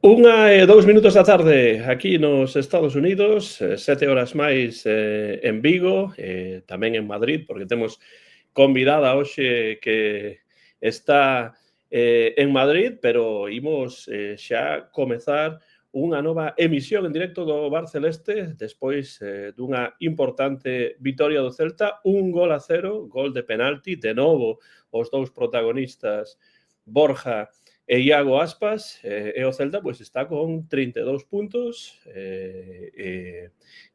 2 minutos da tarde aquí nos Estados Unidos, 7 horas máis en Vigo, tamén en Madrid, porque temos convidada hoxe que está en Madrid, pero imos xa comezar unha nova emisión en directo do Bar Celeste despois dunha importante vitoria do Celta, 1-0, gol de penalti, de novo os dous protagonistas Borja e Iago Aspas, e o Celta pois está con 32 puntos,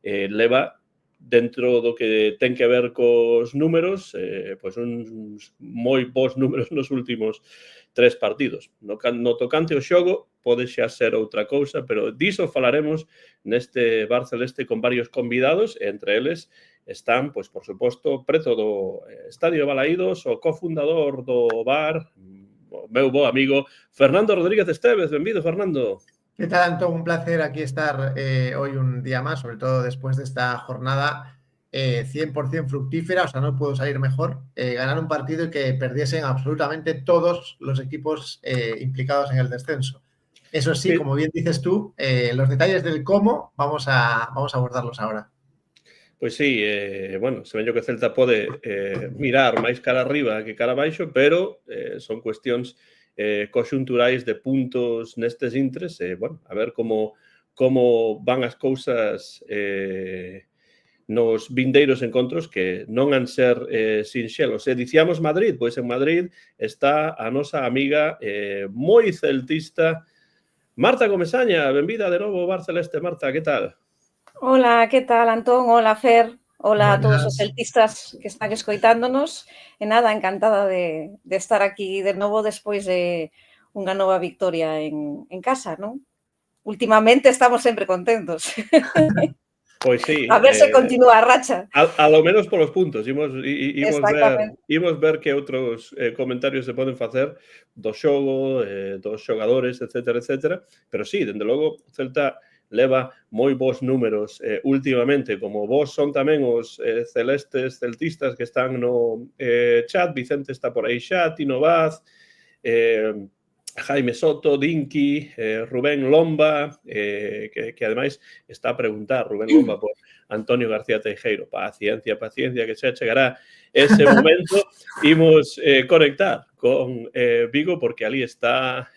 leva dentro do que ten que ver cos números, pois uns moi bons números nos últimos 3 partidos. No tocante ao xogo pode xa ser outra cousa, pero diso falaremos neste Bar Celeste con varios convidados, e entre eles están, pois, por suposto, preto do Estadio Balaídos, o cofundador do bar, o meu bo amigo Fernando Rodríguez Estévez. Benvido, Fernando. ¿Qué tal, Antón? Un placer aquí estar hoy un día más, sobre todo después de esta jornada 100% fructífera, o sea, no puedo salir mejor. Ganar un partido y que perdiesen absolutamente todos los equipos implicados en el descenso. Eso sí, como bien dices tú, los detalles del cómo vamos a abordarlos ahora. Pois sí, bueno, se ven que o Celta pode mirar máis cara arriba que cara abaixo, pero son cuestións conxunturais de puntos nestes intres, bueno, a ver como van as cousas nos vindeiros encontros que non han ser sinxelos. E dicíamos Madrid, pois en Madrid está a nosa amiga moi celtista Marta Comesaña. Benvida de novo ao Bar Celeste, Marta, que tal? Hola, que tal, Antón? Hola, Fer. Hola a todos os celtistas que están escoitándonos. E nada, encantada de estar aquí de novo despois de unha nova victoria en casa, non? Últimamente estamos sempre contentos. Pois sí. A ver se continúa a racha. A lo menos polos puntos. Imos ver que outros comentarios se poden facer do xogo, dos xogadores, etcétera, etcétera. Pero sí, dende logo, o Celta leva moi bons números últimamente, como vos son tamén os celestes celtistas que están no chat. Vicente está por aí xa, Tino Vaz, Jaime Soto, Dinky, Rubén Lomba, que ademais está a preguntar, Rubén Lomba, por Antonio García Teijeiro. Paciencia, que xa chegará ese momento. Imos conectar con Vigo, porque ali está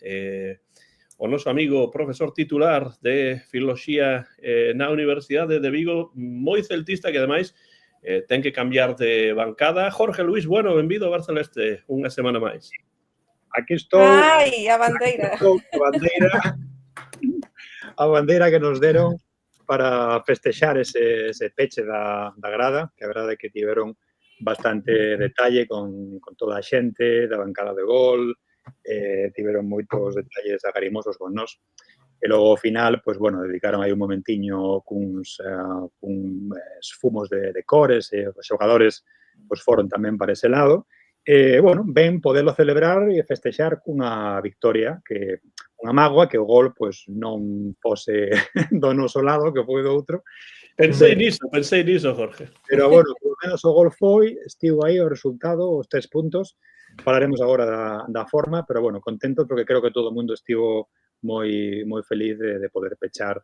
o noso amigo profesor titular de Filoloxía na Universidade de Vigo, moi celtista, que ademais ten que cambiar de bancada. Jorge Luis Bueno, benvido ao Bar Celeste unha semana máis. Aquí estou. Ai, a bandeira. A bandeira que nos deron para festexar ese peche da grada, que a verdade é que tiveron bastante detalle con toda a xente da bancada de gol, tiveron moitos detalles agarimosos con nós. E logo, ao final, pois, bueno, dedicaron aí un momentiño cuns fumos de cores, e os xogadores pois foron tamén para ese lado. Bueno, ben podelo celebrar e festexar cunha victoria, que unha mágoa que o gol pois non fose do noso lado, que foi do outro. Pensei niso, Jorge. Pero, bueno, polo menos o gol foi, estivo aí o resultado, os 3 puntos. Falaremos agora da forma, pero, bueno, contento porque creo que todo o mundo estivo moi feliz de poder pechar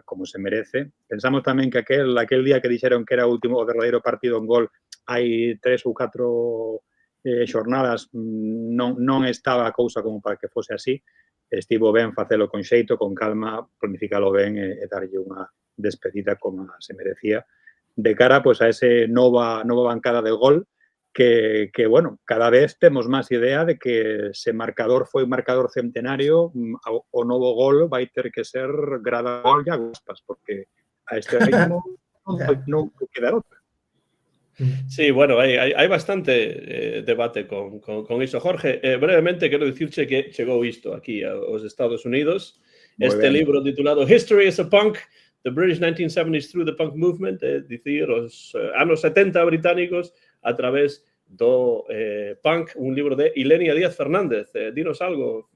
como se merece. Pensamos tamén que aquel día que dixeron que era o derradeiro partido en gol, hai 3 ou 4 xornadas, non estaba a cousa como para que fose así. Estivo ben facelo con xeito, con calma, planificalo ben e darlle unha despedida como se merecía, de cara pois a ese nova bancada de gol, que, bueno, cada vez temos máis idea de que se marcador foi un marcador centenario, o novo gol vai ter que ser grada gol e Aspas, porque a este ritmo non queda outra. Sí, bueno, hai bastante debate con iso. Jorge, brevemente quero dicirche que chegou isto aquí aos Estados Unidos, este libro titulado History as a Punk, The British 1970s Through the Punk Movement, dicir, os anos 70 británicos a través do punk, un libro de Ilenia Díaz Fernández. Dinos algo,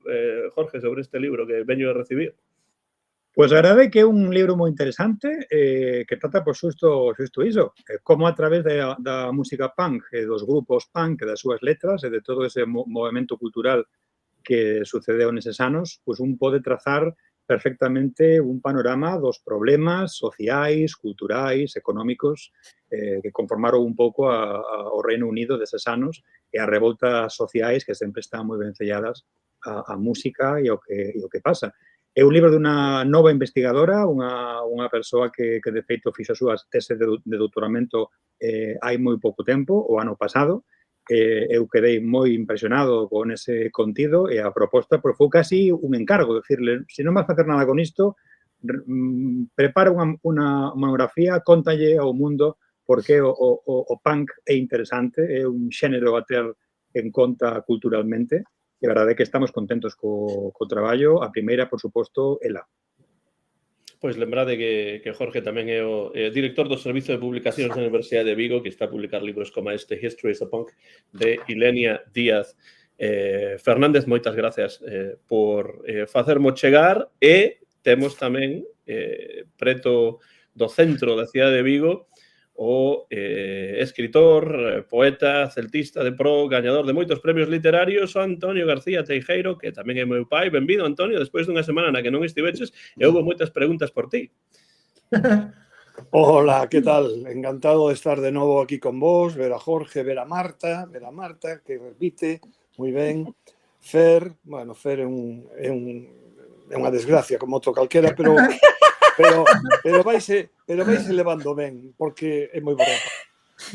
Jorge, sobre este libro que veño a recibir. Pois a verdade é que é un libro moi interesante que trata, por xusto iso, como a través da música punk, dos grupos punk, das súas letras e de todo ese movimento cultural que sucedeu neses anos, pois un pode trazar perfectamente un panorama dos problemas sociais, culturais, económicos que conformaron un pouco ao Reino Unido deses anos e as revoltas sociais que sempre están moi vencelladas a música e o que pasa. É un libro dunha nova investigadora, unha persoa que de feito fixo a súa tese de doutoramento hai moi pouco tempo, o ano pasado. Eu quedei moi impresionado con ese contido e a proposta foi casi un encargo, decirle, se non vas facer nada con isto, prepara unha monografía, contalle ao mundo por que o punk é interesante, é un xénero a ter en conta culturalmente, e a verdade é que estamos contentos co traballo. A primeira, por suposto, ela. Pois lembrade que Jorge tamén é o director do Servizo de Publicacións da Universidade de Vigo, que está a publicar libros como este History is a Punk, de Ilenia Díaz Fernández. Moitas gracias por facermo chegar, e temos tamén preto do centro da cidade de Vigo o escritor, poeta, celtista de pro, gañador de moitos premios literarios, o Antonio García Teijeiro, que tamén é meu pai. Benvido, Antonio, despois dunha semana na que non estiveches e houve moitas preguntas por ti. Hola, ¿qué tal? Encantado de estar de novo aquí con vos, ver a Jorge, ver a Marta, que repite, moi ben. Fer, bueno, Fer é unha desgracia como outro calquera, pero vaise levando ben, porque é moi borracha.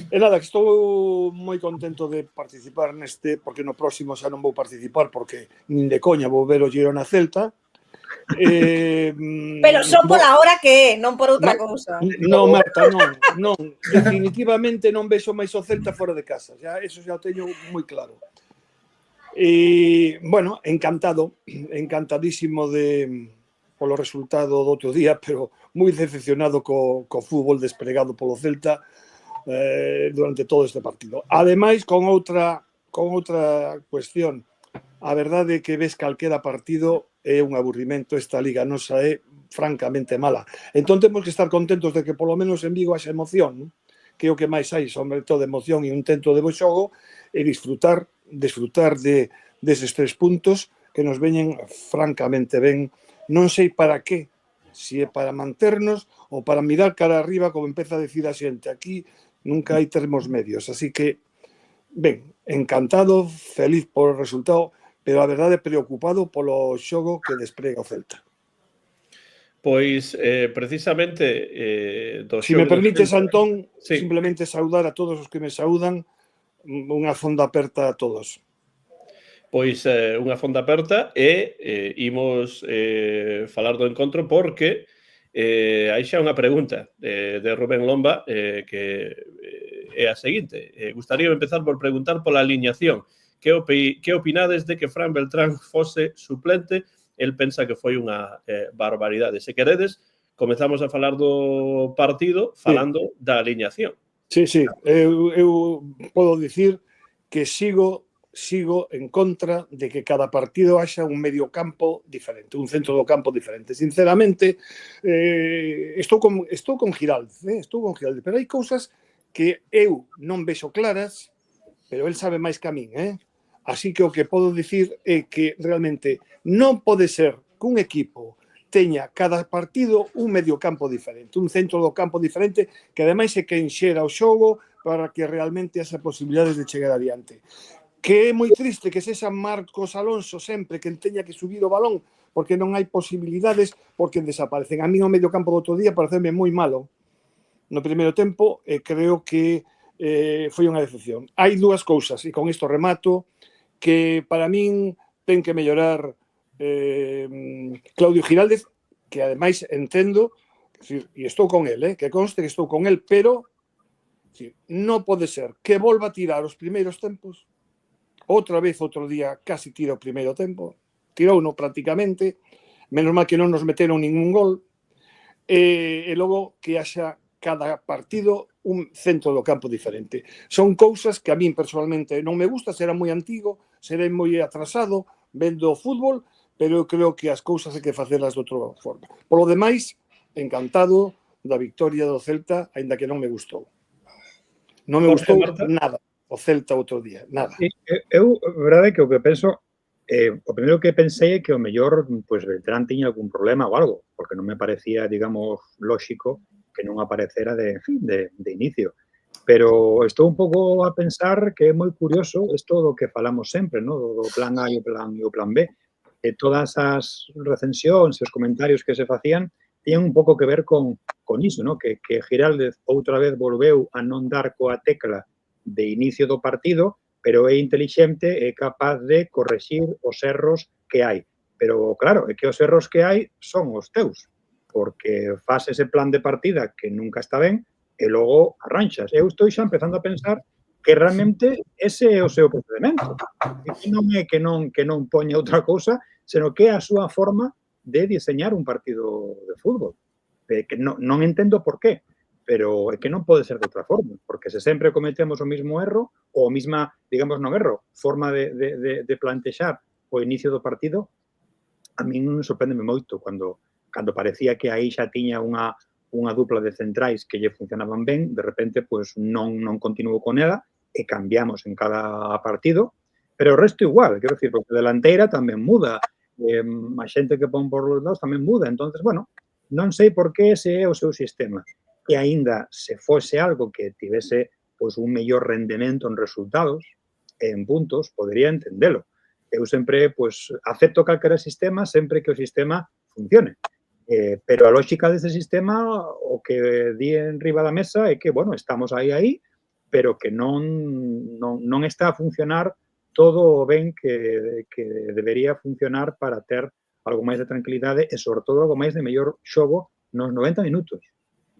E nada, que estou moi contento de participar neste, porque no próximo xa non vou participar, porque nin de coña vou ver o Girona Celta. Pero só pola hora que é, non por outra cousa. Non, Marta, non. Definitivamente non vexo máis o Celta fora de casa. Eso xa o teño moi claro. E, bueno, encantadísimo polo resultado do outro día, pero moi decepcionado co fútbol despregado polo Celta durante todo este partido. Ademais, con outra cuestión, a verdade é que ves calquera partido é un aburrimento. Esta liga nosa é francamente mala. Entón temos que estar contentos de que polo menos en Vigo haxa emoción, que é o que máis hai, sobre todo emoción e un tento de bo xogo, e desfrutar deses 3 puntos que nos veñen francamente ben. Non sei para qué, se é para manternos ou para mirar cara arriba, como empeza a decir a xente. Aquí nunca hai termos medios, así que, ben, encantado, feliz por o resultado, pero a verdade preocupado polo xogo que desprega o Celta. Pois, precisamente, se me permites, Antón, sí, simplemente saudar a todos os que me saudan, unha fonda aperta a todos. Pois unha fonda aperta, e imos falar do encontro porque hai xa unha pregunta de Rubén Lomba que é a seguinte. Gustaría empezar por preguntar pola aliñación. Que opinades de que Fran Beltrán fose suplente? El pensa que foi unha barbaridade. Se queredes, comezamos a falar do partido falando da aliñación. Sí. Eu podo dicir que sigo en contra de que cada partido haxa un medio campo diferente, un centro do campo diferente. Sinceramente, estou con Giralde, pero hai cousas que eu non vexo claras, pero el sabe máis que a min, Así que o que podo dicir é que realmente non pode ser que un equipo teña cada partido un medio campo diferente, un centro do campo diferente, que ademais é quen xera o xogo para que realmente haxa posibilidades de chegar adiante. Que é moi triste que sexa Marcos Alonso sempre que teña que subir o balón, porque non hai posibilidades, porque desaparecen. A mí o medio campo do outro día pareceme moi malo no primeiro tempo, e creo que foi unha decepción. Hai dúas cousas, e con isto remato, que para min ten que mellorar Claudio Giraldez, que ademais entendo, e estou con el, que conste que estou con el, pero non pode ser que volva a tirar os primeiros tempos. Outra vez, outro día, casi tira o primeiro tempo. Tirouno prácticamente. Menos mal que non nos meteron ningún gol. E logo que haxa cada partido un centro do campo diferente. Son cousas que a min personalmente non me gusta, será moi antigo, serei moi atrasado vendo o fútbol, pero eu creo que as cousas hai que facelas de outra forma. Polo demais, encantado da victoria do Celta, aínda que non me gustou. Non me gustou nada o Celta outro día, nada. Eu, verdade, que o que penso O primeiro que pensei é que o mellor, pois, Beltrán tiña algún problema ou algo, porque non me parecía, digamos, lóxico que non aparecera de inicio. Pero estou un pouco a pensar que é moi curioso isto do que falamos sempre, no? Do plan A e o plan B. Todas as recensións e os comentarios que se facían tiñan un pouco que ver con iso, no? Que Giraldez outra vez volveu a non dar coa tecla de inicio do partido, pero é intelixente e capaz de correxir os erros que hai. Pero, claro, é que os erros que hai son os teus, porque faz ese plan de partida que nunca está ben e logo arranxas. Eu estou xa empezando a pensar que realmente ese é o seu procedimento. E que non é que non poña outra cousa, senón que é a súa forma de diseñar un partido de fútbol. Que non entendo por qué, pero é que non pode ser de outra forma, porque se sempre cometemos o mismo erro, ou a mesma, digamos, non erro, forma de plantexar o inicio do partido, a min sorprendeme moito cando parecía que aí xa tiña unha dupla de centrais que lle funcionaban ben, de repente, pois, non continuou con ela e cambiamos en cada partido, pero o resto igual, quero dicir, porque a delanteira tamén muda, a xente que pon por los lados tamén muda, entonces, bueno, non sei por que ese é o seu sistema. E aínda se fose algo que tivese pois, un mellor rendemento en resultados, en puntos, podería entendelo. Eu sempre pois, acepto calquera sistema sempre que o sistema funcione. Pero a lógica dese sistema, o que di en riba da mesa é que, bueno, estamos aí, pero que non está a funcionar todo o ben que debería funcionar para ter algo máis de tranquilidade e, sobre todo, algo máis de mellor xogo nos 90 minutos.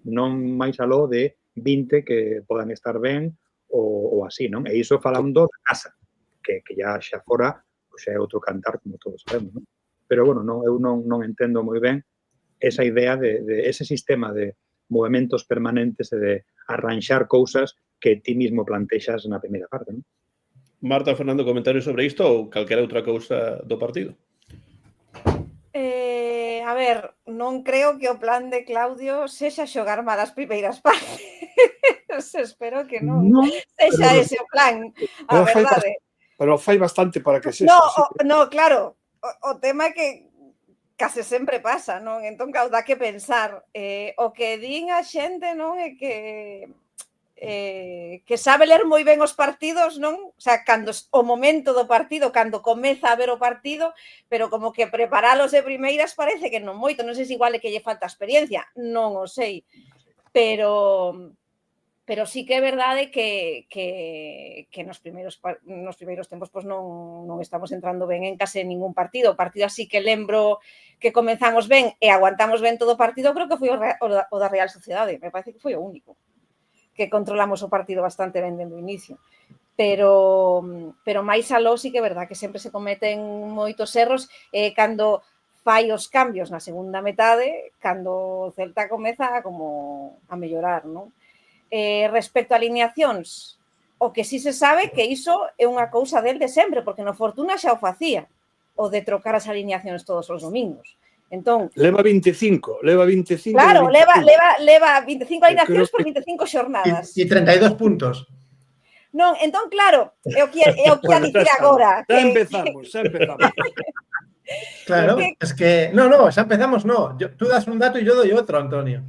Non máis aló de 20 que podan estar ben ou así, non? E iso falando da casa, que xa fora, pois é outro cantar, como todos sabemos, non? Pero, bueno, eu non entendo moi ben esa idea de ese sistema de movimentos permanentes e de arranxar cousas que ti mismo plantexas na primeira parte, non? Marta, Fernando, comentarios sobre isto ou calquera outra cousa do partido? A ver, non creo que o plan de Claudio sexa xogar mal as primeiras partes. Espero que non sexa ese o plan, a verdade. Pero fai bastante para que sexa. No, claro, o tema é que case sempre pasa, non? Entón, claro, dá que pensar. O que din a xente, non, é que sabe ler moi ben os partidos, non? O sea, cando o momento do partido, cando comeza a ver o partido, pero como que preparalos de primeiras parece que non moito. Non sei se igual é que lle falta experiencia, non o sei. Pero sí que é verdade que nos primeiros tempos pois non estamos entrando ben en case ningún partido. O partido así que lembro que comenzamos ben e aguantamos ben todo o partido, creo que foi o da Real Sociedade. Me parece que foi o único que controlamos o partido bastante ben dende o inicio. Pero máis aló sí que é verdade que sempre se cometen moitos erros cando fai os cambios na segunda metade, cando o Celta comeza como a mellorar, non? Respecto a alineacións, o que sí se sabe que iso é unha cousa del de sempre, porque no Fortuna xa o facía, o de trocar as alineacións todos os domingos. Entón, leva 25. Claro, leva 25 alineacións por 25 xornadas. E 32 puntos. Non, entón, claro, é o que a dicir agora. Xa empezamos. Claro, es que... No, xa empezamos, no. Tú das un dato e yo doy outro, Antonio.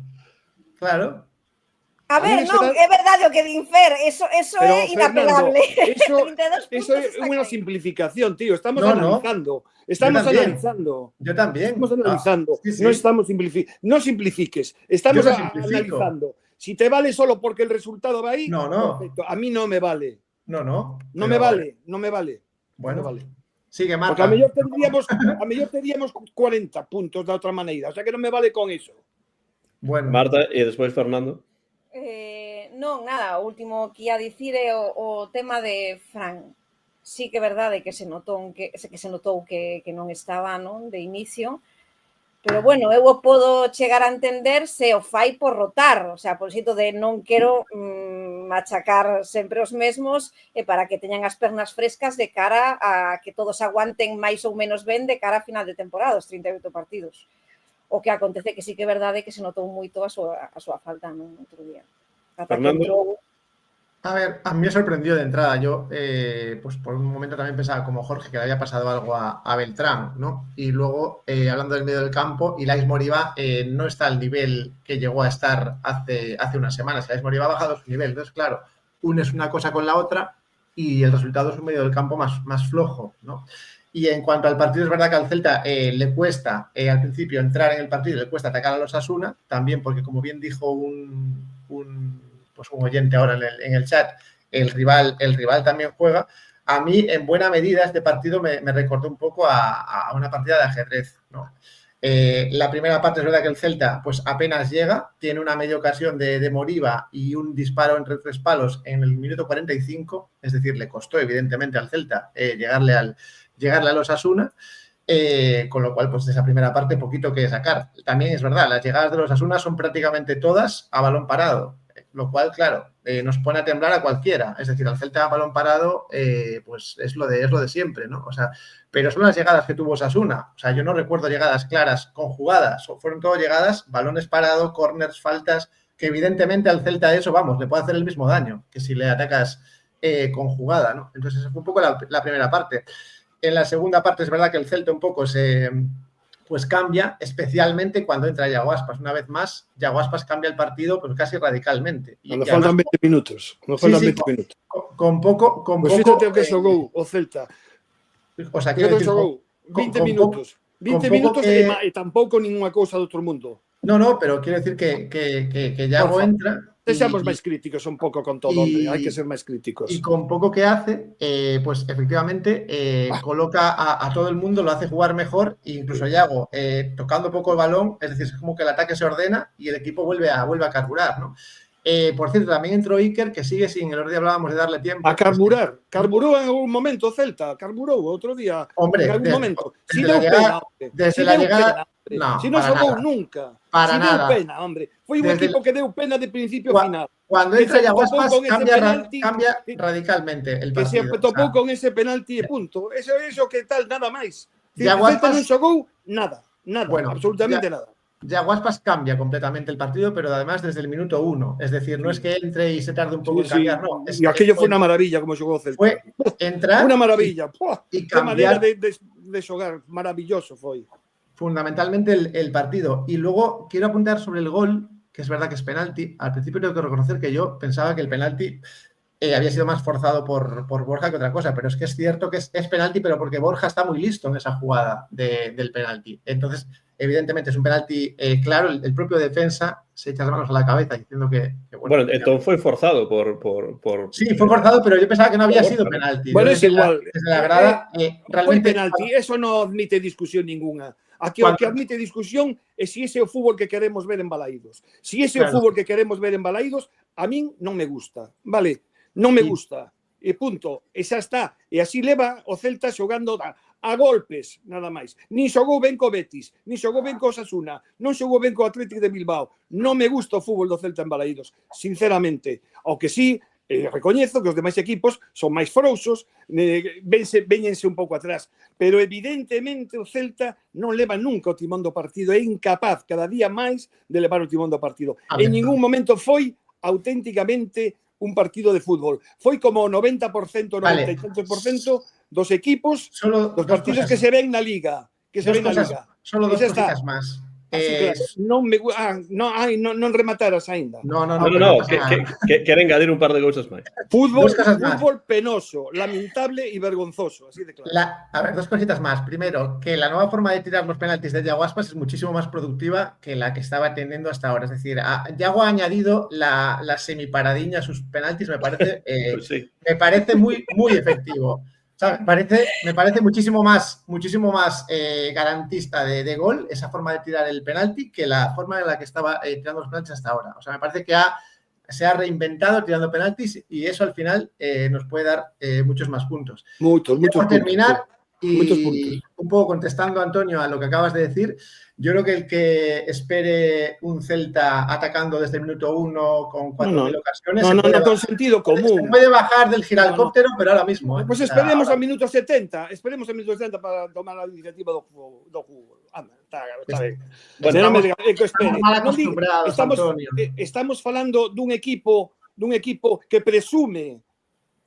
Claro. A ver, non, é verdade o que din Fer, eso é inapelable. Eso é unha simplificación, tío. Estamos analizando. Yo tamén. Estamos analizando. Sí. No simplifiques. Estamos analizando. Si te vale solo porque el resultado va ahí, no. Perfecto. A mí no me vale. No me vale. Bueno, no vale. Sigue, Marta. Porque a mellor teríamos 40 puntos de outra maneira. O sea que non me vale con eso. Bueno. Marta, e despois Fernando. Non, nada, o último que ia dicir é o tema de Fran. Sí que é verdade que se notou que non estaba, non, de inicio, pero bueno, eu o podo chegar a entender se o fai por rotar, o sea, por xeito de non quero machacar sempre os mesmos e para que teñan as pernas frescas de cara a que todos aguanten máis ou menos ben de cara a final de temporada, os 38 partidos. O que acontece que sí que é verdade que se notou moito a súa falta no outro día. Fernando? A ver, a mí me sorprendió de entrada. Yo, pues por un momento también pensaba, como Jorge, que le había pasado algo a Beltrán, ¿no? Y luego, hablando del medio del campo, Ilais Moriba no está al nivel que llegó a estar hace unas semanas. Ilais Moriba ha bajado su nivel. Entonces, claro, unes una cosa con la otra y el resultado es un medio del campo más flojo, ¿no? Y en cuanto al partido, es verdad que al Celta le cuesta al principio entrar en el partido, le cuesta atacar a los Osasuna, también porque, como bien dijo un oyente ahora en el chat, el rival también juega. A mí, en buena medida, este partido me recordó un poco a una partida de ajedrez, ¿no? La primera parte es verdad que el Celta pues apenas llega, tiene una media ocasión de Moriba y un disparo entre 3 palos en el minuto 45, es decir, le costó evidentemente al Celta llegarle a los Osasuna, con lo cual pues de esa primera parte poquito que sacar. También es verdad, las llegadas de los Osasuna son prácticamente todas a balón parado, lo cual, claro, nos pone a temblar a cualquiera. Es decir, al Celta a balón parado, pues es lo de siempre, ¿no? O sea, pero son las llegadas que tuvo Osasuna. O sea, yo no recuerdo llegadas claras conjugadas. Fueron todo llegadas, balones parados, corners, faltas, que evidentemente al Celta eso, vamos, le puede hacer el mismo daño que si le atacas conjugada, ¿no? Entonces, esa fue un poco la primera parte. En la segunda parte es verdad que el Celta un poco pues cambia, especialmente cuando entra Yago Aspas. Una vez más, Yago Aspas cambia el partido pues casi radicalmente. Nos faltan 20 minutos. Nos faltan 20 minutos. Con poco... Pues fíjate que xogou o Celta. O sea, quiero decir... 20 minutos. 20 minutos e tampouco ninguna cousa do outro mundo. No, pero quiero decir que Yago entra... Seamos máis críticos un pouco con todo, hombre. Hai que ser máis críticos. Y con poco que hace, pues efectivamente coloca a todo el mundo, lo hace jugar mejor, e incluso Yago tocando poco el balón, es decir, es como que el ataque se ordena y el equipo vuelve a carburar, ¿no? Por cierto, también entró Iker, que sigue sin, el otro día hablábamos de darle tiempo. A carburar. Carburó en algún momento Celta, carburó otro día. Hombre, en algún momento. Si deu pena, desde la llegada... No, si non xogou nunca. Para nada. Deu pena, hombre. Foi un equipo que deu pena de principio a final. Cuando entra Yago Aspas cambia radicalmente el partido. Que se topou con ese penalti e punto. Eso que tal, nada máis. Yago Aspas non xogou nada. Bueno, absolutamente nada. Yago Aspas cambia completamente el partido, pero además desde el minuto 1. Es decir, no es que entre y se tarde un poco en cambiar, no. Y aquello fue una maravilla como xogou Celta. Fue entrar... Una maravilla. Y cambiar de xogar. Maravilloso foi. Fundamentalmente el partido. Y luego quiero apuntar sobre el gol, que es verdad que es penalti. Al principio tengo que reconocer que yo pensaba que el penalti había sido más forzado por Borja que otra cosa, pero es que es cierto que es penalti, pero porque Borja está muy listo en esa jugada del penalti. Entonces, evidentemente es un penalti claro. El propio defensa se echa las manos a la cabeza diciendo que bueno, entonces fue forzado por... Sí, fue forzado, pero yo pensaba que no había sido penalti. Bueno, es igual. Desde la grada, realmente... penalti, eso no admite discusión ninguna. Aquí o que admite discusión é se ese é o fútbol que queremos ver en Balaídos. Se ese é o fútbol que queremos ver en Balaídos, a min non me gusta, vale? Non me gusta. E punto. E xa está. E así leva o Celta xogando a golpes, nada máis. Nin xogou ben co Betis, nin xogou ben co Osasuna, non xogou ben co Atlético de Bilbao. Non me gusta o fútbol do Celta en Balaídos, sinceramente. Ao que sí, recoñezo que os demais equipos son máis frouxos, véñense un pouco atrás, pero evidentemente o Celta non leva nunca o timón do partido, é incapaz cada día máis de levar o timón do partido. En ningún momento foi auténticamente un partido de fútbol. Foi como o 90%, 93% dos equipos, dos partidos que se ven na Liga. Solo dos cositas máis. Non remataras aínda. No, quero engadir un par de cousas máis. Fútbol penoso, lamentable e vergonzoso, así de claro. A ver, dos cositas más. Primero, que la nueva forma de tirar los penaltis de Yago Aspas es muchísimo más productiva que la que estaba teniendo hasta ahora. Es decir, Yago ha añadido la semiparadiña a sus penaltis, me parece, me parece muy, muy efectivo. O sea, me parece muchísimo más garantista de gol esa forma de tirar el penalti que la forma en la que estaba tirando los penaltis hasta ahora. O sea, me parece que se ha reinventado tirando penaltis y eso al final nos puede dar muchos más puntos. Muchos Por terminar, muchos y puntos. Un poco contestando, Antonio, a lo que acabas de decir, yo creo que el que espere un Celta atacando desde el minuto 1 con 4.000 ocasiones... No, con sentido común. Se puede bajar del giralcóptero, pero ahora mismo. Pues esperemos al minuto 70. Esperemos al minuto 70 para tomar a iniciativa do fútbol. Anda, está ben. Bueno, estamos mal acostumbrados, Antonio. Estamos falando dun equipo dun equipo que presume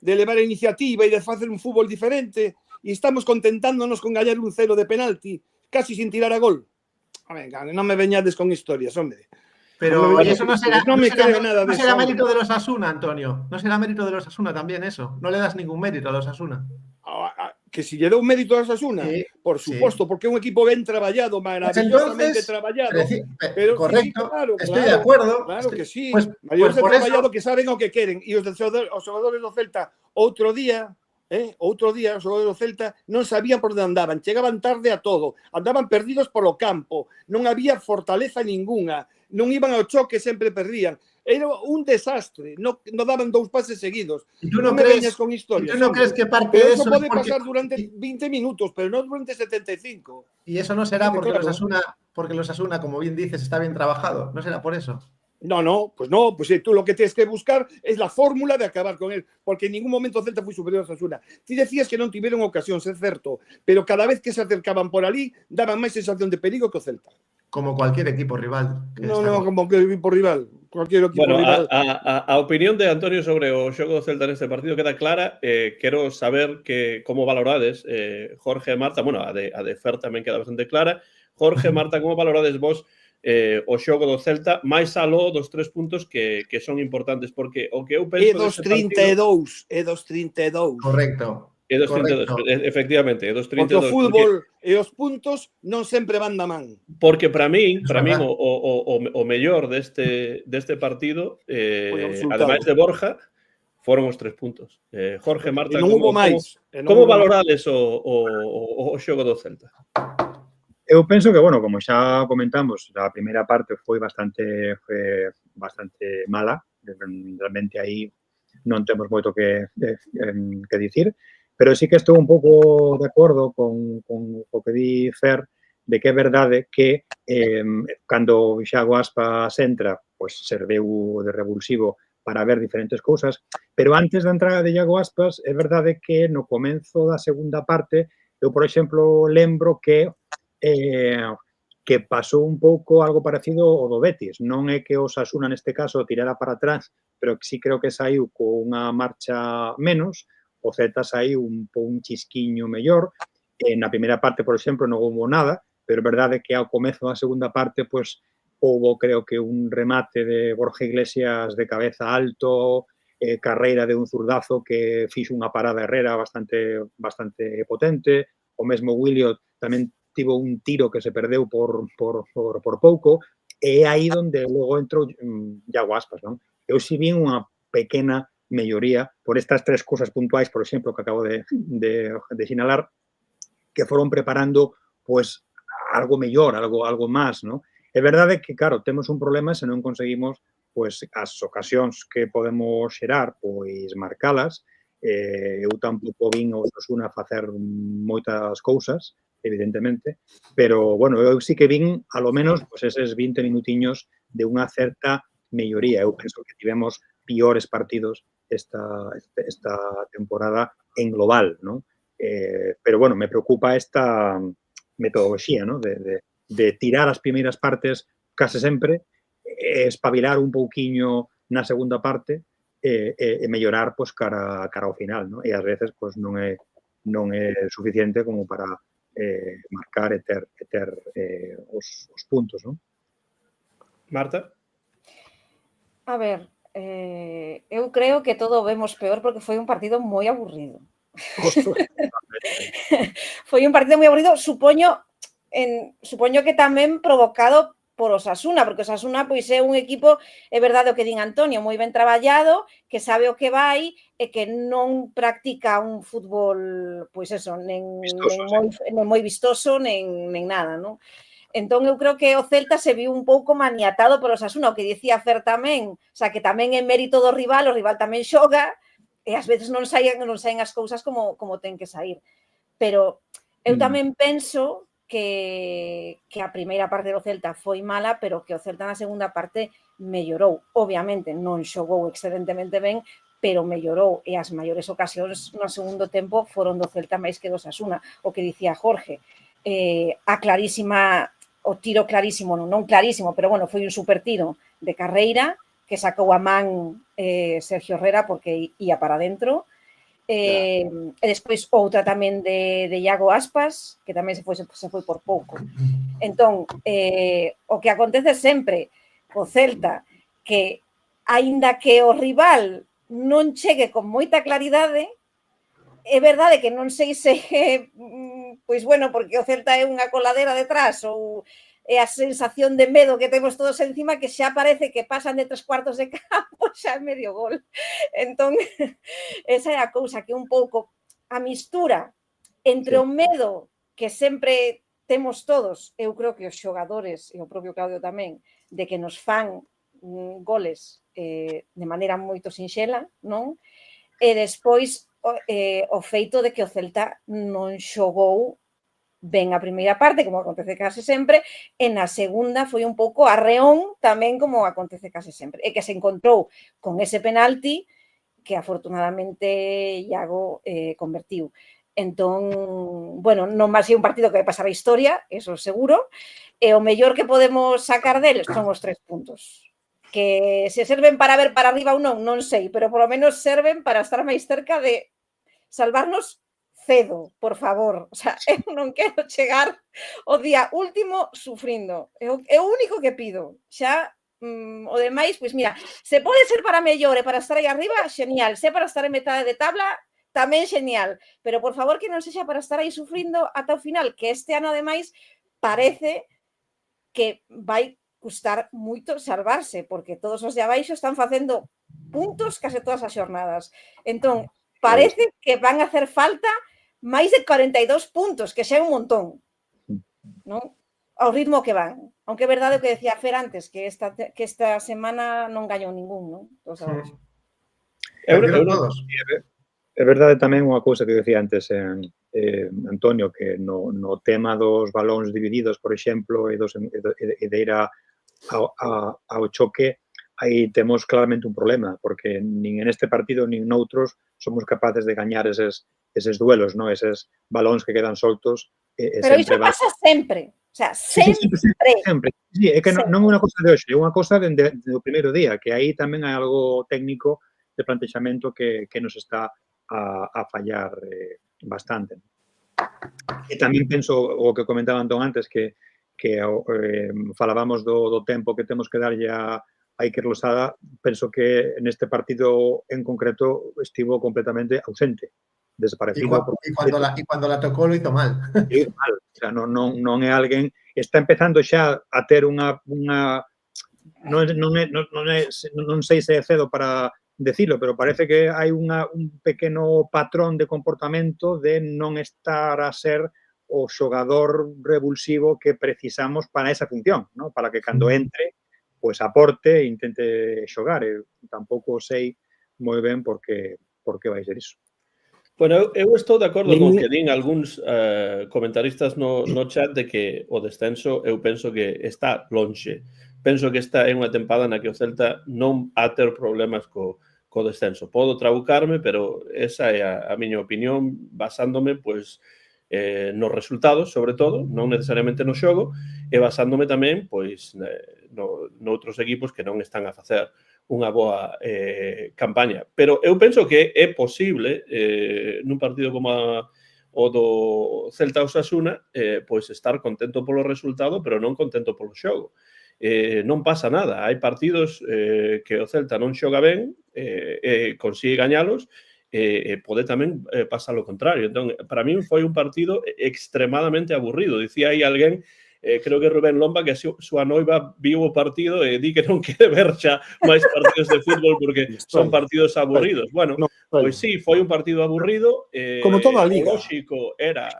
de levar a iniciativa e de facer un fútbol diferente e estamos contentándonos con gañar un 0 de penalti casi sin tirar a gol. Venga, non me veñades con historias, hombre. Pero eso no será, no me creo nada de no será eso. mérito de los Asuna, Antonio. No será mérito de los Asuna también eso. No le das ningún mérito a los Asuna. Que si lle dou mérito a Osasuna, por suposto, porque é un equipo ben traballado, maravillosamente traballado. Pero correcto, sí, claro, estoy de acuerdo. Claro que sí, pues maravilloso por traballado eso, que saben o que queren. E os xogadores do Celta outro día os xogadores do Celta non sabían por onde andaban, chegaban tarde a todo, andaban perdidos polo campo, non había fortaleza ninguna, non iban ao choque, sempre perdían. Era un desastre, no daban 2 pases seguidos. No me veñas con historias. ¿Y tú no crees que parte pero de eso eso puede es porque... pasar durante 20 minutos, pero no durante 75? Y eso no será porque claro. los Asuna, como bien dices, está bien trabajado. ¿No será por eso? No, pues tú lo que tienes que buscar es la fórmula de acabar con él, porque en ningún momento Celta fue superior a Osasuna. Ti decías que non tiveron ocasións, é certo, pero cada vez que se acercaban por ali, daban máis sensación de perigo que o Celta. Como cualquier equipo rival. Como que equipo rival. Cualquier equipo rival. A opinión de Antonio sobre o xogo do Celta neste partido queda clara. Quero saber como valorades, Jorge e Marta, bueno, a de Fer tamén queda bastante clara. Jorge e Marta, como valorades vos o xogo do Celta, máis aló dos 3 puntos que son importantes, porque o que eu penso... É dos 32. Correcto. É dos 32, efectivamente, é dos 32. Porque o fútbol e os puntos non sempre van da man. Porque para min o mellor deste partido, ademais de Borja, foron os 3 puntos. Jorge, Marta, non hubo máis. Como valorades o xogo do Celta? Eu penso que, bueno, como xa comentamos, a primeira parte foi bastante mala. Realmente aí non temos moito que dicir. Pero sí que estou un pouco de acordo con o que di Fer, de que é verdade que cando Iago Aspas entra, pois serviu de revulsivo para ver diferentes cousas, pero antes da entrada de Iago Aspas, é verdade que no comenzo da segunda parte, eu, por exemplo, lembro que pasou un pouco algo parecido ao do Betis. Non é que o Osasuna neste caso tirara para atrás, pero sí creo que saiu con unha marcha menos. O Celta saiu un chisquiño mellor. Na primeira parte, por exemplo, non houve nada, pero é verdade que ao comezo da segunda parte, pois, houve, creo que, un remate de Borja Iglesias de cabeza alto, carreira de un zurdazo que fixo unha parada Herrera bastante potente. O mesmo Williot tamén tivo un tiro que se perdeu por pouco. E aí onde logo entrou Iago Aspas, non? Eu si vin unha pequena melloría por estas 3 cousas puntuais, por exemplo, que acabo de sinalar, que foron preparando pues algo mellor, algo máis, ¿no? É verdade que, claro, temos un problema se non conseguimos pues as ocasións que podemos xerar, pois marcalas. Eu tampouco vin o Osasuna facer moitas cousas, evidentemente, pero, bueno, eu sí que vin, a lo menos, pues eses 20 minutiños de unha certa melloría. Eu penso que tivemos piores partidos esta temporada en global, ¿no? Pero, bueno, me preocupa esta metodoloxía, ¿no? De tirar as primeiras partes case sempre, espabilar un pouquiño na segunda parte e mellorar pues, cara ao final, ¿no? E ás veces pues, non é suficiente como para marcar e ter os puntos, ¿no? Marta? A ver, eu creo que todo vemos peor porque foi un partido moi aburrido. Foi un partido moi aburrido, supoño que tamén provocado por Osasuna, porque Osasuna pois é un equipo, é verdade o que din Antonio, moi ben traballado, que sabe o que vai e que non practica un fútbol, pois eso, nen moi vistoso, nen nada, non? Entón, eu creo que o Celta se viu un pouco maniatado por Osasuna, o que dicía Fer tamén, o sea, que tamén é mérito do rival, o rival tamén xoga, e ás veces non saen as cousas como ten que sair. Pero eu tamén penso que a primeira parte do Celta foi mala, pero que o Celta na segunda parte mellorou. Obviamente, non xogou excelentemente ben, pero mellorou, e as maiores ocasións no segundo tempo foron do Celta máis que do Osasuna. O que dicía Jorge, o tiro clarísimo, non clarísimo, pero bueno, foi un super tiro de carreira que sacou a man Sergio Herrera porque ía para dentro. E despois outra tamén de Iago Aspas, que tamén se foi por pouco. Entón, o que acontece sempre co Celta, que aínda que o rival non chegue con moita claridade, é verdade que non sei se, pois bueno, porque o Celta é unha coladera detrás ou é a sensación de medo que temos todos encima que xa parece que pasan de 3/4 de campo, xa é medio gol. Entón, esa é a cousa que un pouco a mistura entre o medo que sempre temos todos, eu creo que os xogadores e o propio Claudio tamén, de que nos fan goles de maneira moito sinxela, non? E despois o feito de que o Celta non xogou ben a primeira parte, como acontece case sempre, e na segunda foi un pouco arreón tamén como acontece case sempre. E que se encontrou con ese penalti que afortunadamente Iago convertiu. Entón, bueno, non vai ser un partido que vai pasar a historia, eso seguro, e o mellor que podemos sacar deles son os 3 puntos. Que se serven para ver para arriba ou non sei, pero polo menos serven para estar máis cerca de salvarnos cedo, por favor. O sea, eu non quero chegar o día último sufrindo. É o único que pido. Xa, o demais, pois mira, se pode ser para mellor e para estar aí arriba, xenial. Se para estar en metade de tabla, tamén xenial. Pero, por favor, que non sexa para estar aí sufrindo ata o final, que este ano, ademais, parece que vai custar moito salvarse, porque todos os de abaixo están facendo puntos case todas as xornadas. Entón, parece que van a hacer falta máis de 42 puntos, que xa é un montón, non? Ao ritmo que van. Aunque é verdade o que decía Fer antes, que esta semana non gañou ningún, non? É verdade tamén unha cousa que decía antes Antonio, que no tema dos balóns divididos, por exemplo, e de ir ao choque, aí temos claramente un problema, porque nin en este partido nin noutros somos capaces de gañar eses duelos, ¿no? Eses balóns que quedan soltos. Pero iso pasa sempre. O sea, sempre. Sí, é que non é unha cosa de hoxe, é unha cosa do primeiro día, que aí tamén hai algo técnico de plantexamento que nos está a fallar bastante. E tamén penso o que comentaba Antón antes, que falábamos do tempo que temos que darlle a Iker Losada. Penso que neste partido en concreto estivo completamente ausente, desaparecido. E cando la tocou lo hizo mal. O sea, non é alguén, está empezando xa a ter unha non sei se é cedo para decirlo, pero parece que hai un pequeno patrón de comportamento de non estar a ser o xogador revulsivo que precisamos para esa función, ¿no? Para que cando entre, pues aporte e intente xogar. Tampouco sei moi ben por que vai ser iso. Bueno, eu estou de acordo con que din algúns comentaristas no chat de que o descenso eu penso que está lonxe. Penso que esta é unha tempada na que o Celta non ha ter problemas co descenso. Podo trabucarme, pero esa é a miña opinión, basándome pois nos resultados, sobre todo, non necesariamente no xogo, e basándome tamén pois noutros equipos que non están a facer unha boa campaña. Pero eu penso que é posible, nun partido como o do Celta Osasuna, pois estar contento polo resultado, pero non contento polo xogo. Non pasa nada. Hai partidos que o Celta non xoga ben, consigue gañalos, pode tamén pasar o contrario. Entón, para min foi un partido extremadamente aburrido. Dicía aí alguén, creo que Rubén Lomba, que a súa noiva viu o partido e di que non quere ver xa máis partidos de fútbol porque son partidos aburridos. Bueno, pois sí, foi un partido aburrido. Como toda a liga. O lóxico era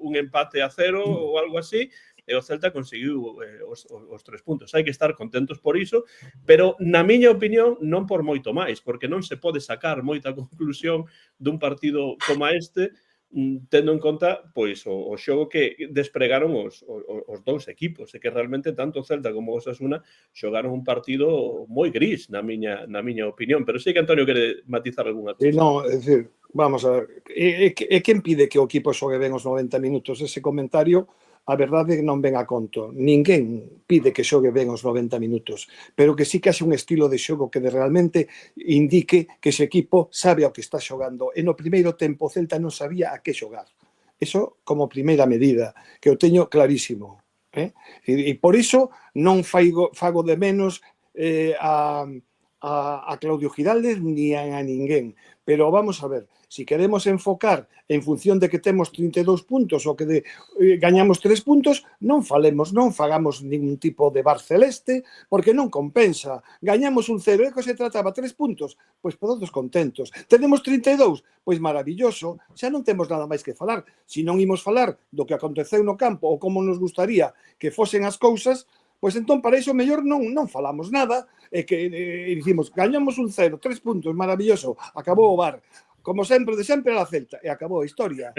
un empate a 0 ou algo así, e o Celta conseguiu os 3 puntos. Hai que estar contentos por iso, pero na miña opinión non por moito máis, porque non se pode sacar moita conclusión dun partido como este, tendo en conta pois o xogo que despregaron os dous equipos, e que realmente tanto o Celta como o Osasuna xogaron un partido moi gris na miña opinión, pero sei que Antonio quere matizar algunha cousa. Non, é dicir, vamos a ver, é quen pide que o equipo xogue ben os 90 minutos? Ese comentario a verdade non ven a conto. Ninguén pide que xogue ben os 90 minutos, pero que sí que haxe un estilo de xogo que realmente indique que ese equipo sabe ao que está xogando. E no primeiro tempo o Celta non sabía a que xogar. Eso como primeira medida, que eu teño clarísimo. E por iso non fago de menos a Claudio Giraldez ni a ninguén. Pero vamos a ver, si queremos enfocar en función de que temos 32 puntos ou que gañamos 3 puntos, non fagamos ningún tipo de bar celeste, porque non compensa. Gañamos un 0, e que se trataba 3 puntos, pois todos contentos. Tenemos 32, pois maravilloso, xa non temos nada máis que falar. Si non imos falar do que aconteceu no campo ou como nos gustaría que fosen as cousas, pois entón para iso mellor non falamos nada e dicimos, gañamos un 0, 3 puntos, maravilloso, acabou o bar. Como sempre, de sempre a la Celta, e acabou a historia.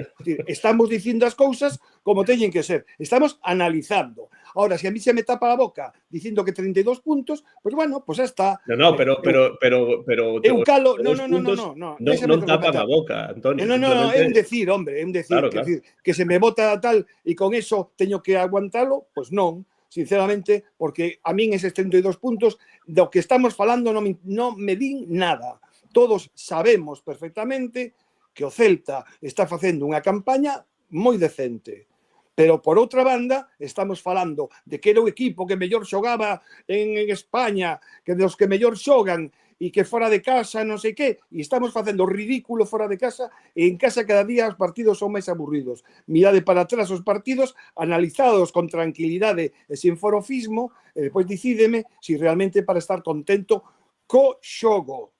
Estamos dicindo as cousas como teñen que ser. Estamos analizando. Ahora, se a mí se me tapa a boca dicindo que 32 puntos, pois bueno, pois xa está. No, pero eu calo, non tapa a boca, Antonio. No, é un decir, hombre, é un decir, claro. que se me bota tal e con eso teño que aguantalo, pois non. Sinceramente, porque a min eses 32 puntos do que estamos falando non me din nada. Todos sabemos perfectamente que o Celta está facendo unha campaña moi decente. Pero, por outra banda, estamos falando de que era o equipo que mellor xogaba en España, que dos que mellor xogan, e que fora de casa, non sei que, e estamos facendo ridículo fora de casa, e en casa cada día os partidos son máis aburridos. Mirade para atrás os partidos, analizados con tranquilidade e sin forofismo, e depois decídeme se realmente para estar contento co xogo.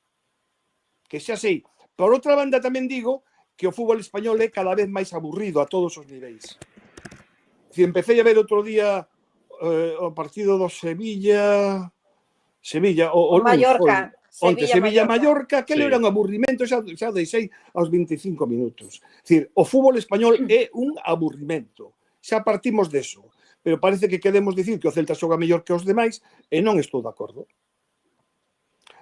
Que xa sei. Por outra banda tamén digo que o fútbol español é cada vez máis aburrido a todos os niveis. Si empecé a ver outro día o partido do Sevilla, o Mallorca. Sevilla-Mallorca, que era un aburrimento, xa deixei aos 25 minutos. É dicir, o fútbol español é un aburrimento. Xa partimos deso. Pero parece que queremos dicir que o Celta xoga mellor que os demais e non estou de acordo.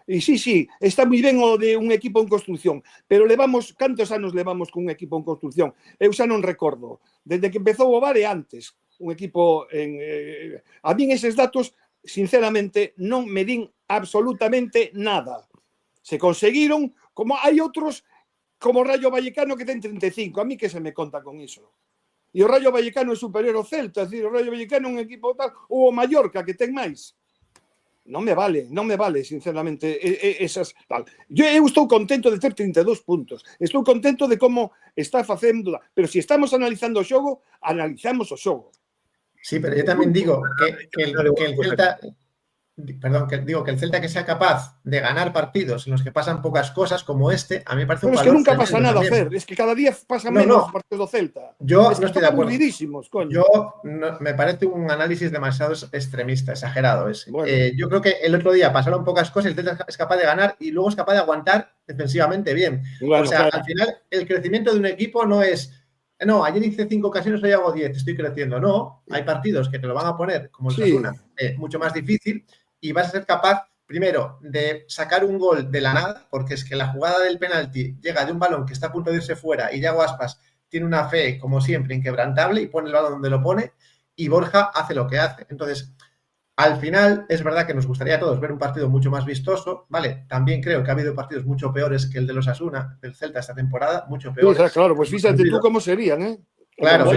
E sí, está moi ben o de un equipo en construcción, pero cantos anos levamos con un equipo en construcción? Eu xa non recordo. Desde que empezou o VAR e antes, un equipo a min eses datos, sinceramente, non me din absolutamente nada. Se conseguiron, como hai outros, como o Rayo Vallecano que ten 35, a mí que se me conta con iso. E o Rayo Vallecano é superior ao Celta, é dicir, o Rayo Vallecano é un equipo tal, ou o Mallorca que ten máis. Non me vale, sinceramente, esas tal. Eu estou contento de ter 32 puntos. Estou contento de como está facendo, pero se estamos analizando o xogo, analizamos o xogo. Sí, pero yo también digo que el Celta, que el Celta que sea capaz de ganar partidos en los que pasan pocas cosas como este, a mí me parece un valor. Es que nunca pasa nada, Fer. Es que cada día pasa menos partidos do Celta. Yo no estoy de acuerdo. Coño. Me parece un análisis demasiado extremista, exagerado ese. Bueno. Yo creo que el otro día pasaron pocas cosas, el Celta es capaz de ganar y luego es capaz de aguantar defensivamente bien. Bueno, o sea, claro. Al final, el crecimiento de un equipo no es... No, ayer hice 5 ocasiones, hoy hago 10, estoy creciendo. No, hay partidos que te lo van a poner, como el Osasuna, mucho más difícil, y vas a ser capaz, primero, de sacar un gol de la nada, porque es que la jugada del penalti llega de un balón que está a punto de irse fuera y Yago Aspas tiene una fe, como siempre, inquebrantable y pone el balón donde lo pone, y Borja hace lo que hace. Entonces, al final, es verdad que nos gustaría a todos ver un partido mucho más vistoso, ¿vale? También creo que ha habido partidos mucho peores que el de los Osasuna, del Celta esta temporada, mucho peores. Sí, claro, pues fíjate tú cómo serían, ¿eh? Claro,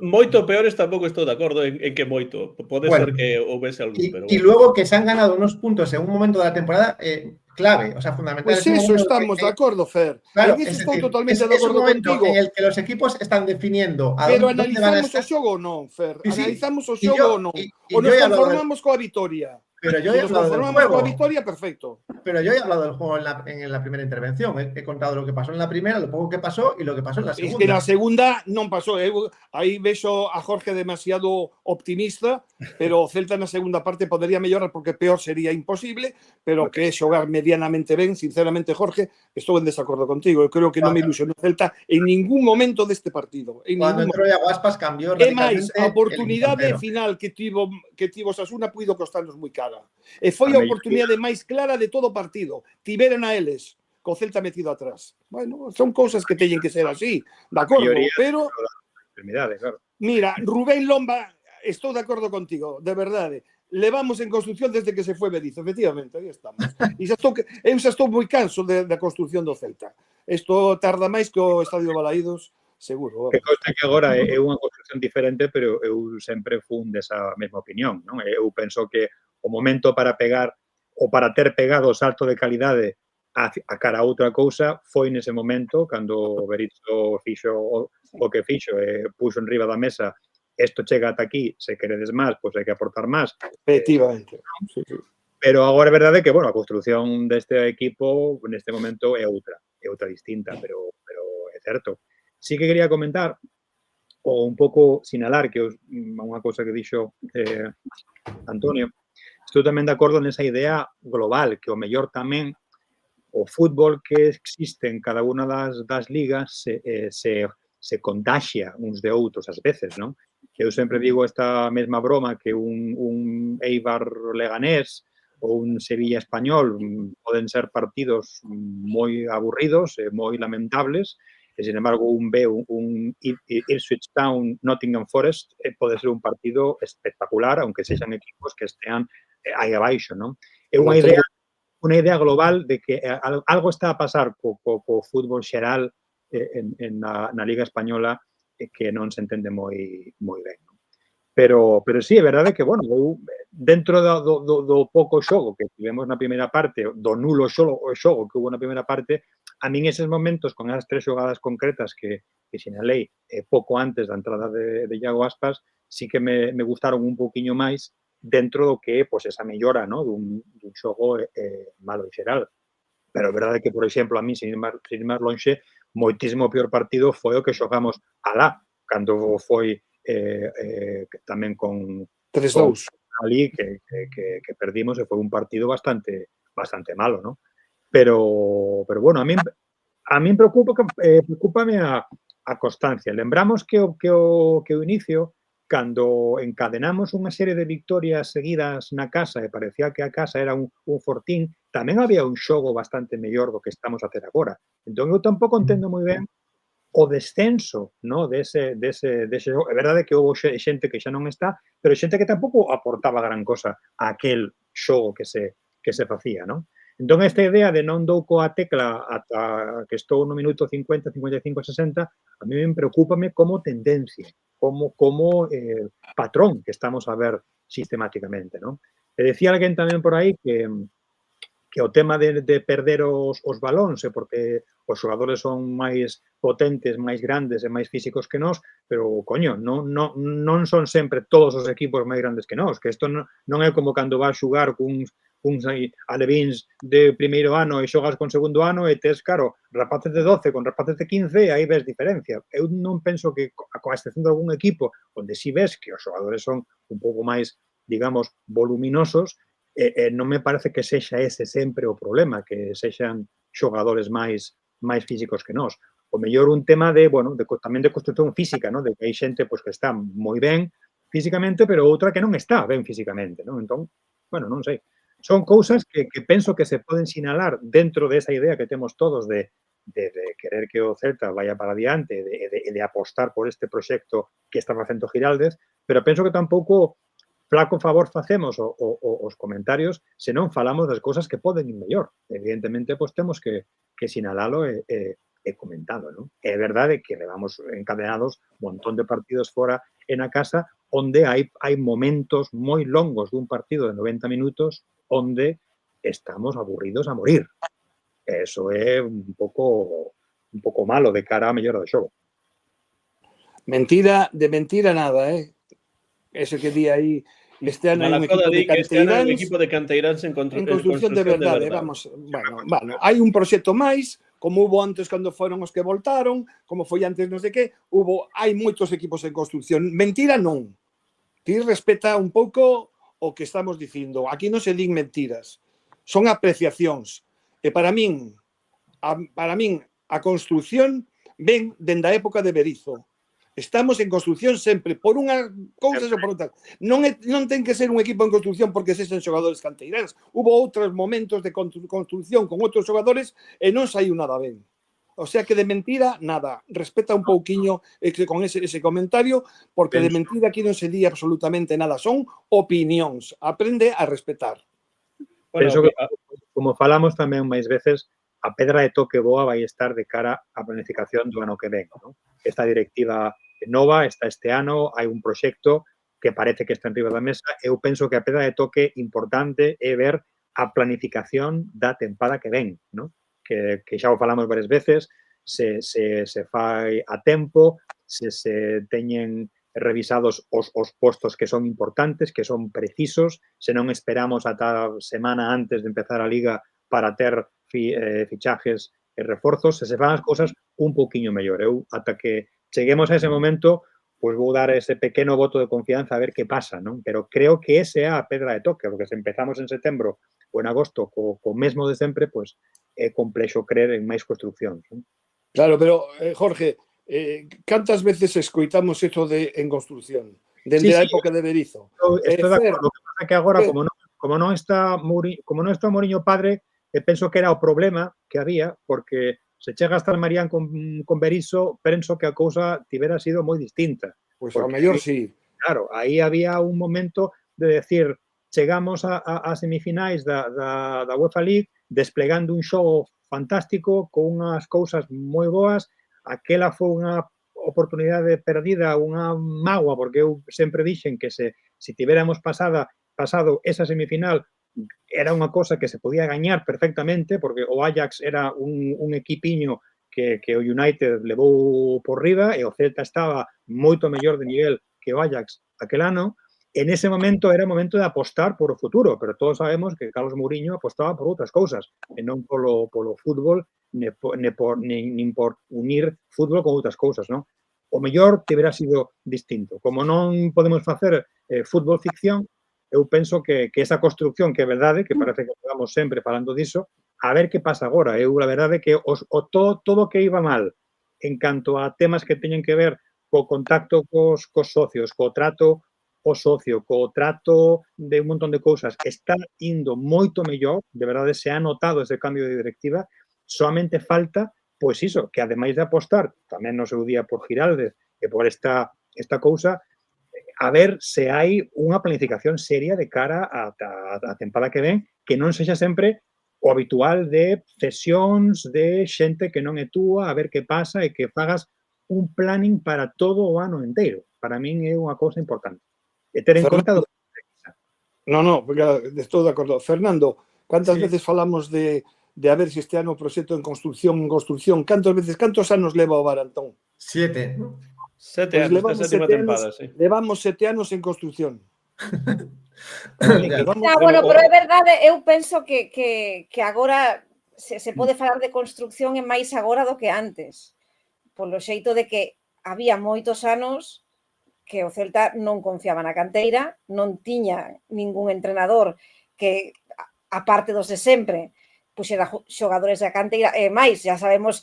moito peores tampouco estou de acordo en que moito. Pode ser que houvese algún, pero y luego que se han ganado unos puntos en un momento de la temporada clave, o sea, fundamental. Pues eso estamos de acuerdo, Fer. Claro, en eso estoy totalmente de acuerdo contigo. En el que los equipos están definiendo a pero dónde van a estar. Analizamos o xogo ou non, Fer? Sí. Analizamos o xogo ou non? O nos conformamos coa vitoria? Pero yo he hablado del juego. Con la victoria, perfecto. Pero yo he hablado del juego en la primera intervención. He contado lo que pasó en la primera, lo poco que pasó y lo que pasó en la segunda. Es que en la segunda non pasó. Aí vexo a Jorge demasiado optimista, pero o Celta na segunda parte podería mellorar porque peor sería imposible, pero que é xogar medianamente ben, sinceramente, Jorge, estou en desacordo contigo. Eu creo que non me ilusionou o Celta en ningún momento deste partido. Cuando entrou Iago Aspas cambiou radicalmente. É máis, a oportunidade final que tivo Osasuna puido costarnos moi cara. E foi a oportunidade máis clara de todo o partido. Tiveron a eles co Celta metido atrás. Bueno, son cousas que teñen que ser así, de acordo, pero... Claro. Mira, Rubén Lomba, estou de acordo contigo, de verdade. Levamos en construción desde que se foi Berizzo, efectivamente, aí estamos. E eu xa estou moi canso da construción do Celta. Isto tarda máis que o Estadio Balaídos, seguro. Que consta que agora é unha construcción diferente, pero eu sempre fun desa mesma opinión, non? Eu penso que o momento para pegar ou para ter pegado o salto de calidade a cara a outra cousa foi nese momento, cando Berizzo fixo o que fixo, puxo en riba da mesa isto chega ata aquí, se queredes máis, pois hai que aportar máis. Efectivamente. Sí. Pero agora é verdade que, bueno, a construción deste equipo neste momento é outra distinta, pero é certo. Sí que quería comentar ou un pouco sinalar que unha cousa que dixo Antonio, estou tamén de acordo nesa idea global, que o mellor tamén o fútbol que existe en cada unha das ligas se contaxia uns de outros ás veces, non? Eu sempre digo esta mesma broma que un Eibar Leganés ou un Sevilla Español poden ser partidos moi aburridos e moi lamentables, e, sin embargo, un Ipswich Town Nottingham Forest pode ser un partido espectacular, aunque sexan equipos que estean aí abaixo, non? É unha idea global de que algo está a pasar co fútbol xeral na Liga Española que non se entende moi ben. Pero sí, é verdade que, bueno, dentro do pouco xogo que tivemos na primeira parte, do nulo xogo que hubo na primeira parte, a min eses momentos con esas 3 xogadas concretas que sinalei pouco antes da entrada de Iago Aspas, sí que me gustaron un pouquiño máis dentro do que é esa mellora dun xogo malo en xeral. Pero é verdade que, por exemplo, a mí, sin ir máis lonxe, moitísimo peor partido foi o que xogamos alá, cando foi tamén con 3-2 ali que perdimos e foi un partido bastante malo, non? Pero bueno, a min preocúpame a constancia. Lembramos que o inicio, cando encadenamos unha serie de victorias seguidas na casa e parecía que a casa era un fortín, tamén había un xogo bastante mellor do que estamos a ter agora. Entón, eu tampouco entendo moi ben o descenso dese xogo. É verdade que houve xente que xa non está, pero xente que tampouco aportaba gran cosa a aquel xogo que se facía, non? Entón, esta idea de non dou coa tecla ata que estou no minuto 50, 55, 60, a mí me preocúpame como tendencia, como patrón que estamos a ver sistemáticamente, non? E decía alguén tamén por aí que o tema de perder os balóns é porque os xogadores son máis potentes, máis grandes e máis físicos que nós, pero, coño, non son sempre todos os equipos máis grandes que nós, que isto non é como cando vas xugar cuns alevíns de primeiro ano e xogas con segundo ano e tes, claro, rapaces de 12 con rapaces de 15 e aí ves diferencia. Eu non penso que, coa excepción de algún equipo onde si ves que os xogadores son un pouco máis, digamos, voluminosos, non me parece que sexa ese sempre o problema, que sexan xogadores máis físicos que nós. O mellor un tema tamén de construcción física, de que hai xente que está moi ben físicamente, pero outra que non está ben físicamente, non? Entón, non sei. Son cousas que penso que se poden sinalar dentro desa idea que temos todos de querer que o Celta vaya para adiante e de apostar por este proxecto que está facendo Giraldez, pero penso que tampouco flaco favor facemos os comentarios se non falamos das cousas que poden ir mellor. Evidentemente, temos que sinalalo e comentalo, non? É verdade que levamos encadenados un montón de partidos fora e na casa onde hai momentos moi longos dun partido de 90 minutos onde estamos aburridos a morir. Eso é un pouco malo de cara á mellora do xogo. Mentira nada, Ese que di aí, este ano hai un equipo de canteiráns en construcción de verdade. Vamos, hai un proxecto máis, como hubo antes cando foron os que voltaron, como foi antes non sei que, hai moitos equipos en construcción. Mentira non. Ti respeta un pouco o que estamos dicindo. Aquí non se din mentiras. Son apreciacións. E para min a construcción ven dende a época de Berizzo. Estamos en construcción sempre por unha cousa ou por outra. Non ten que ser un equipo en construcción porque sexen xogadores canteiráns. Hubo outros momentos de construcción con outros xogadores e non saiu nada ben. O sea que de mentira, nada. Respeta un pouquiño con ese comentario, porque de mentira aquí non se di absolutamente nada. Son opinións. Aprende a respetar. Bueno, Penso que, como falamos tamén máis veces, a pedra de toque boa vai estar de cara á planificación do ano que ven. ¿No? Esta directiva nova está este ano, hai un proxecto que parece que está en riba da mesa. Eu penso que a pedra de toque importante é ver a planificación da tempada que ven, ¿no? Que xa o falamos varias veces, se fai a tempo, se teñen revisados os postos que son importantes, que son precisos, se non esperamos ata semana antes de empezar a Liga para ter fichajes e reforzos, se fan as cousas un poquinho mellor. Eu, ata que cheguemos a ese momento, pois vou dar ese pequeno voto de confianza a ver que pasa, non? Pero creo que ese é a pedra de toque, porque se empezamos en setembro ou en agosto co mesmo de sempre, pois é complexo creer en máis construccións. Non? Claro, pero, Jorge, cantas veces escoitamos eso de en construcción? Dende a época de Berizzo. Estou de acordo. O que pasa que agora, como non está Mourinho padre, penso que era o problema que había, porque se chega hasta el Marián con Berizzo, penso que a cousa tivera sido moi distinta. Pois ao mellor sí. Claro, aí había un momento de decir, chegamos a semifinais da UEFA League desplegando un xogo fantástico con unhas cousas moi boas. Aquela foi unha oportunidade perdida, unha mágoa, porque eu sempre dixen que se tivéramos pasado esa semifinal era unha cosa que se podía gañar perfectamente, porque o Ajax era un equipiño que o United levou por riba e o Celta estaba moito mellor de nivel que o Ajax aquel ano. En ese momento era momento de apostar por o futuro, pero todos sabemos que Carlos Mourinho apostaba por outras cousas, e non polo fútbol, nin por unir fútbol con outras cousas, non? O mellor tivera sido distinto. Como non podemos facer fútbol ficción, eu penso que esa construcción que é verdade, que parece que estamos sempre falando diso, a ver que pasa agora. Eu, a verdade, que todo que iba mal en canto a temas que teñen que ver co contacto cos socios, co trato o socio, co trato de un montón de cousas, está indo moito mellor, de verdade se ha notado ese cambio de directiva, solamente falta, pois iso, que ademais de apostar, tamén no seu día por Giraldez e por esta cousa, a ver se hai unha planificación seria de cara a tempada que ven, que non sexa sempre o habitual de cesións de xente que non é túa, a ver que pasa e que fagas un planning para todo o ano inteiro. Para min é unha cousa importante. E ter en conta do... No, estou de acordo. Fernando, cantas veces falamos de a ver se este ano o proxecto en construcción, cantos anos leva o Barantón? 7. 7 anos, esta sétima tempada, sí. Levamos 7 anos en construcción. Bueno, pero é verdade, eu penso que agora se pode falar de construcción e máis agora do que antes, polo xeito de que había moitos anos que o Celta non confiaba na canteira, non tiña ningún entrenador que, aparte dos de sempre, puxera xogadores da canteira, e máis, já sabemos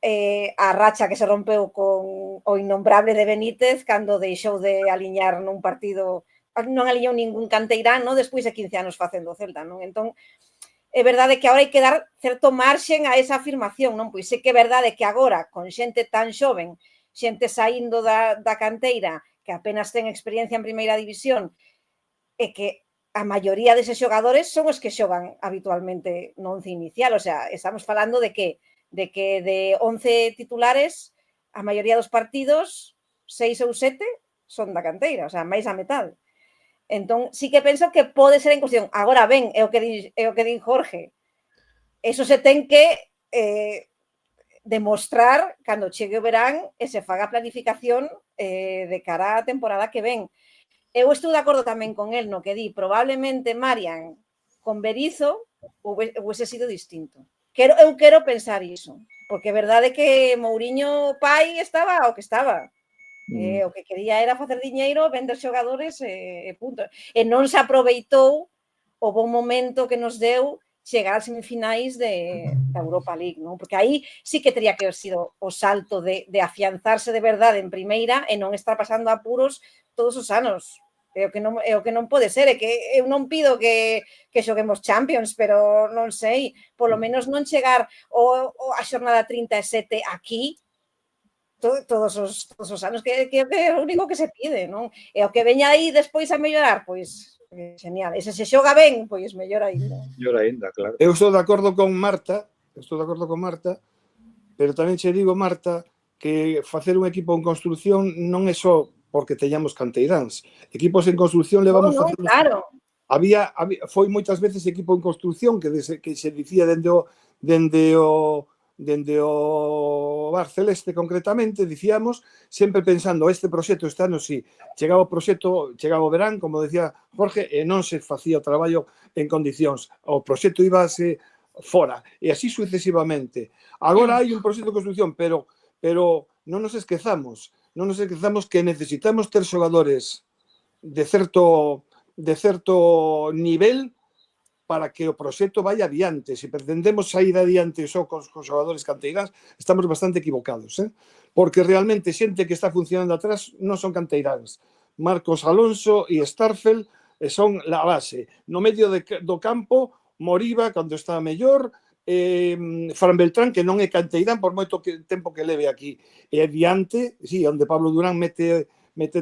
a racha que se rompeu con o innombrable de Benítez cando deixou de aliñar nun partido, non aliñou ningún canteirano despois de 15 anos facendo o Celta, non? Entón, é verdade que agora hai que dar certo marxen a esa afirmación, non? Pois é que é verdade que agora, con xente tan xoven, xente saindo da canteira, que apenas ten experiencia en primeira división, e que a maioría deses xogadores son os que xogan habitualmente no once inicial. O sea, estamos falando de que de 11 titulares, a maioría dos partidos, 6 ou 7 son da canteira, o sea, máis a metade. Entón, sí que penso que pode ser en cuestión. Agora, ben, é o que din Jorge. Eso se ten que demostrar cando chegue o verán e se faga a planificación de cara á temporada que ven. Eu estou de acordo tamén con el no que di, probablemente Marian con Berizzo hubiese sido distinto. Eu quero pensar iso, porque é verdade que Mourinho pai estaba o que estaba. O que quería era facer diñeiro, vender xogadores e punto. E non se aproveitou o bon momento que nos deu chegar ás semifinais da Europa League, non? Porque aí sí que teria que haber sido o salto de afianzarse de verdade en primeira e non estar pasando apuros todos os anos. É o que non pode ser, é que eu non pido que xoguemos Champions, pero non sei, polo menos non chegar a xornada 37 aquí todos os anos, que é o único que se pide, non? E o que veña aí despois a mellorar, pois genial. E se xoga ben, pois mellor ainda. Mellor ainda, claro. Eu estou de acordo con Marta, pero tamén che digo, Marta, que facer un equipo en construción non é só porque teñamos canteiráns. Equipos en construción levamos facendo... Claro. Foi moitas veces equipo en construción que se dicía dende o Bar Celeste concretamente, dicíamos, sempre pensando este proxecto este ano si, chegaba o verán, como decía Jorge, e non se facía o traballo en condicións. O proxecto íbase fora, e así sucesivamente. Agora hai un proxecto de construción, pero non nos esquezamos que necesitamos ter xogadores de certo nivel para que o proxecto vai adiante. Se pretendemos sair adiante só con xogadores canteiráns, estamos bastante equivocados, porque realmente xente que está funcionando atrás non son canteiráns. Marcos Alonso e Starfel son a base. No medio do campo, Moriba, cando está mellor, Fran Beltrán, que non é canteirán por moito tempo que leve aquí. E adiante, sí, onde Pablo Durán mete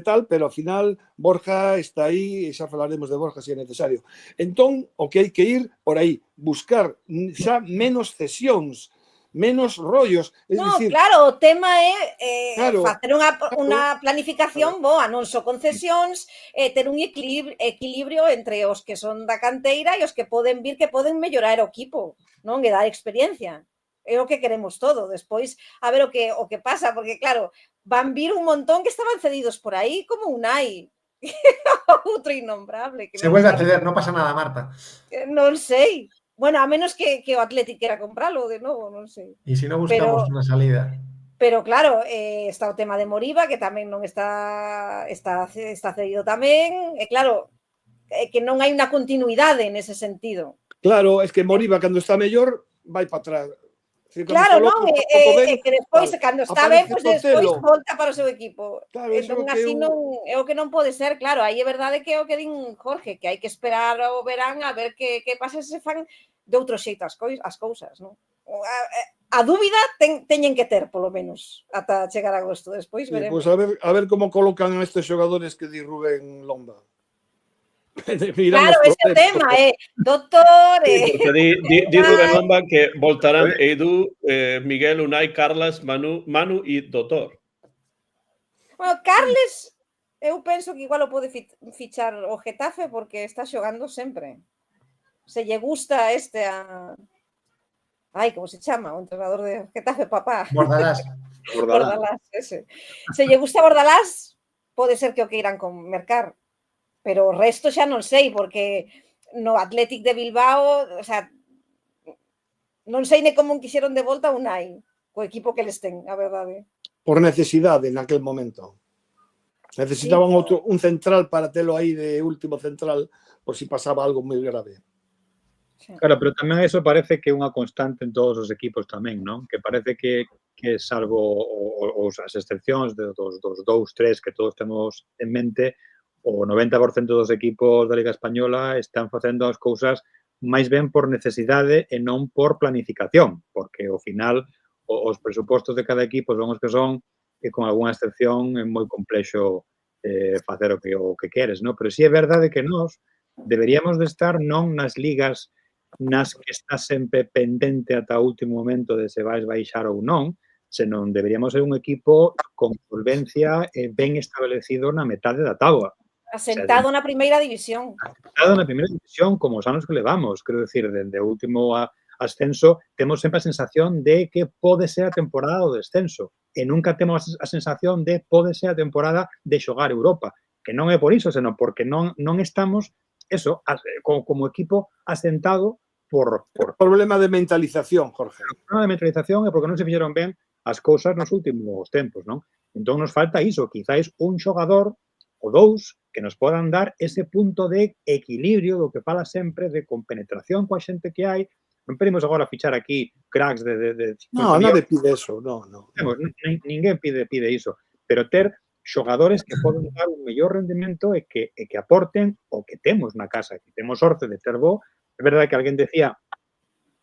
tal, pero ao final Borja está aí e xa falaremos de Borja se é necesario. Entón, o que hai que ir por aí, buscar xa menos cesións, menos rollos. Claro, o tema é facer unha planificación boa, non só concesións, ter un equilibrio entre os que son da canteira e os que poden vir, que poden mellorar o equipo, non? E dar experiencia. É o que queremos todo. Despois, a ver o que pasa, porque claro, van vir un montón que estaban cedidos por aí, como Unai. Outro innombrable. Se vuelve a ceder, non pasa nada, Marta. Non sei. Bueno, a menos que o Athletic quera compralo de novo, non sei. E se non buscamos unha salida? Pero claro, está o tema de Moriba, que tamén non está cedido tamén. E claro, que non hai unha continuidade nese sentido. Claro, es que Moriba, cando está mellor, vai para atrás. Claro, non, que despois, cando está ben, pois despois volta para o seu equipo. Entón, así non, é o que non pode ser, claro, aí é verdade que é o que din Jorge, que hai que esperar o verán a ver que pasa se fan de outro xeito as cousas, non? A dúbida teñen que ter, polo menos, ata chegar a agosto, despois veremos. Pois a ver como colocan estes xogadores que di Rubén Lomba. Claro, ese tema, doctor... Di Rubén Lomba que voltarán Edu, Miguel, Unai, Carlas, Manu e Doutor. Bueno, Carles, eu penso que igual o pode fichar o Getafe porque está xogando sempre. Se lle gusta a... Ai, como se chama? O entrenador de Getafe, papá. Bordalás, ese. Se lle gusta Bordalás, pode ser que o queiran mercar. Pero o resto xa non sei, porque no Athletic de Bilbao, o sea, non sei nem como quixeron de volta a Unai, co equipo que les ten, a verdade. Por necesidade naquel momento. Necesitaban un central para telo aí de último central, por si pasaba algo moi grave. Claro, pero tamén eso parece que é unha constante en todos os equipos tamén, non? Que parece que salvo as excepcións dos 2, 3 que todos temos en mente, o 90% dos equipos da Liga Española están facendo as cousas máis ben por necesidade e non por planificación, porque ao final os presupostos de cada equipo son os que son e con algunha excepción é moi complexo facer o que queres, non? Pero si é verdade que nós deberíamos de estar non nas ligas nas que está sempre pendente ata o último momento de se vais baixar ou non, senón deberíamos ser un equipo con solvencia e ben establecido na metade da táboa. Asentado na primeira división. Asentado na primeira división, como os anos que levamos. Quero dicir, dende o último ascenso, temos sempre a sensación de que pode ser a temporada do descenso. E nunca temos a sensación de pode ser a temporada de xogar Europa. Que non é por iso, senón porque non estamos, eso, como equipo asentado por... Problema de mentalización, Jorge. O problema de mentalización é porque non se fixeron ben as cousas nos últimos tempos, non? Entón nos falta iso, quizáis un xogador o dous que nos podan dar ese punto de equilibrio do que fala sempre de compenetración coa xente que hai. Non pedimos agora fichar aquí cracks de no, nadie pide eso, no. Ninguén pide iso, pero ter xogadores que poden dar un mellor rendimento e que aporten o que temos na casa, que temos sorte de ter bo. É verdade que alguén decía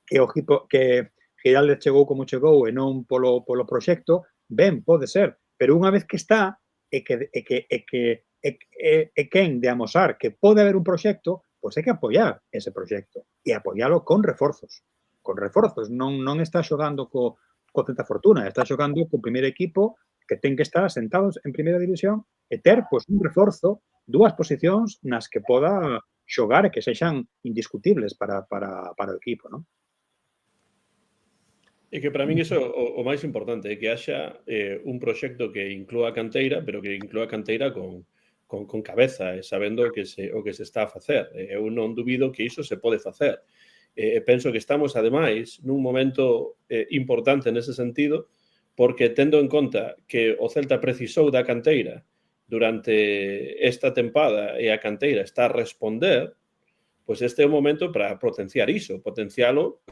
que o equipo que Giraldez chegou como chegou e non polo proxecto, ben, pode ser, pero unha vez que está e quen de amosar que pode haber un proxecto, pois hai que apoiar ese proxecto e apoialo con reforzos. Con reforzos, non está xogando co Celta Fortuna, está xogando co primeiro equipo que ten que estar asentados en primeira división e ter pois, un reforzo, dúas posicións nas que poda xogar e que sexan indiscutibles para o equipo, non? E que para min iso o máis importante é que haxa un proxecto que inclúa a canteira, pero que inclúa a canteira con cabeza e sabendo o que se está a facer. Eu non dubido que iso se pode facer. Penso que estamos, ademais, nun momento importante nese sentido, porque tendo en conta que o Celta precisou da canteira durante esta tempada e a canteira está a responder, pois este é o momento para potenciar iso, potencialo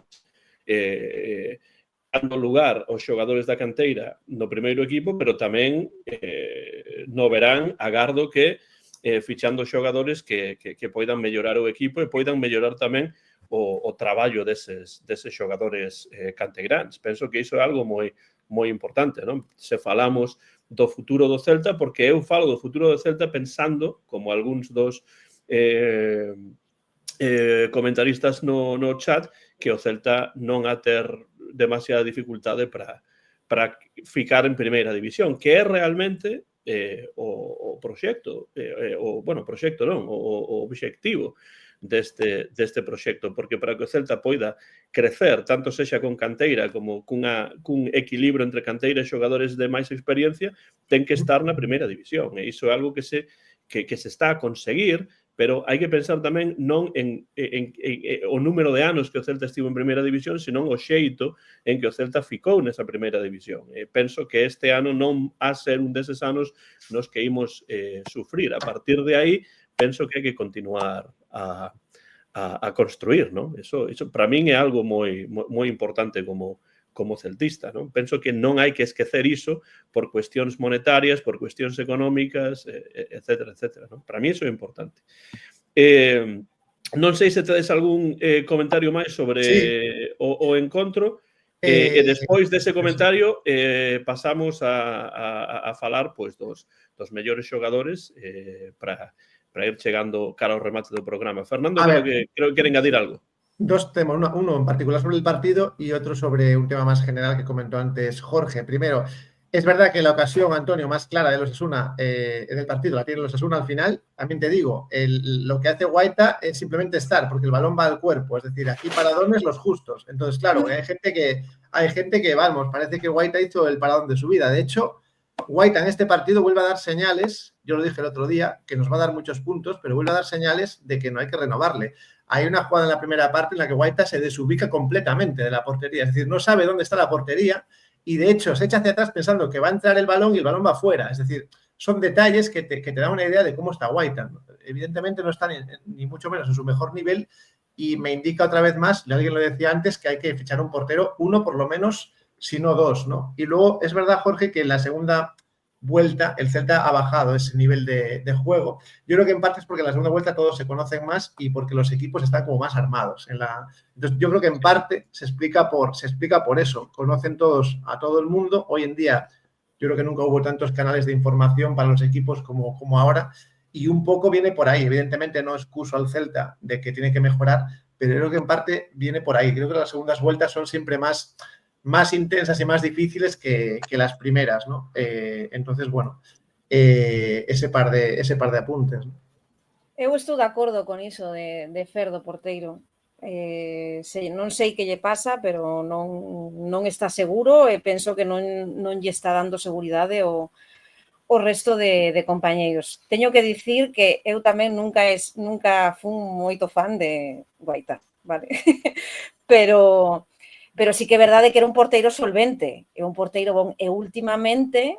dando lugar aos xogadores da canteira no primeiro equipo, pero tamén no verán agardo que fichando xogadores que poidan mellorar o equipo e poidan mellorar tamén o traballo deses xogadores canteiráns. Penso que iso é algo moi importante, non? Se falamos do futuro do Celta, porque eu falo do futuro do Celta pensando, como algúns dos comentaristas no chat, que o Celta non a ter demasiada dificultade para ficar en primeira división, que é realmente o proxecto, proxecto non, o obxectivo deste proxecto, porque para que o Celta poida crecer, tanto sexa con canteira como cun equilibrio entre canteira e xogadores de máis experiencia, ten que estar na primeira división, e iso é algo que se está a conseguir, pero hai que pensar tamén non en o número de anos que o Celta estivo en primeira división, senón o xeito en que o Celta ficou nesa primeira división. Penso que este ano non ha ser un deses anos nos que imos sufrir. A partir de aí, penso que hai que continuar a construir, non? Iso para min é algo moi importante como celtista, non? Penso que non hai que esquecer iso por cuestións monetarias, por cuestións económicas, etcétera, etcétera, non? Para mí iso é importante. Non sei se tedes algún comentario máis sobre o encontro, e despois dese comentario pasamos a falar pois dos mellores xogadores para ir chegando cara ao remate do programa. Fernando, creo que quere engadir algo. Dos temas, uno en particular sobre el partido y otro sobre un tema más general que comentó antes Jorge. Primero, es verdad que la ocasión, Antonio, más clara de los Osasuna en el partido la tiene los Osasuna al final. También te digo, lo que hace Guaita es simplemente estar, porque el balón va al cuerpo, es decir, aquí paradones los justos. Entonces, claro, hay gente que, vamos, parece que Guaita hizo el paradón de su vida. De hecho, Guaita en este partido vuelve a dar señales, yo lo dije el otro día, que nos va a dar muchos puntos, pero vuelve a dar señales de que no hay que renovarle. Hay una jugada en la primera parte en la que Guaita se desubica completamente de la portería, es decir, no sabe dónde está la portería y de hecho se echa hacia atrás pensando que va a entrar el balón y el balón va afuera. Es decir, son detalles que te dan una idea de cómo está Guaita. Evidentemente no está ni mucho menos en su mejor nivel y me indica otra vez más, y alguien lo decía antes, que hay que fichar un portero, uno por lo menos, si no dos, ¿no? Y luego es verdad, Jorge, que en la segunda vuelta el Celta ha bajado ese nivel de juego. Yo creo que en parte es porque en la segunda vuelta todos se conocen más y porque los equipos están como más armados. Entonces yo creo que en parte se explica por eso. Conocen todos a todo el mundo. Hoy en día yo creo que nunca hubo tantos canales de información para los equipos como ahora y un poco viene por ahí. Evidentemente no excuso al Celta de que tiene que mejorar, pero creo que en parte viene por ahí. Creo que las segundas vueltas son siempre más intensas y más difíciles que las primeras, ¿no? Entonces, bueno, ese par de apuntes, ¿no? Eu estou de acordo con iso de Fer do porteiro. Non sei que lle pasa, pero non está seguro e penso que non lle está dando seguridade o resto de compañeiros. Teño que dicir que eu tamén nunca fun moito fan de Guaita, vale? Pero sí que é verdade que era un porteiro solvente, é un porteiro bon, e últimamente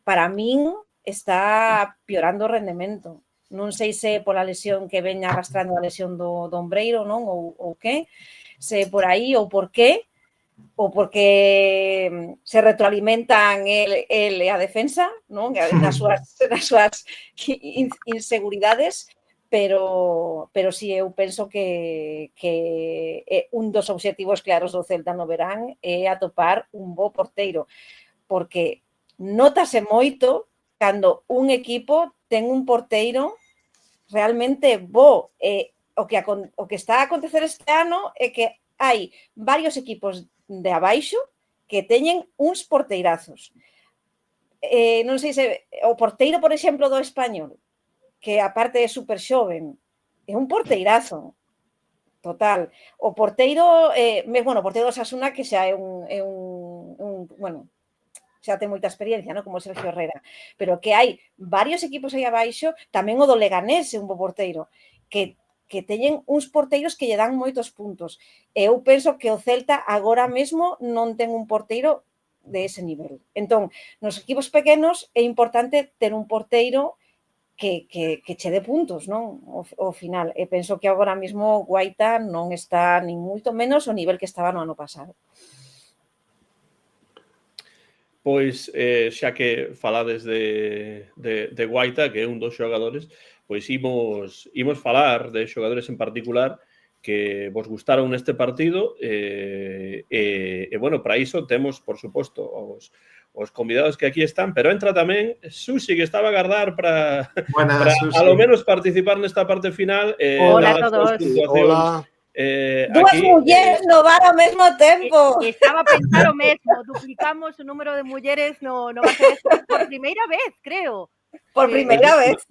para min está piorando o rendemento. Non sei se pola lesión que veña arrastrando a lesión do ombreiro, non? Ou que, se por aí ou por qué, ou porque se retroalimentan el e a defensa, non? Nas súas inseguridades, pero sí, eu penso que un dos obxectivos claros do Celta no verán é atopar un bo porteiro, porque nótase moito cando un equipo ten un porteiro realmente bo. O que está a acontecer este ano é que hai varios equipos de abaixo que teñen uns porteirazos. Non sei se o porteiro, por exemplo, do Español, que aparte é super xoven, é un porteirazo total. O porteiro, bueno, o porteiro do Osasuna que xa é bueno, xa ten moita experiencia, ¿no? Como Sergio Herrera, pero que hai varios equipos aí abaixo, tamén o do Leganés é un bo porteiro, que teñen uns porteiros que lle dan moitos puntos. Eu penso que o Celta agora mesmo non ten un porteiro de ese nivel. Entón, nos equipos pequenos é importante ter un porteiro que che dé puntos, non? Ao final. E penso que agora mesmo Guaita non está nin moito menos o nivel que estaba no ano pasado. Pois, xa que falades de Guaita, que é un dos xogadores, pois imos falar de xogadores en particular que vos gustaron neste partido bueno, para iso temos, por suposto, os convidados que aquí están, pero entra tamén Susi, que estaba a agardar para a lo menos participar nesta parte final. Hola a todos. Hola. Dúas mulleres no bar ao mesmo tempo. Estaba a pensar o mesmo, duplicamos o número de mulleres no por primeira vez, creo. Por primeira vez.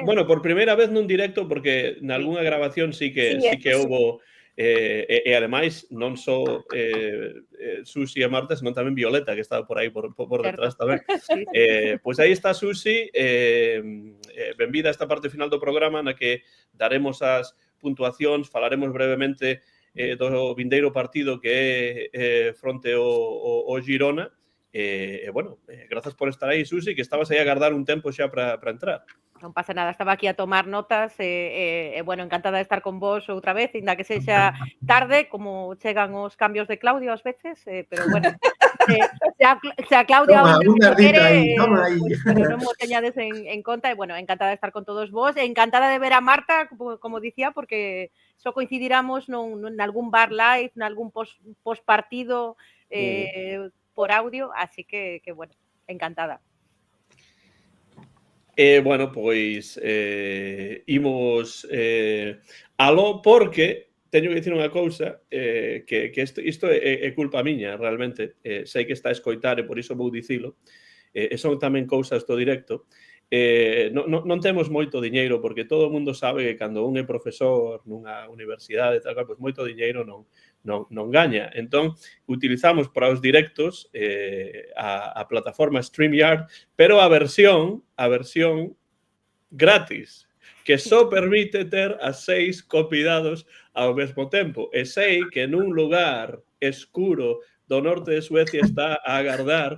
Bueno, por primeira vez nun directo, porque nalgúna grabación sí que houbo, e ademais non só Susi e Marta, senón tamén Violeta, que estaba por aí por detrás tamén. Pois aí está Susi, benvida a esta parte final do programa na que daremos as puntuacións, falaremos brevemente do vindeiro partido que é fronte ao Girona. Bueno, grazas por estar aí, Susi, que estabas aí a agardar un tempo xa para entrar. Non pasa nada, estaba aquí a tomar notas bueno, encantada de estar con vos outra vez, ainda que sexa tarde, como chegan os cambios de Claudio ás veces, pero bueno, se a Claudia pero non mo teñades en conta, e bueno, encantada de estar con todos vos, e encantada de ver a Marta, como dicía, porque só coincidiramos nalgún bar live, nalgún post partido, por audio, así que bueno, encantada. Bueno, pois imos aló, porque teño que dicir unha cousa, que isto é culpa miña, realmente. Sei que está a escoitar e por iso vou dicilo. E son tamén cousas do directo. Non temos moito diñeiro, porque todo o mundo sabe que cando un é profesor nunha universidade, tal, pois moito diñeiro non gaña. Entón, utilizamos para os directos a plataforma StreamYard, pero a versión gratis, que só permite ter a 6 convidados ao mesmo tempo. E sei que nun lugar escuro do norte de Suecia está a agardar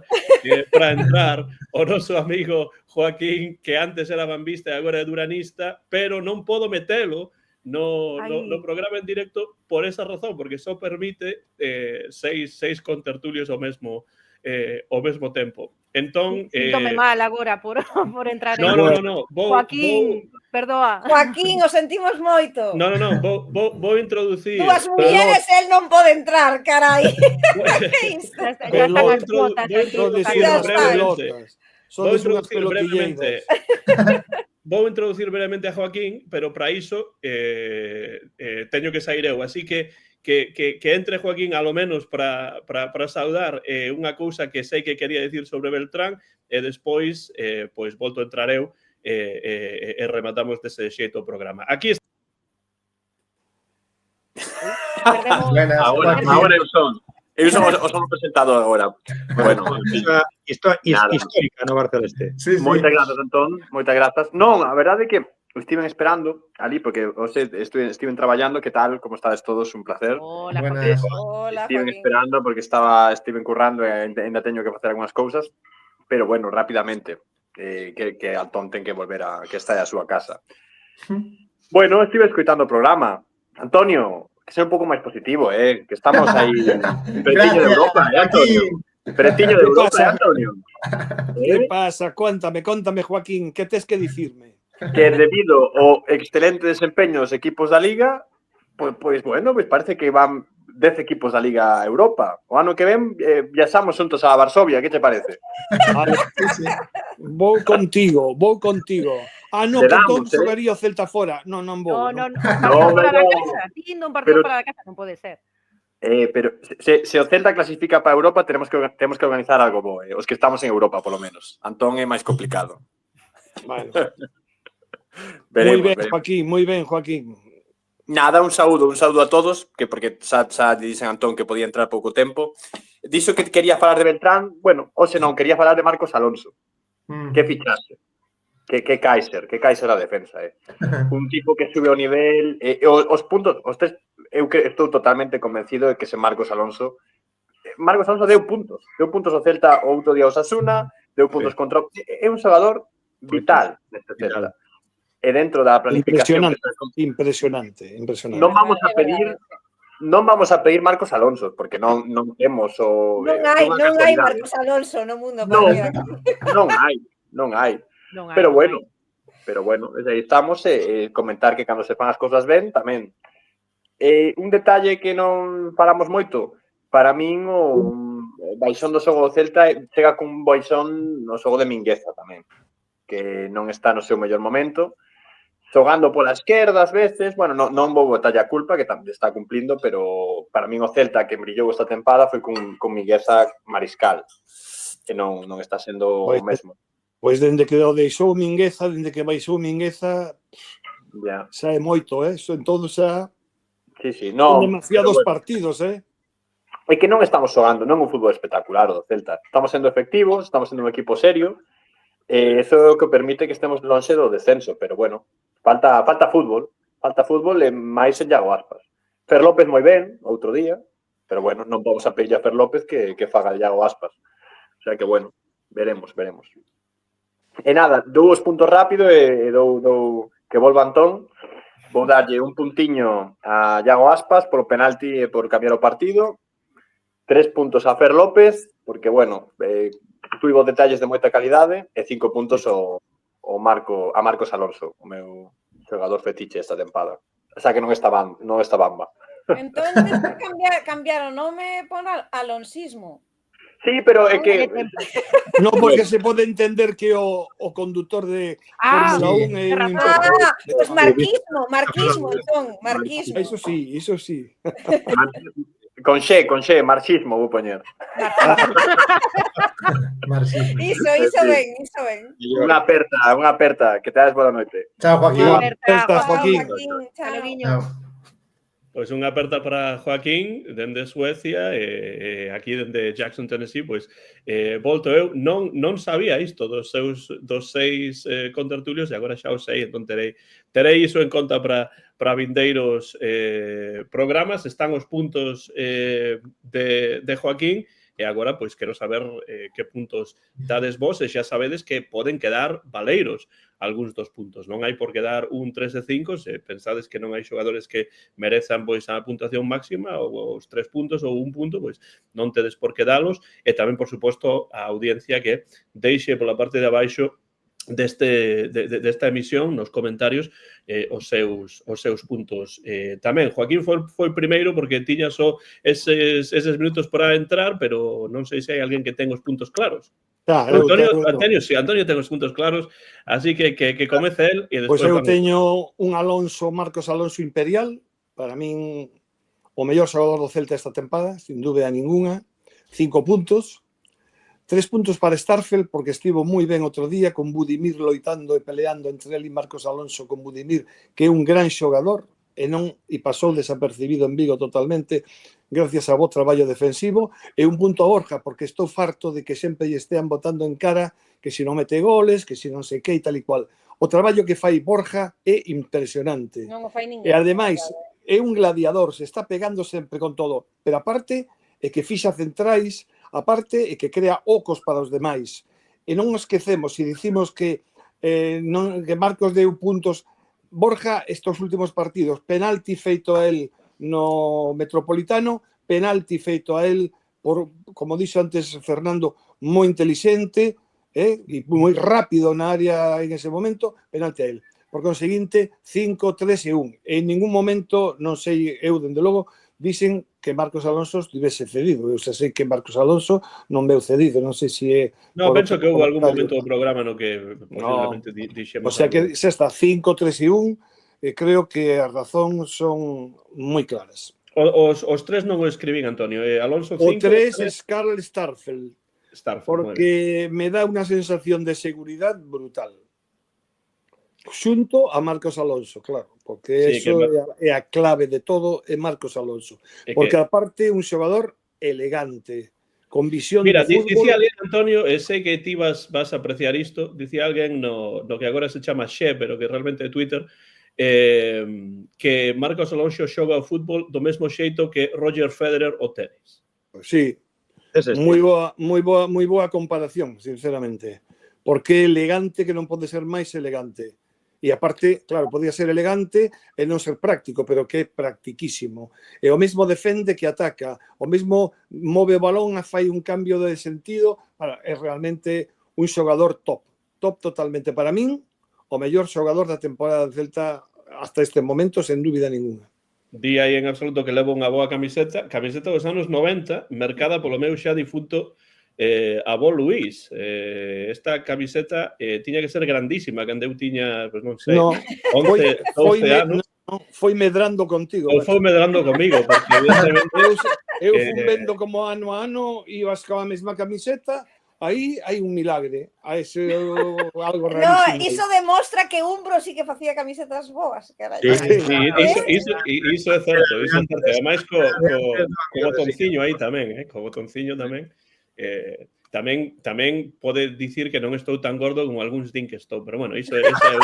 para entrar o noso amigo Joaquín, que antes era bambista e agora é duranista, pero non podo metelo no programa en directo por esa razón, porque só permite 6 contertulios ao mesmo tempo. Entón, Síntome mal agora por entrar en... No. Joaquín, perdoa. Joaquín, o sentimos moito. No. Vou introducir... Dúas mulleres, el non pode entrar, carai. Ya están as cuotas. Vou introducir brevemente a Joaquín, pero para iso teño que sair eu, así que entre Joaquín a lo menos para saudar unha cousa que sei que quería dicir sobre Beltrán, e despois pois volto a entrar eu e rematamos dese xeito o programa. Aquí está. Agora eu son o presentador agora. Bueno, isto é histórica no Barceleste. Moitas grazas, Antón, moitas grazas. Non, a verdade é que estiven esperando ali, porque estiven traballando. Que tal? Como estades todos? Un placer. Hola, estiven esperando porque estiven currando e ainda teño que facer algunhas cousas, pero bueno, rapidamente, que Antón ten que volver que está a súa casa. Bueno, estive escoitando o programa. Antonio, que ser un pouco máis positivo, que estamos aí pretiño de Europa, Antonio. Pretiño de Europa, Antonio. Que pasa? Cóntame, Joaquín, que tes que dicirme? Que debido ao excelente desempeño dos equipos da Liga, pois bueno, pois parece que van 10 equipos da Liga Europa. O ano que ven viaxamos xuntos a Varsovia, que te parece? Vale, vou contigo. No, que entón xogaría o Celta fora. Non vou. Non, fora da casa. Tindo un partido fora da casa, non pode ser. Pero se o Celta clasifica para Europa, temos que organizar algo bo. Os que estamos en Europa, polo menos. Antón é máis complicado. Bueno. Veremos. Moi ben, Joaquín. Nada, un saúdo a todos, que porque xa dixen Antón que podía entrar pouco tempo. Dixo que quería falar de Beltrán, bueno, hoxe non, quería falar de Marcos Alonso. Que fichaxe. Que Kaiser a defensa, Un tipo que sube o nivel, os puntos, eu estou totalmente convencido de que ese Marcos Alonso deu puntos ao Celta o outro día ao Osasuna, deu puntos contra... É un xogador vital neste Celta. E dentro da planificación... Impresionante. Non vamos a pedir Marcos Alonso, porque non temos o... Non hai Marcos Alonso no mundo. Non hai. Pero bueno, aí estamos comentar que cando se fan as cousas ben, tamén. Un detalle que non falamos moito, para min o baixón do xogo do Celta chega cun baixón no xogo de Mingueza tamén, que non está no seu mellor momento, xogando pola esquerda ás veces, bueno, non vou botar a culpa, que tamén está cumplindo, pero para min o Celta que brillou esta tempada foi con Mingueza Mariscal, que non está sendo o mesmo. Pois dende que deixou Mingueza, dende que baixou Mingueza, xa é moito, entón xa son demasiados partidos, É que non estamos xogando, non un fútbol espectacular o do Celta. Estamos sendo efectivos, estamos sendo un equipo serio, eso é o que permite que estemos lonxe do descenso, pero bueno, falta fútbol e máis en Iago Aspas. Fer López moi ben, outro día, pero bueno, non vamos a pedir a Fer López que faga Iago Aspas. O sea que bueno, veremos. E nada, dou os puntos rápido e dou que volva Antón. Vou darlle un puntiño a Iago Aspas por o penalti e por cambiar o partido. 3 puntos a Fer López, porque, bueno, tuvo detalles de moita calidade e 5 puntos a Marcos Alonso, o meu xogador fetiche esta tempada. O sea que non está bamba. Entón, cambiar o nome por alonsismo. Sí, pero é que... Non, porque se pode entender que o conductor de Fórmula 1 é un importante. Pois marquismo, entón, marquismo. Iso sí. Con xe, marxismo vou poñer. Marxismo. Iso ben. Unha aperta, que te das boa noite. Chao, Joaquín. Joaquín. Chao. Pois unha aperta para Joaquín dende Suecia e aquí dende Jackson, Tennessee, pois volto eu, non sabía isto dos 6 contertulios e agora xa o sei, entón terei iso en conta para vindeiros programas. Están os puntos de Joaquín e agora pois quero saber que puntos dades vos e xa sabedes que poden quedar valeiros algúns dos puntos. Non hai por que dar un 3 de 5 se pensades que non hai xogadores que merezan pois a puntuación máxima ou os 3 puntos ou un punto, pois non tedes por que dalos e tamén, por suposto, a audiencia que deixe pola parte de abaixo desta emisión nos comentarios os seus puntos tamén. Joaquín foi primeiro porque tiña só eses minutos para entrar, pero non sei se hai alguén que ten os puntos claros. Antonio ten os puntos claros, así que comece el e despois... Pois eu teño un Marcos Alonso imperial, para min o mellor xogador do Celta esta tempada, sin dúbida ninguna, 5 puntos. 3 puntos para Starfelt, porque estivo moi ben outro día, con Budimir loitando e peleando entre ele e Marcos Alonso, con Budimir, que é un gran xogador, e pasou desapercibido en Vigo totalmente, gracias ao bo traballo defensivo, e un punto a Borja, porque estou farto de que sempre lle estean botando en cara que se non mete goles, que se non sei que e tal e cual. O traballo que fai Borja é impresionante. Non o fai ninguén. E ademais, é un gladiador, se está pegando sempre con todo, pero aparte é que fixa centrais, aparte é que crea ocos para os demais. E non nos esquecemos, se dicimos que Marcos deu puntos, Borja estes últimos partidos, penalti feito a él no Metropolitano, penalti feito a él por, como dixo antes Fernando, moi inteligente e moi rápido na área en ese momento, penalti a él. Por conseguinte, 5, 3 e 1. En ningún momento, non sei, eu, dende logo, dicen que Marcos Alonso estivese cedido. Eu sei que Marcos Alonso non veu cedido, non sei se é... No, penso que houve algún momento do programa no que posiblemente dixemos... O sea que xa está, 5, 3 e 1, e creo que as razóns son moi claras. Os tres non o escribín, Antonio. Alonso 5... O 3 é Karl Starfelt, Starfelt, porque me dá unha sensación de seguridad brutal. Xunto a Marcos Alonso, claro, porque sí, eso é a clave de todo, é Marcos Alonso. Porque aparte un xogador elegante, con visión de fútbol... Mira, dicía alguén, Antonio, sei que ti vas a apreciar isto, dicía alguén no que agora se chama Xe, pero que realmente é Twitter, que Marcos Alonso xoga o fútbol do mesmo xeito que Roger Federer o tenis. Sí, moi boa comparación, sinceramente. Porque é elegante que non pode ser máis elegante. E aparte, claro, podía ser elegante e non ser práctico, pero que é practiquísimo. E o mesmo defende que ataca, o mesmo move o balón, fai un cambio de sentido, é realmente un xogador top totalmente. Para min, o mellor xogador da temporada de Celta hasta este momento, sen dúbida ninguna. Di aí en absoluto que leva unha boa camiseta dos anos 90, mercada polo meu xa difunto avó Luís. Esta camiseta tiña que ser grandísima, cando eu tiña, pues non sei, 11, 12 anos. Foi medrando contigo. Foi medrando comigo, porque evidentemente... Eu fui vendo como ano a ano ibas coa mesma camiseta. Aí hai un milagre, hai algo rarísimo. No, iso demostra que Umbro sí que facía camisetas boas. Iso é certo, Ademais, co botonciño aí tamén, co botonciño tamén. Tamén pode dicir que non estou tan gordo como algúns din que estou, pero bueno, iso é outra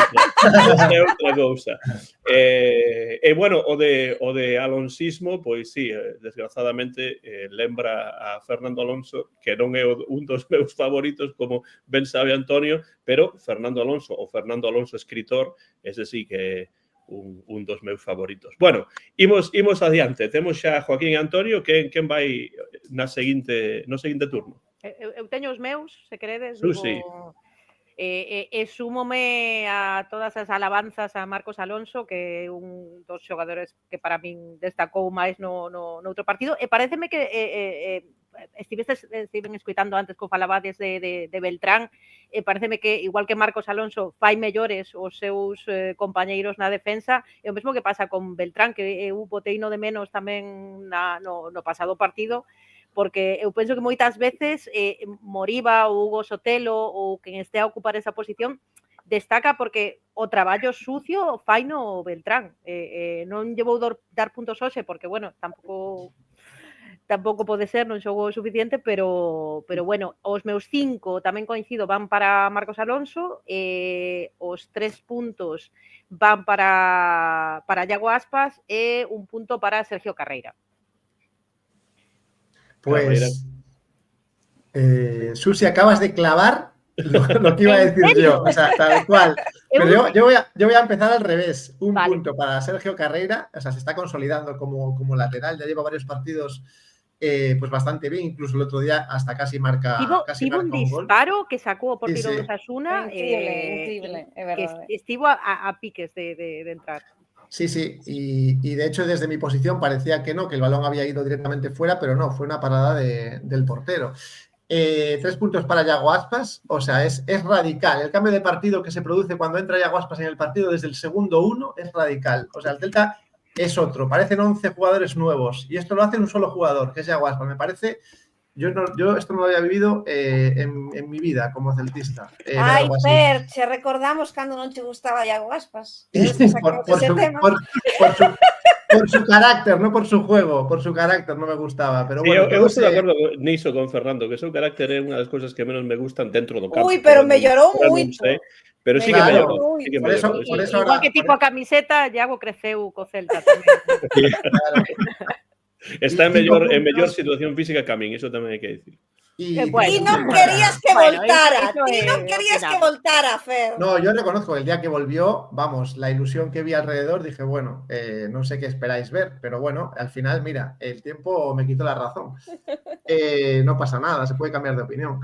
cousa. E bueno, o de alonsismo, pois sí, desgrazadamente lembra a Fernando Alonso, que non é un dos meus favoritos, como ben sabe Antonio, pero Fernando Alonso, o Fernando Alonso escritor, ese sí que é un dos meus favoritos. Bueno, imos adiante. Temos xa Joaquín e Antonio, quen vai no seguinte turno? Eu teño os meus, se queredes. Sí. Súmome a todas as alabanzas a Marcos Alonso, que é un dos xogadores que para min destacou máis no outro partido. E pareceme que estiven escuitando antes que falabades de Beltrán, pareceme que, igual que Marcos Alonso fai mellores os seus compañeiros na defensa, é o mesmo que pasa con Beltrán, que eu boteino de menos tamén no pasado partido, porque eu penso que moitas veces Moriba ou Hugo Sotelo ou quen este a ocupar esa posición destaca porque o traballo sucio fai no Beltrán. Non lle vou dar puntos hoxe porque, bueno, tampouco pode ser, non xogo o suficiente, pero bueno, os meus 5 tamén coincido, van para Marcos Alonso, os 3 puntos van para Iago Aspas e un punto para Sergio Carreira. Pues, Susi, acabas de clavar lo que iba a decir yo, o sea, tal cual. Pero yo voy a empezar al revés. Un punto para Sergio Carreira, o sea, se está consolidando como lateral, ya lleva varios partidos pues bastante bien, incluso el otro día hasta casi marca un disparo que sacó por tiro de Osasuna, increíble, é verdade. Que estivo a piques de entrar. Sí, y de hecho desde mi posición parecía que no, que el balón había ido directamente fuera, pero no, fue una parada del portero. 3 puntos para Iago Aspas, o sea, es radical. El cambio de partido que se produce cuando entra Iago Aspas en el partido desde el segundo 1 es radical. O sea, el Celta es otro, parecen 11 jugadores nuevos y esto lo hace un solo jugador, que es Iago Aspas. Me parece... Yo esto no lo había vivido en mi vida como celtista. Ai, Fer, che recordamos cando non che gustaba Iago Aspas. Por su carácter, no por su juego, por su carácter no me gustaba. Pero bueno, eu estou de acordo niso con Fernando, que o seu carácter é unha das cousas que menos me gustan dentro do campo. Ui, pero mellorou moito. Pero sí que mellorou. Igual que tipo a camiseta, Iago creceu co Celta tamén. Está en mellor situación física que a min, iso tamén hai que dicir. Y Bueno, Ti non para- querías que Bueno, voltara, eso ti non é querías que opinable. voltara, Fer. No, yo reconozco que el día que volvió, vamos, la ilusión que vi alrededor, dije, bueno, no sé qué esperáis ver, pero bueno, al final, mira, el tiempo me quitó la razón. No pasa nada, se puede cambiar de opinión.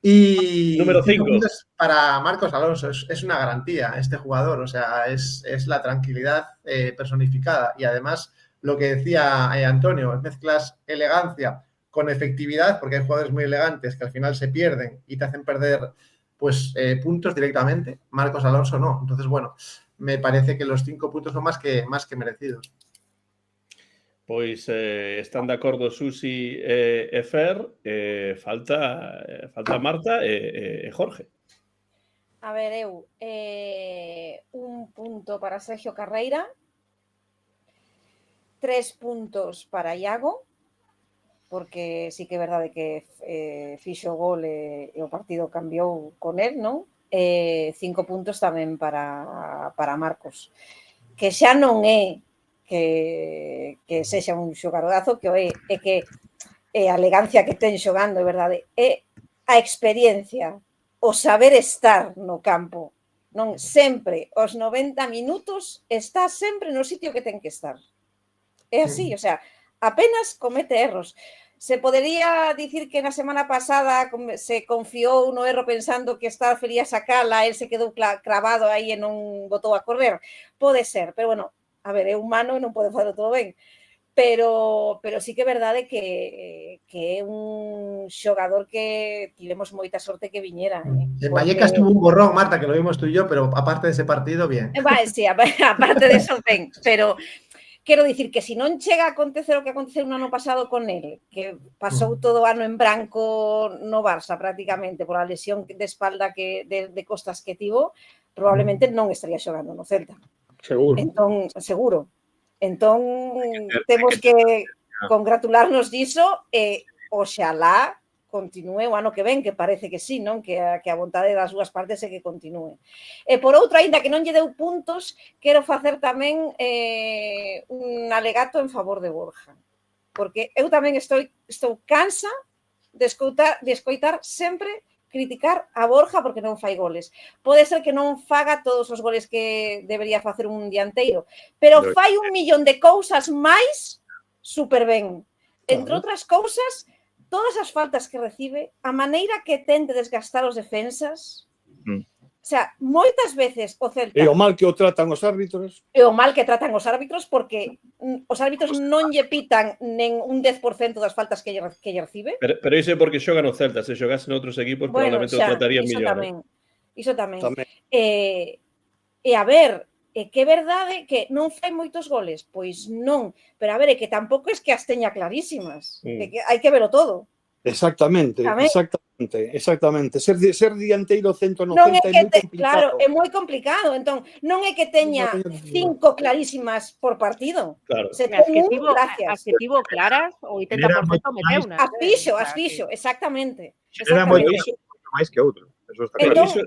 Y Número 5 5. puntos para Marcos Alonso, es una garantía este jugador, o sea, es la tranquilidad personificada. Y además, lo que decía Antonio, mezclas elegancia con efectividad, porque hay jugadores muy elegantes que al final se pierden y te hacen perder pues puntos directamente. Marcos Alonso no. Entonces, bueno, me parece que los 5 puntos son más que merecidos. Pois están de acordo Susi e Fer, falta Marta e Jorge. A ver, eu, un punto para Sergio Carreira, 3 puntos para Iago, porque sí que é verdade que fixo o gol e o partido cambiou con él, non? 5 puntos tamén para Marcos, que xa non é que sexa un xogadorazo, que é que a elegancia que ten xogando, é verdade, é a experiencia, o saber estar no campo, non sempre os 90 minutos está sempre no sitio que ten que estar. É así, o sea, apenas comete erros. Se podería dicir que na semana pasada se confiou no erro pensando que Starfield ia sacala, el se quedou cravado aí e non botou a correr. Pode ser, pero bueno, a ver, é humano e non pode fazer todo ben. Pero sí que é verdade que é un xogador que tivemos moita sorte que viñera. En Vallecas tuvo un borrón, Marta, que lo vimos tú y yo, pero aparte de ese partido, bien. Vale, sí, aparte de eso, ben, pero quero dicir que se non chega a acontecer o que aconteceu no ano pasado con el, que pasou todo o ano en branco no Barça prácticamente por a lesión de espalda de costas que tivo, probablemente non estaría xogando no Celta. Seguro. Entón, seguro. Entón, temos que congratularnos diso e oxalá continúe o ano que ven, que parece que sí, non? Que a vontade das dúas partes é que continúe. E por outro, aínda que non lle deu puntos, quero facer tamén un alegato en favor de Borja. Porque eu tamén estou cansa de escoitar sempre criticar a Borja porque non fai goles. Pode ser que non faga todos os goles que debería facer un dianteiro, pero fai un millón de cousas máis super ben. Entre outras cousas, todas as faltas que recibe, a maneira que ten de desgastar os defensas, o sea, moitas veces o Celta... E o mal que o tratan os árbitros. E o mal que tratan os árbitros, porque os árbitros non lle pitan nen un 10% das faltas que lle recibe. Pero iso é porque xogan no Celta. Se xogase noutros equipos, probablemente o tratarían millón. Iso tamén. E a ver, que é verdade que non fai moitos goles? Pois non. Pero a ver, é que tampouco é que as teña clarísimas. Que hai que verlo todo. Exactamente. Ser dianteiro centro no non Celta é moi complicado. Claro, é moi complicado. Entón, non é que teña 5 clarísimas por partido. Claro. Se ten as que tivo claras, o 80% meteunas. As fixo, exactamente. Era moito máis que outro.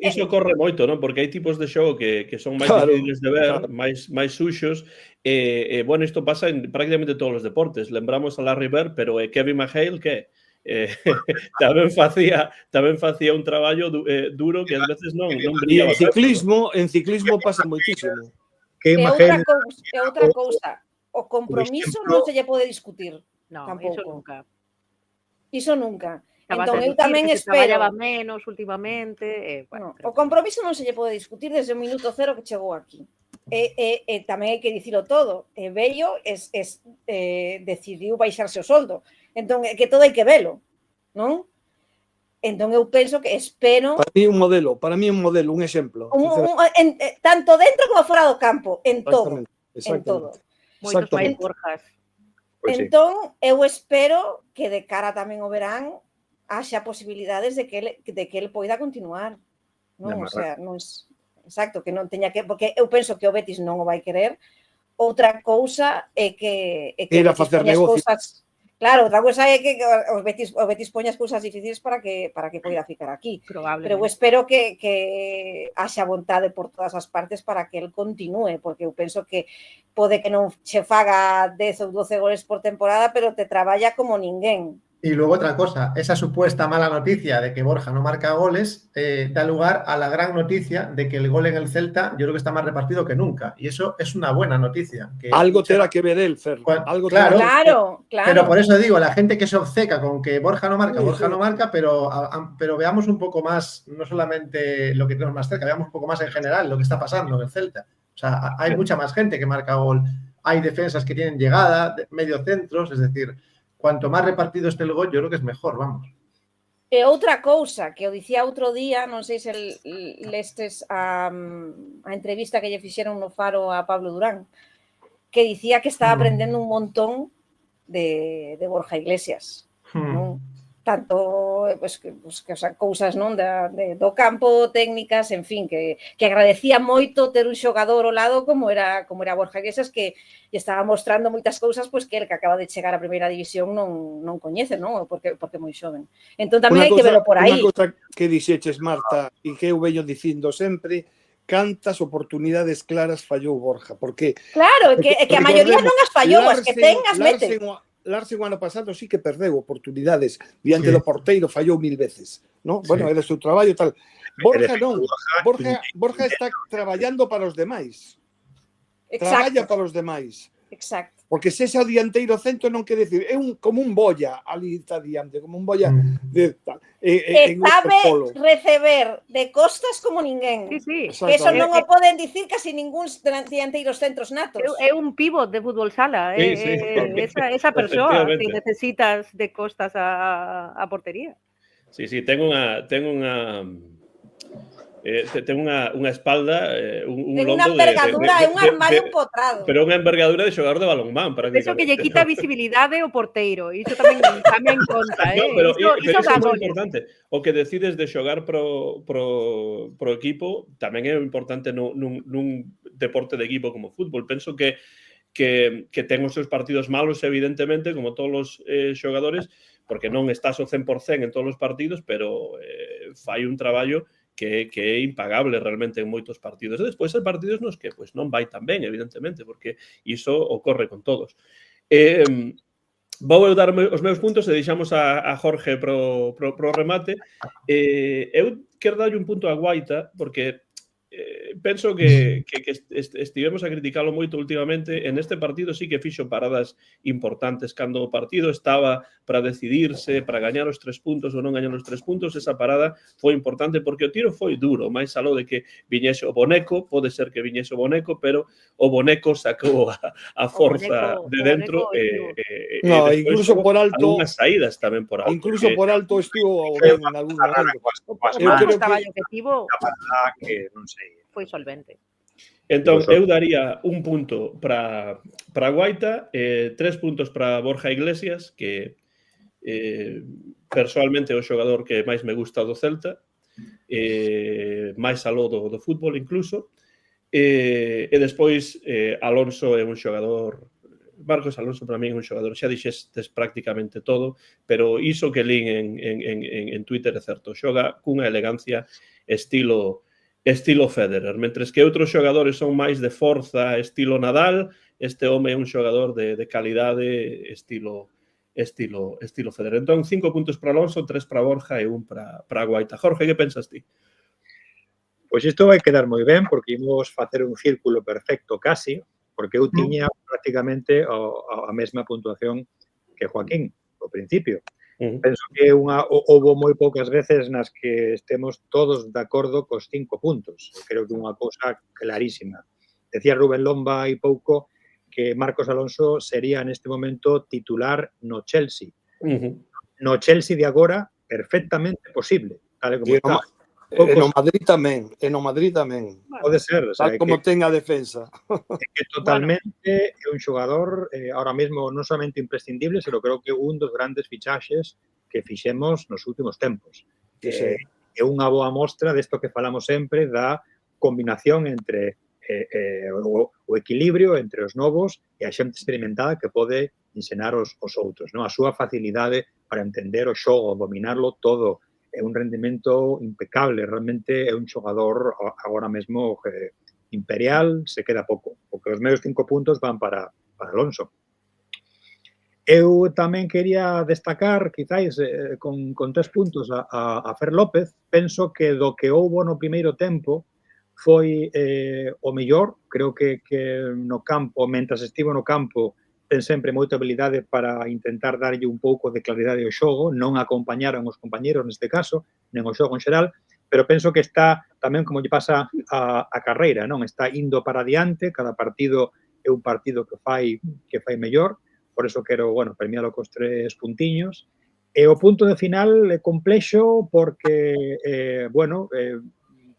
Iso corre moito, non? Porque hai tipos de xogo que son máis difíciles de ver, máis suxos, e bueno, isto pasa en prácticamente todos os deportes. Lembramos a Larry Bird, pero Kevin McHale, que tamén facía un traballo duro que ás veces non brillaba. En ciclismo pasa moitísimo. E outra cousa, o compromiso non se lle pode discutir. No, Iso nunca. Entón, eu tamén espero... Traballaba menos últimamente. O compromiso non se lle pode discutir desde o minuto cero que chegou aquí. E tamén hai que dicilo todo. E Bello decidiu baixarse o soldo. Entón, que todo hai que velo, non? Entón, eu penso que espero... Para mí un modelo, un exemplo. Tanto dentro como fora do campo, en todo. En todo. Moitos máis Borjas. Entón, eu espero que de cara tamén o verán haxa posibilidades de que el poida continuar. Non? O sea, non es... Exacto, que non teña que... Porque eu penso que o Betis non o vai querer. Outra cousa é que era facer negocio. Claro, outra cousa é que o Betis poña as cousas difíciles para que poida ficar aquí. Pero eu espero que haxa vontade por todas as partes para que el continúe, porque eu penso que pode que non che faga 10 ou 12 goles por temporada, pero te traballa como ninguén. Y luego otra cosa, esa supuesta mala noticia de que Borja no marca goles da lugar a la gran noticia de que el gol en el Celta yo creo que está más repartido que nunca. Y eso es una buena noticia. Algo tendrá que ver él, Fer. Algo Claro, Claro. pero por eso digo, la gente que se obceca con que Borja no marca, Sí, Borja sí. no marca, pero veamos un poco más, no solamente lo que tenemos más cerca, veamos un poco más en general lo que está pasando en el Celta. O sea, hay mucha más gente que marca gol, hay defensas que tienen llegada, mediocentros, es decir, cuanto más repartido esté el gol, yo creo que es mejor, vamos. E outra cousa que o dicía outro día, non sei se lestes a entrevista que lle fixeron no Faro a Pablo Durán, que dicía que estaba aprendendo un montón de Borja Iglesias, non? Tanto pues, que o sea, cousas non do campo, técnicas, en fin, que agradecía moito ter un xogador ao lado como era Borja Iglesias, que estaba mostrando moitas cousas pues, que el que acaba de chegar a primeira división non coñece, non? Porque é moi xoven. Entón tamén hai que verlo por aí. Unha cousa que dixeches, Marta, e que eu veño dicindo sempre, cantas oportunidades claras fallou Borja, porque claro, que a maioría non as fallou, as que ten as mete. Larsen o ano pasado sí que perdeu oportunidades diante do porteiro, fallou 1000 veces, ¿no? Bueno, é do seu traballo tal. Borja non, Borja está traballando para os demais. Traballa para os demais. Exacto. Porque se ese o dianteiro centro non quere decir, é como un bolla ali está diante, como un bolla de tal. Sabe receber de costas como ninguén. Sí, sí. Que eso non o poden dicir casi ningún dianteiros centros natos. É un pivot de fútbol sala, esa persoa que necesitas de costas a portería. Sí, tengo unha espalda, un lombo unha envergadura, é un armario empotrado. Pero unha envergadura de xogador de balonmán, prácticamente. Eso que lle quita visibilidade ao porteiro, iso tamén en conta, No, pero iso é dá moi goles. importante. O que decides de xogar pro equipo tamén é importante nun deporte de equipo como fútbol. Penso que ten os seus partidos malos, evidentemente, como todos os xogadores, porque non estás ao 100% en todos os partidos, pero fai un traballo que é impagable realmente en moitos partidos. E despois hai partidos nos que pues, non vai tan ben, evidentemente, porque iso ocorre con todos. Vou dar os meus puntos e deixamos a Jorge pro remate. Eu quero darlle un punto a Guaita, porque penso que estivemos a criticalo moito últimamente. En este partido sí que fixo paradas importantes. Cando o partido estaba para decidirse, para gañar os 3 puntos ou non gañar os 3 puntos, esa parada foi importante porque o tiro foi duro, máis aló de que viñese o boneco, pode ser que viñese o boneco, pero o boneco sacou a forza de dentro no, incluso por alto algunhas saídas tamén por alto. Incluso por alto estivo ben en algún momento. Eu creo que tivo que non sei. Foi solvente. Entón, eu daría un punto para Guaita, 3 puntos para Borja Iglesias, que personalmente é o xogador que máis me gusta do Celta, máis aló do fútbol incluso, e despois Alonso é un xogador, Marcos Alonso para mí é un xogador, xa dixestes prácticamente todo, pero iso que lín en Twitter é certo, xoga cunha elegancia estilo Federer, mentres que outros xogadores son máis de forza, estilo Nadal, este home é un xogador de calidade estilo Federer. Entón, 5 puntos para Alonso, 3 para Borja e 1 para Guaita. Jorge, que pensas ti? Pois isto vai quedar moi ben, porque imos facer un círculo perfecto casi, porque eu tiña prácticamente a mesma puntuación que Joaquín, ao principio. Penso que houve moi poucas veces nas que estemos todos de acordo cos 5 puntos. Creo que unha cousa clarísima. Decía Rubén Lomba hai pouco que Marcos Alonso sería neste momento titular no Chelsea. No Chelsea de agora, perfectamente posible, tal como está. E no Madrid tamén. Pode ser. Tal como ten a defensa. É que totalmente é un xogador ahora mesmo non solamente imprescindible, pero creo que un dos grandes fichaxes que fixemos nos últimos tempos. É unha boa mostra desto que falamos sempre da combinación entre o equilibrio entre os novos e a xente experimentada que pode ensinar os outros. A súa facilidade para entender o xogo, dominarlo todo, é un rendimento impecable, realmente é un xogador agora mesmo imperial, se queda pouco, porque os meus 5 puntos van para Alonso. Eu tamén quería destacar, quizáis, con 3 puntos a Fer López. Penso que do que houbo no primeiro tempo foi o mellor. Creo que no campo, mentras estivo no campo, ten sempre moita habilidade para intentar darlle un pouco de claridade ao xogo. Non acompañaron os compañeros neste caso, nen o xogo en xeral, pero penso que está tamén como lle pasa a carreira, non? Está indo para adiante, cada partido é un partido que fai mellor. Por eso quero, premialo cos 3 puntiños. E o punto de final é complexo porque,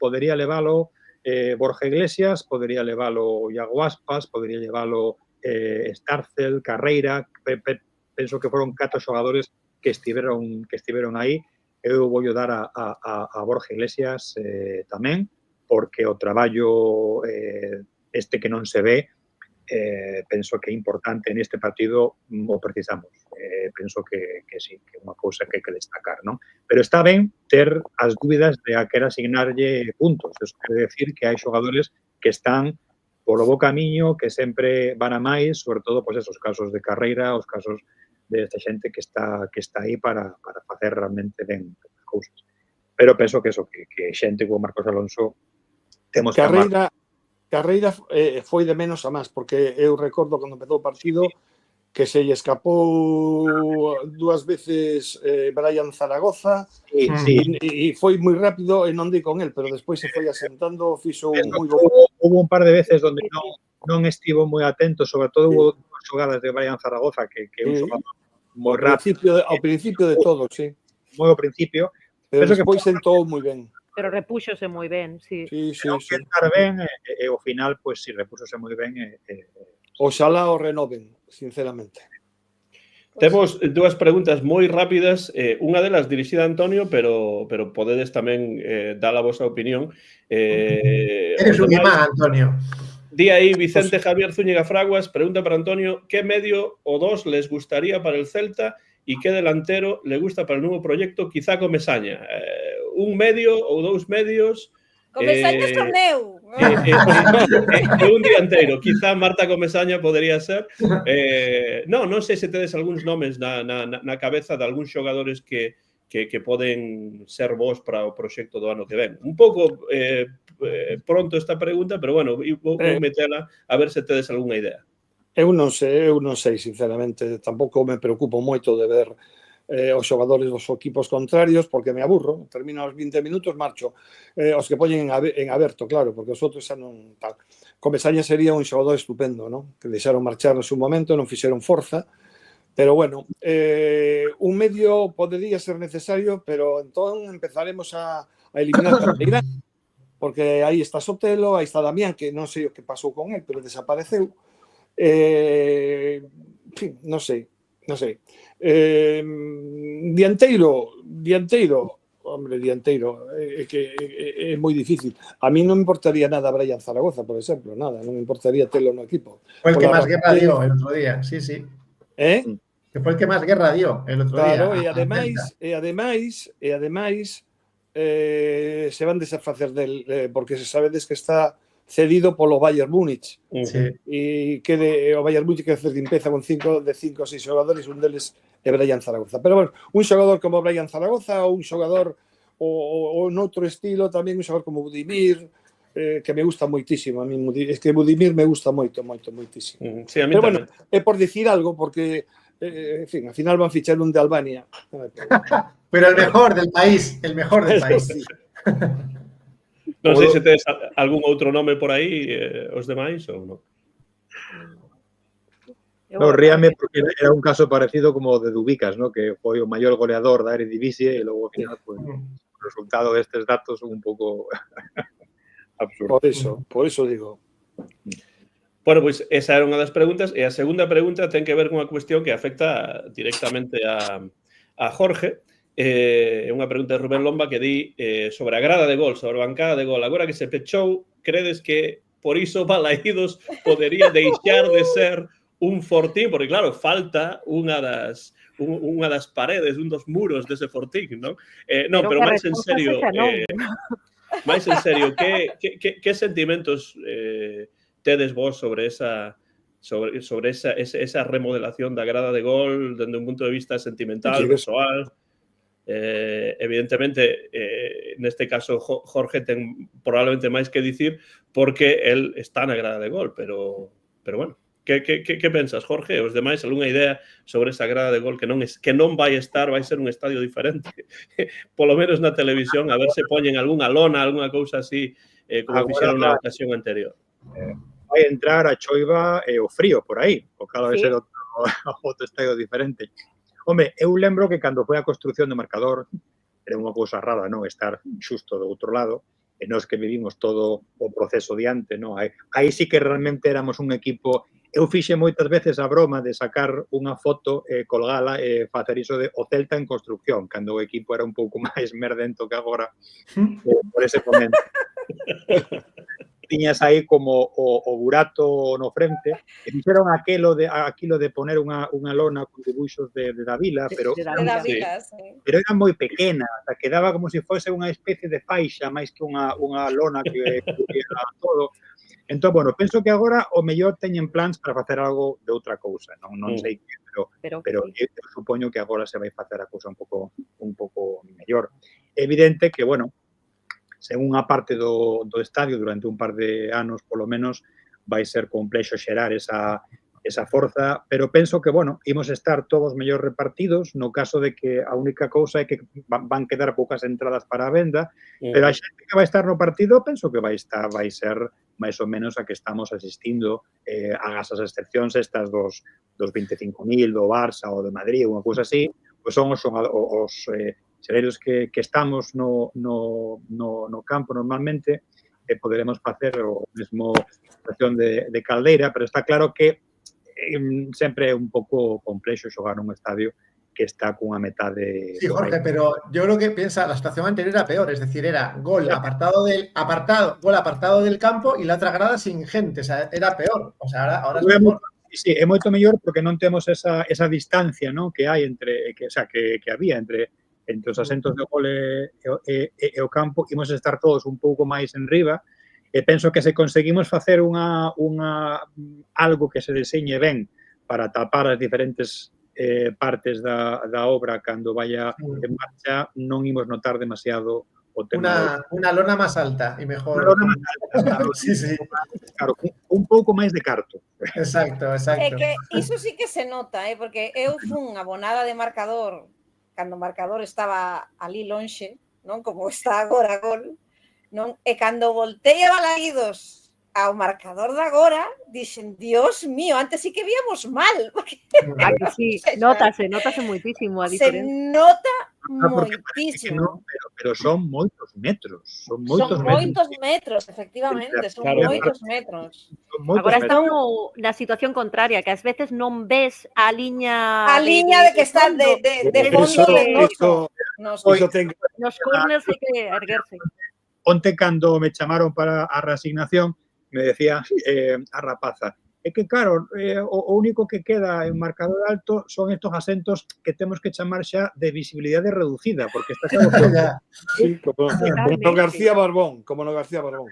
podería levalo Borja Iglesias, podería levalo Iago Aspas, podería levalo Starcel, Carreira. Penso que foron 4 xogadores que estiveron aí. Eu vou dar a Borja Iglesias tamén, porque o traballo este que non se ve, penso que é importante neste partido, o precisamos. Penso que sí, que é unha cousa que hai que destacar, non? Pero está ben ter as dúbidas de a querer asignarlle puntos. Eso quere decir que hai xogadores que están polo bo camiño, que sempre van a máis, sobre todo, pois, esos casos de Carreira, os casos de esta xente que está aí para facer realmente ben as cousas. Pero penso que eso, que xente como Marcos Alonso temos que amar. Carreira foi de menos a máis, porque eu recordo cando empezou o partido que se lle escapou 2 veces Brian Zaragoza e foi moi rápido e non di con el, pero despois se foi asentando, fixo moi bo. Hubo un par de veces donde non estivo moi atento, sobre todo hubo xogadas de Brian Zaragoza que é un xogador moi rápido. Ao principio de todo, sí. Moi ao principio. Pero despois sentou moi ben. Pero repúxose moi ben, sí. Que estar ben e ao final, pois si, repúxose moi ben. Oxalá o renoven, sinceramente. Temos 2 preguntas moi rápidas, unha delas dirixida a Antonio, pero podedes tamén dar a vosa opinión. Eres un imán, Antonio. Di aí Vicente Javier Zúñiga Fraguas, pregunta para Antonio, ¿qué medio o 2 les gustaría para el Celta y qué delantero le gusta para el nuevo proyecto, quizá Comesaña? Un medio ou 2 medios. Comesaña son eu. Un dianteiro, quizá Marta Comesaña podería ser. Non sei se tedes algúns nomes na cabeza de algúns xogadores que poden ser vos para o proxecto do ano que ven. Un pouco pronto esta pregunta, pero vou metela a ver se tedes algunha idea. Eu non sei, sinceramente. Tampouco me preocupo moito de ver os xogadores dos equipos contrarios, porque me aburro. Termino os 20 minutos, marcho. Os que poñen en aberto, claro, porque os outros xa non tal. Comesaña sería un xogador estupendo, non? Que deixaron marchar no seu momento, non fixeron forza. Pero, un medio podería ser necesario, pero entón empezaremos a eliminar Carreira, porque aí está Sotelo, aí está Damián, que non sei o que pasou con él, pero desapareceu. En fin, non sei. Dianteiro, que é moi difícil. A mí non me importaría nada Brian Zaragoza, por exemplo, nada, non me importaría telo no equipo. Fue el que máis guerra dio el outro día, sí. Que foi el que máis guerra dio el outro día. Claro, e ademais se van desfacer del, porque se sabedes que está cedido polo Bayern Múnich. E que o Bayern Múnich que empeza con 5 ou 6 xogadores, un deles é Brian Zaragoza. Pero, un xogador como Brian Zaragoza ou un xogador ou noutro estilo, tamén un xogador como Budimir, que me gusta moitísimo. A mí, es que Budimir me gusta moitísimo. Sí, a mí pero, é por dicir algo, porque, en fin, al final van fichar un de Albania. Pero el mejor del país, Sí. Non sei se tedes algún outro nome por aí, os demais, ou non? Non, ríame porque era un caso parecido como o de Dubicas, ¿no? Que foi o maior goleador da Eredivisie e logo, ao final, pues, o resultado destes datos un pouco absurdo. Por eso digo. Bueno, pois esa era unha das preguntas, e a segunda pregunta ten que ver con unha cuestión que afecta directamente a Jorge. É unha pregunta de Rubén Lomba que di sobre a grada de gol, sobre a bancada de gol. Agora que se pechou, credes que por iso Balaídos podería deixar de ser un fortín? Porque, claro, falta unha das paredes, un dos muros dese fortín, non? Non, pero máis en serio, que sentimentos tedes vos sobre esa sobre esa remodelación da grada de gol dende un punto de vista sentimental, visual. Evidentemente, neste caso, Jorge ten probablemente máis que dicir porque el está na grada de gol, pero bueno. Que pensas, Jorge? Os demais, algunha idea sobre esa grada de gol que non vai estar, vai ser un estadio diferente? Polo menos na televisión, a ver se poñen algunha lona, algunha cousa así, como fixeron na ocasión anterior. Vai entrar a choiva e o frío por aí, o cal vai ser outro estadio diferente. Hombre, eu lembro que cando foi a construción do marcador, era unha cousa rara, non? Estar xusto do outro lado, e nós que vivimos todo o proceso diante, non? Aí sí que realmente éramos un equipo. Eu fixe moitas veces a broma de sacar unha foto, colgala e facer iso de o Celta en construcción, cando o equipo era un pouco máis merdento que agora, por ese momento. Tiñas aí como o burato no frente, e fixeron aquilo de poner unha lona con dibuixos de Davila, pero era moi pequena, quedaba como se fose unha especie de faixa máis que unha lona que cubriera todo. Entón, bueno, penso que agora o mellor teñen plans para facer algo de outra cousa, non sei que, pero eu supoño que agora se vai facer a cousa un pouco mellor. É evidente que, bueno, según a parte do estadio durante un par de anos, polo menos, vai ser complexo xerar esa forza, pero penso que, bueno, imos estar todos mellor repartidos no caso de que a única cousa é que van quedar poucas entradas para a venda, pero a xente que vai estar no partido penso que vai ser máis ou menos a que estamos asistindo, agas as excepcións estas dos 25.000 do Barça ou de Madrid, unha cousa así, pois son os xereiros que estamos no campo normalmente, poderemos facer o mesmo situación de caldeira, pero está claro que sempre é un pouco complexo xogar nun estadio que está cunha metade... Sí, Jorge, pero yo creo que piensa, la situación anterior era peor, es decir, era gol apartado del campo y la otra grada sin gente, o sea, era peor, o sea, ahora es mejor. Sí, é moito mellor porque non temos esa distancia, ¿no?, que hai que había entre os asentos de gol e o campo. Imos estar todos un pouco máis enriba, e penso que se conseguimos facer algo que se deseñe ben para tapar as diferentes partes da obra cando vaya en marcha, non imos notar demasiado o tema. Una lona máis alta e mejor. Una lona máis alta, claro. Sí. Claro, un pouco máis de carto. Exacto. É que iso sí que se nota, porque eu fun abonada de marcador cando o marcador estaba ali lonxe, non como está agora gol, non? E cando voltei a balaídos ao marcador de agora, dixen, Dios mío, antes sí que víamos mal. Porque... sí, notase moitísimo a diferencia. Se nota moitísimo. Pero son moitos metros. Son moitos metros, efectivamente, son moitos metros. Agora estamos na situación contraria, que ás veces non ves a liña... A liña de que está de fondo nos corners hai que erguerse. Onte, cando me chamaron para a reasignación, me decía a rapaza, é que claro, o único que queda en marcador alto son estos asentos que temos que chamar xa de visibilidade reducida, porque está claro que... Sí, como no García Barbón. Como no García Barbón,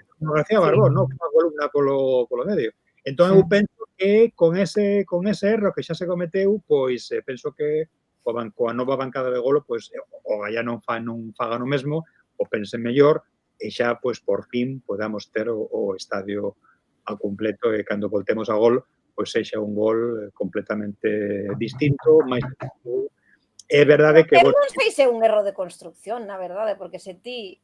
non? Unha columna polo medio. Entón, eu penso que con ese erro que xa se cometeu, pois penso que coa nova bancada de golo, pois o Gaia non faga no mesmo, o pense mellor, e xa, pois, por fin, podamos ter o estadio ao completo e cando voltemos a gol, pois sexa un gol completamente distinto, máis... É verdade que... Eu non sei se é un erro de construcción, na verdade, porque se ti...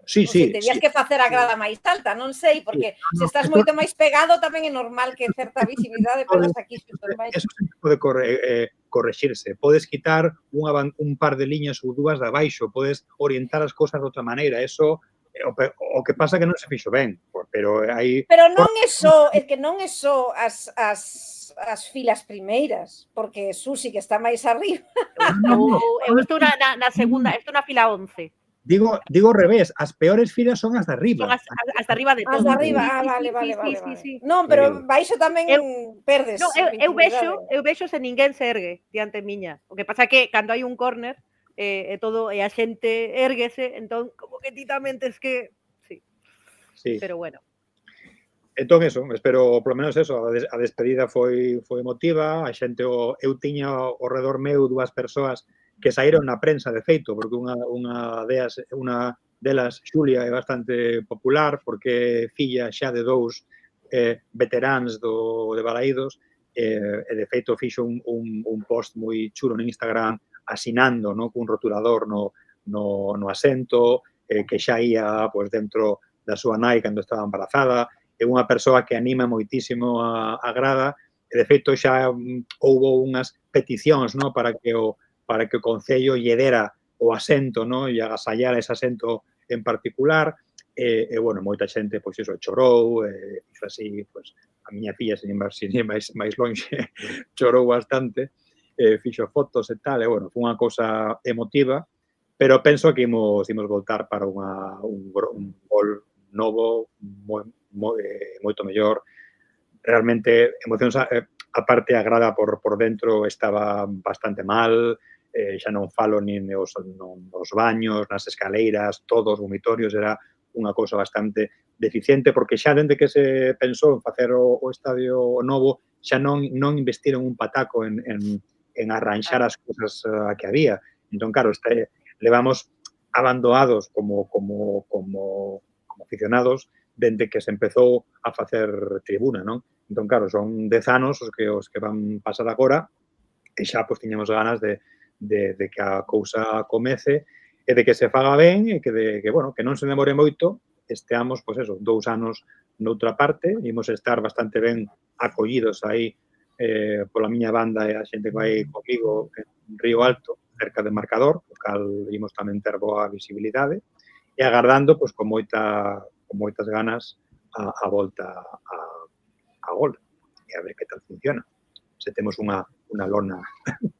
Sí. Terías que facer a grada máis alta, non sei, porque se estás moito máis pegado tamén é normal que certa visibilidade pegas aquí. Eso pode correxirse. Podes quitar un par de liñas ou dúas de abaixo, podes orientar as cousas de outra maneira. Eso, o que pasa que non se fixo ben, pero hai... Pero non é só, é que non é só as filas primeiras, porque Susi que está máis arriba. Eu estou na segunda, estou na fila 11. Digo ao revés, as peores filas son as de arriba. Son as de arriba de todo. As de arriba, vale. Non, pero baixo tamén perdes. Non, eu vexo se ninguén se ergue diante miña. O que pasa que cando hai un córner e a xente érguese, entón como que ti tamén tes que... Sí. Pero bueno. Entón, eso, espero, polo menos eso, a despedida foi emotiva, a xente, eu tiña ao redor meu 2 persoas que saíron na prensa, de feito, porque unha delas, Xulia, é bastante popular, porque é filla xa de 2 veteráns de Balaídos, e de feito fixo un post moi chulo no Instagram asinando, no, cun rotulador no asento, que xa ia pues, dentro da súa nai cando estaba embarazada. É unha persoa que anima moitísimo a grada, e de feito xa houbo unhas peticións, no, para que o Concello lle dera o asento, no, e agasallara ese asento en particular, e bueno, moita xente, pois iso, chorou, fixo así, pois, a miña filla, sin ir máis lonxe, chorou bastante, fixo fotos e tal, e bueno, foi unha cousa emotiva, pero penso que imos voltar para un gol novo, moito mellor. Realmente, emocións, a parte a grada por dentro estaba bastante mal, xa non falo nin nos baños, nas escaleiras, todos os vomitorios, era unha cousa bastante deficiente, porque xa dende que se pensou en facer o estadio novo, xa non investiron un pataco en arranxar as cousas que había. Entón, claro, levamos abandonados como aficionados dende que se empezou a facer tribuna, non? Entón, claro, son 10 anos os que van pasar agora e xa pois tiñamos ganas de que a cousa comece e de que se faga ben e que non se demore moito, esteamos, pois eso, 2 anos noutra parte, imos estar bastante ben acollidos aí pola miña banda e a xente que vai comigo en Río Alto, cerca de Marcador, o cal imos tamén ter boa visibilidade, e agardando, pois, con moitas ganas a volta a gol. E a ver que tal funciona. Se temos unha lona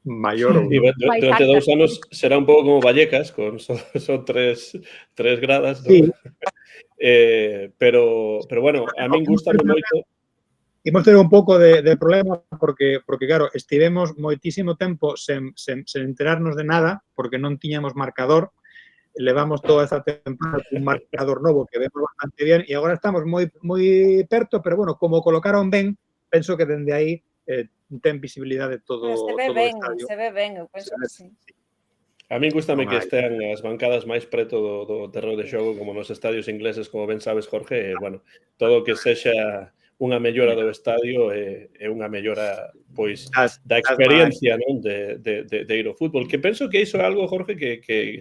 maior ou non. Durante 2 anos será un pouco como Vallecas, son 3 gradas, ¿no? Sí. Pero bueno, a min gustame moito. Imos ter un pouco de problema porque, claro, estivemos moitísimo tempo sen enterarnos de nada, porque non tiñamos marcador, levamos toda esta temporada un marcador novo que vemos bastante bien e agora estamos moi perto, pero bueno, como colocaron ben, penso que dende aí ten visibilidade todo o estadio. Se ve ben, eu penso que sí. A min gustame que estean as bancadas máis preto do terreo de xogo, como nos estadios ingleses, como ben sabes, Jorge, bueno, todo o que sexa unha mellora do estadio é unha mellora, pois, da experiencia, non, de ir ao fútbol. Que penso que iso é algo, Jorge, que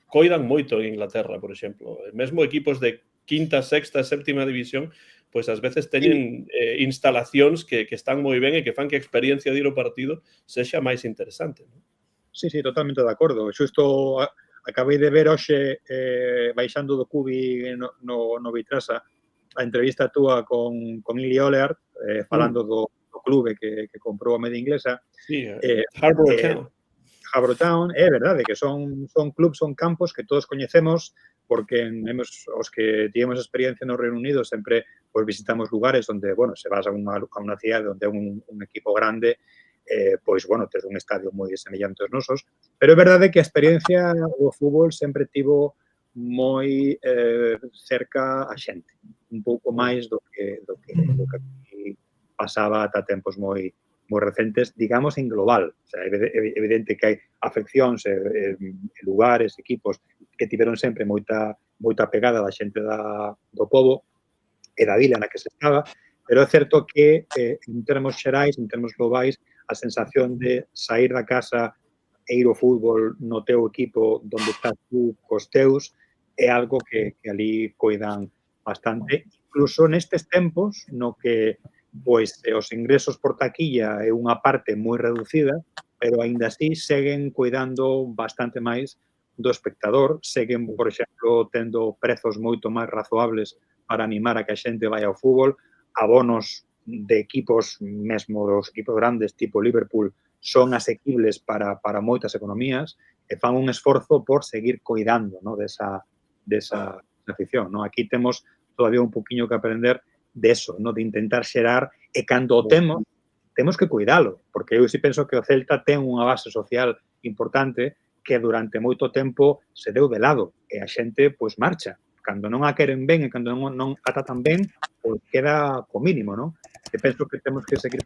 coidan moito en Inglaterra, por exemplo. Mesmo equipos de quinta, sexta, séptima división, pois ás veces teñen instalacións que están moi ben e que fan que a experiencia de ir ao partido sexa máis interesante, non? Sí, totalmente de acordo. Xusto acabei de ver hoxe, baixando do Cubi no Vitrasa, a entrevista túa con Ili Oleart, falando do clube que comprou a media inglesa. Sí, Harbour Town. Harbour Town, é verdade que son clubs, son campos que todos coñecemos, porque os que tivemos experiencia no Reino Unido sempre pues, visitamos lugares onde, bueno, se vas a unha cidade onde é un equipo grande, pois, bueno, tes un estadio moi semellante aos nosos, pero é verdade que a experiencia do fútbol sempre tivo moi cerca a xente, un pouco máis do que pasaba ata tempos moi recentes, digamos, en global. O sea, é evidente que hai afeccións, lugares, equipos que tiveron sempre moita pegada da xente do pobo e da vila na que se estaba, pero é certo que en termos xerais, en termos globais, a sensación de sair da casa e ir ao fútbol no teu equipo onde estás tú cos teus é algo que ali coidan bastante. Incluso nestes tempos no que pois os ingresos por taquilla é unha parte moi reducida, pero aínda así seguen cuidando bastante máis do espectador, seguen, por exemplo, tendo prezos moito máis razoables para animar a que a xente vai ao fútbol, abonos de equipos, mesmo dos equipos grandes, tipo Liverpool, son asequibles para moitas economías e fan un esforzo por seguir cuidando, ¿no? desa afición, ¿no? Aquí temos todavía un poquinho que aprender de eso, ¿no? De intentar xerar, e cando o temos que cuidalo, porque eu si penso que o Celta ten unha base social importante que durante moito tempo se deu de lado e a xente, pois, marcha, cando non a queren ben e cando non a tratan ben, pois queda co mínimo, non? E penso que temos que seguir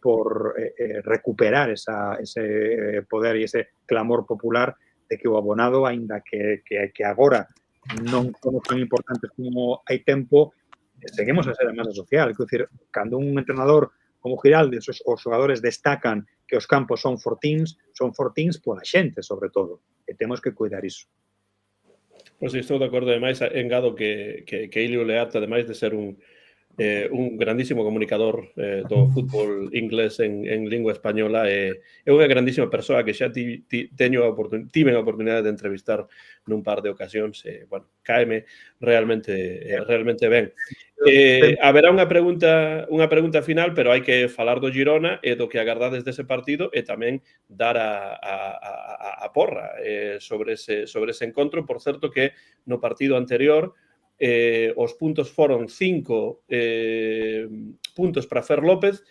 por recuperar ese poder e ese clamor popular de que o abonado, aínda que agora non somos tan importantes como hai tempo, seguimos a ser a masa social. Quer dizer, cando un entrenador como Giraldes, os xogadores destacan que os campos son fortíns pola xente, sobre todo. E temos que cuidar iso. Pois estou de acordo, ademais, engado que Ilio Learte, ademais de ser un grandísimo comunicador do fútbol inglés en lingua española, é unha grandísima persoa que xa tive a oportunidade de entrevistar nun par de ocasións. Bueno, cáeme realmente ben. Haberá unha pregunta final, pero hai que falar do Girona e do que agardades dese partido e tamén dar a porra sobre ese encontro. Por certo que no partido anterior os puntos foron 5 puntos para Fer López,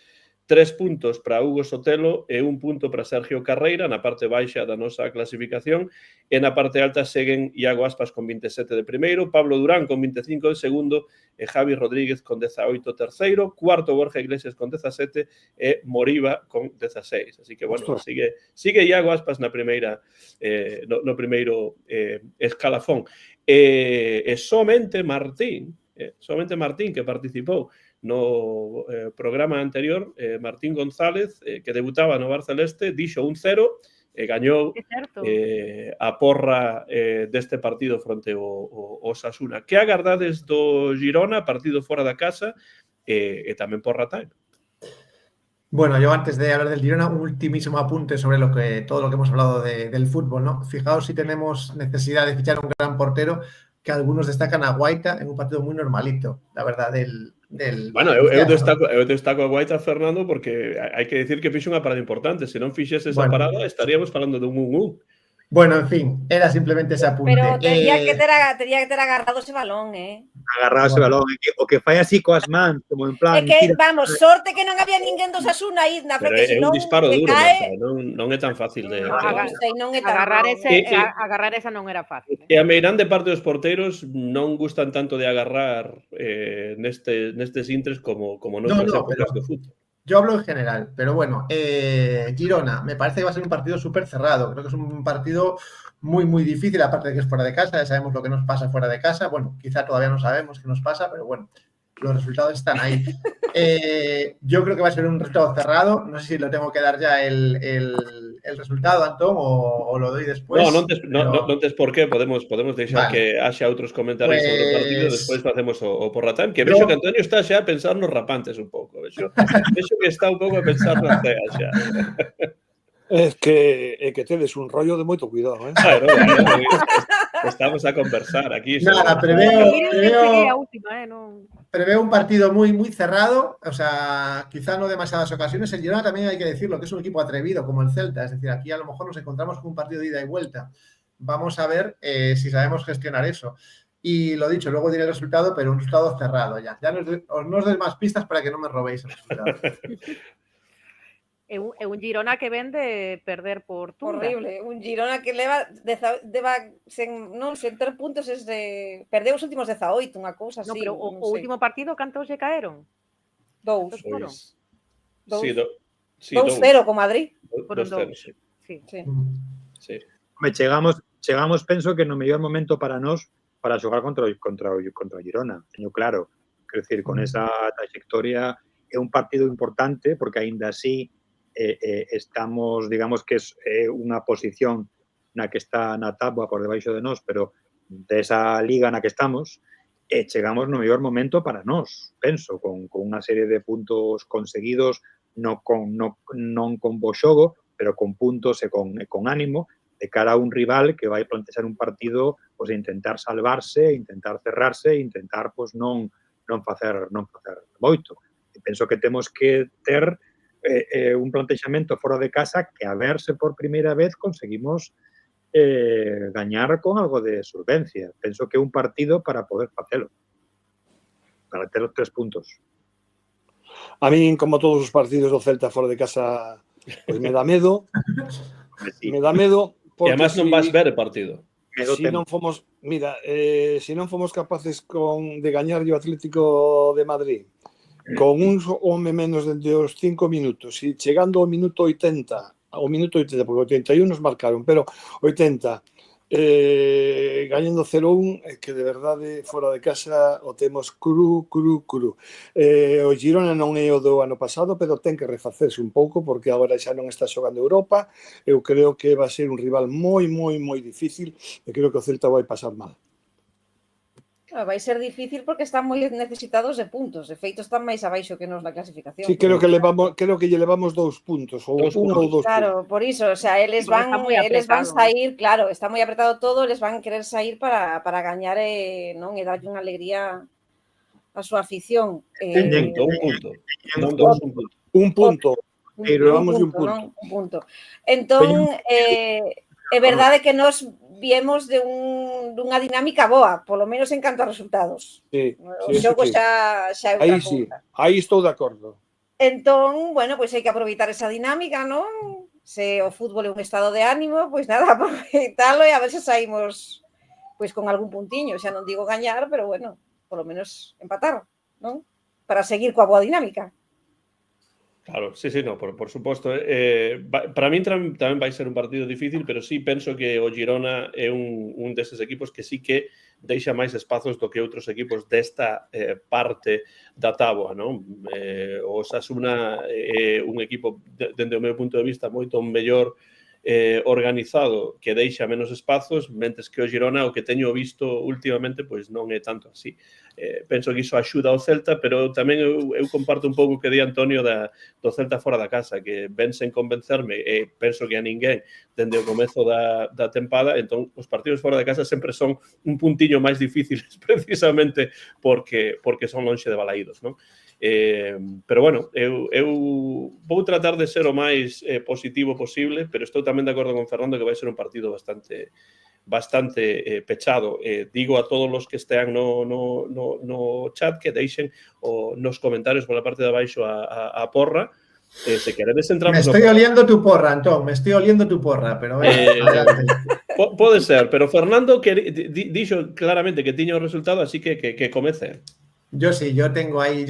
3 puntos para Hugo Sotelo e 1 punto para Sergio Carreira na parte baixa da nosa clasificación, e na parte alta seguen Iago Aspas con 27 de primeiro, Pablo Durán con 25 de segundo e Javi Rodríguez con 18 terceiro, cuarto Borja Iglesias con 17 e Moriba con 16. Así que, bueno, sigue Iago Aspas na primeira no primeiro escalafón. E somente Martín, que participou no programa anterior, Martín González, que debutaba no Barceleste, dixo 1-0 e gañou a porra deste partido fronte ao Osasuna. Que agardades do Girona, partido fora da casa e tamén porra time? Bueno, yo antes de hablar del Girona, un ultimísimo apunte sobre todo lo que hemos hablado del fútbol, ¿no? Fijaos si tenemos necesidad de fichar un gran portero, que algunos destacan a Guaita en un partido muy normalito, la verdad, Bueno, eu destaco a Guaita, Fernando, porque hai que decir que fixo unha parada importante. Se non fixese esa parada, estaríamos falando de un 1-1. Bueno, en fin, era simplemente ese apunte. Pero tenía que ter agarrado ese balón, Agarrado ese balón. O que fai así coas mans, como en plan... É que, vamos, sorte que non había ninguén do Osasuna aí na frente, senón... É un disparo duro, Marta, non é tan fácil de... Agarrar esa non era fácil. E a meirán de parte dos porteros non gustan tanto de agarrar nestes intres como noutras épocas do fútbol. Yo hablo en general, pero bueno, Girona, me parece que va a ser un partido súper cerrado. Creo que es un partido muy, muy difícil, aparte de que es fuera de casa. Ya sabemos lo que nos pasa fuera de casa. Bueno, quizá todavía no sabemos qué nos pasa, pero bueno, los resultados están ahí. Yo creo que va a ser un resultado cerrado. No sé si lo tengo que dar ya el resultado, Antón, o lo doy después. Non tes por qué. Podemos deixar que haxa outros comentarios sobre o partido, despois facemos o porratán, que vexo que Antonio está xa a pensar nos rapantes un pouco. Vexo que está un pouco a pensar nas ceas xa. É que tedes un rollo de moito cuidado, Claro, estamos a conversar aquí. Nada, preveo un partido muy, muy cerrado, o sea, quizá no demasiadas ocasiones. El Girona también hay que decirlo, que es un equipo atrevido como el Celta, es decir, aquí a lo mejor nos encontramos con un partido de ida y vuelta. Vamos a ver si sabemos gestionar eso. Y lo dicho, luego diré el resultado, pero un resultado cerrado ya. Ya no os doy más pistas para que no me robéis el resultado. É un Girona que ven de perder por Tunda. Horrible, un Girona que leva sen 3 puntos perdeu os últimos 18, unha cousa así. Pero o último partido cantos lle caeron? 2. Sí, 2-0 con Madrid. Foron 2. Sí. Chegamos, penso que no mellor momento para nós para xogar contra o Girona, teño claro. Quero dicir, con esa trayectoria é un partido importante porque aínda así estamos, digamos que é unha posición na que está na táboa por debaixo de nós, pero desa liga na que estamos, chegamos no mellor momento para nós, penso, con unha serie de puntos conseguidos, non con bo xogo, pero con puntos e con ánimo, de cara a un rival que vai plantexar un partido pois, intentar salvarse, intentar cerrarse, intentar pois, non facer moito. E penso que temos que ter un plantexamento fora de casa que a ver se por primeira vez conseguimos gañar con algo de solvencia. Penso que é un partido para poder facelo, para ter os 3 puntos. A min, como todos os partidos do Celta fora de casa, pues me dá medo. Me dá medo. E además non vas ver o partido. se non fomos, mira, se non fomos capaces de gañar o Atlético de Madrid con un home menos de os 5 minutos e chegando ao minuto 80, porque 81 nos marcaron, pero 80, gañando 0-1, que de verdade fora de casa o temos cru. O Girona non é o do ano pasado, pero ten que refacerse un pouco porque agora xa non está xogando Europa. Eu creo que vai ser un rival moi difícil e creo que o Celta vai pasar mal. Vai ser difícil porque están moi necesitados de puntos. De feito, están máis abaixo que nos na clasificación. Sí, creo que lle levamos 2 puntos, ou 1 ou 2 puntos. Claro, por iso, o sea, eles van sair, claro, está moi apretado todo, eles van querer sair para gañar e darlle unha alegría a súa afición. Un punto. Non dous, un punto. Un punto. Levamos un punto. Entón, é verdade que nos viemos de dunha dinámica boa, polo menos en canto a resultados. Sí, o xogo xa é outra cousa. Sí, aí estou de acordo. Entón, bueno, pois hai que aproveitar esa dinámica, non? Se o fútbol é un estado de ánimo, pois nada, aproveitalo e a ver se saímos pois con algún puntiño, xa non digo gañar, pero bueno, polo menos empatar, non? Para seguir coa boa dinámica. Claro, sí, no, por suposto. Para min tamén vai ser un partido difícil, pero sí penso que o Girona é un deses equipos que sí que deixa máis espazos do que outros equipos desta parte da táboa, non? O Osasuna é un equipo, dende o meu punto de vista, moito mellor organizado, que deixa menos espazos, mentes que o Girona, o que teño visto últimamente, pois non é tanto así. Penso que iso axuda ao Celta, pero tamén eu comparto un pouco o que di Antonio do Celta fora da casa, que ven sen convencerme, e penso que a ninguén dende o comezo da tempada. Entón, os partidos fora da casa sempre son un puntiño máis difíciles, precisamente porque son lonxe de Balaídos, non? Pero bueno, eu vou tratar de ser o máis positivo posible, pero estou tamén de acordo con Fernando que vai ser un partido bastante pechado. Digo a todos os que estean no chat que deixen nos comentarios pola parte de abaixo a porra. Se queredes entramos... Me estoy oliendo tu porra, Antón, me estoy oliendo tu porra, pero adelante. Pode ser, pero Fernando dixo claramente que tiña o resultado, así que comece. Yo sí, yo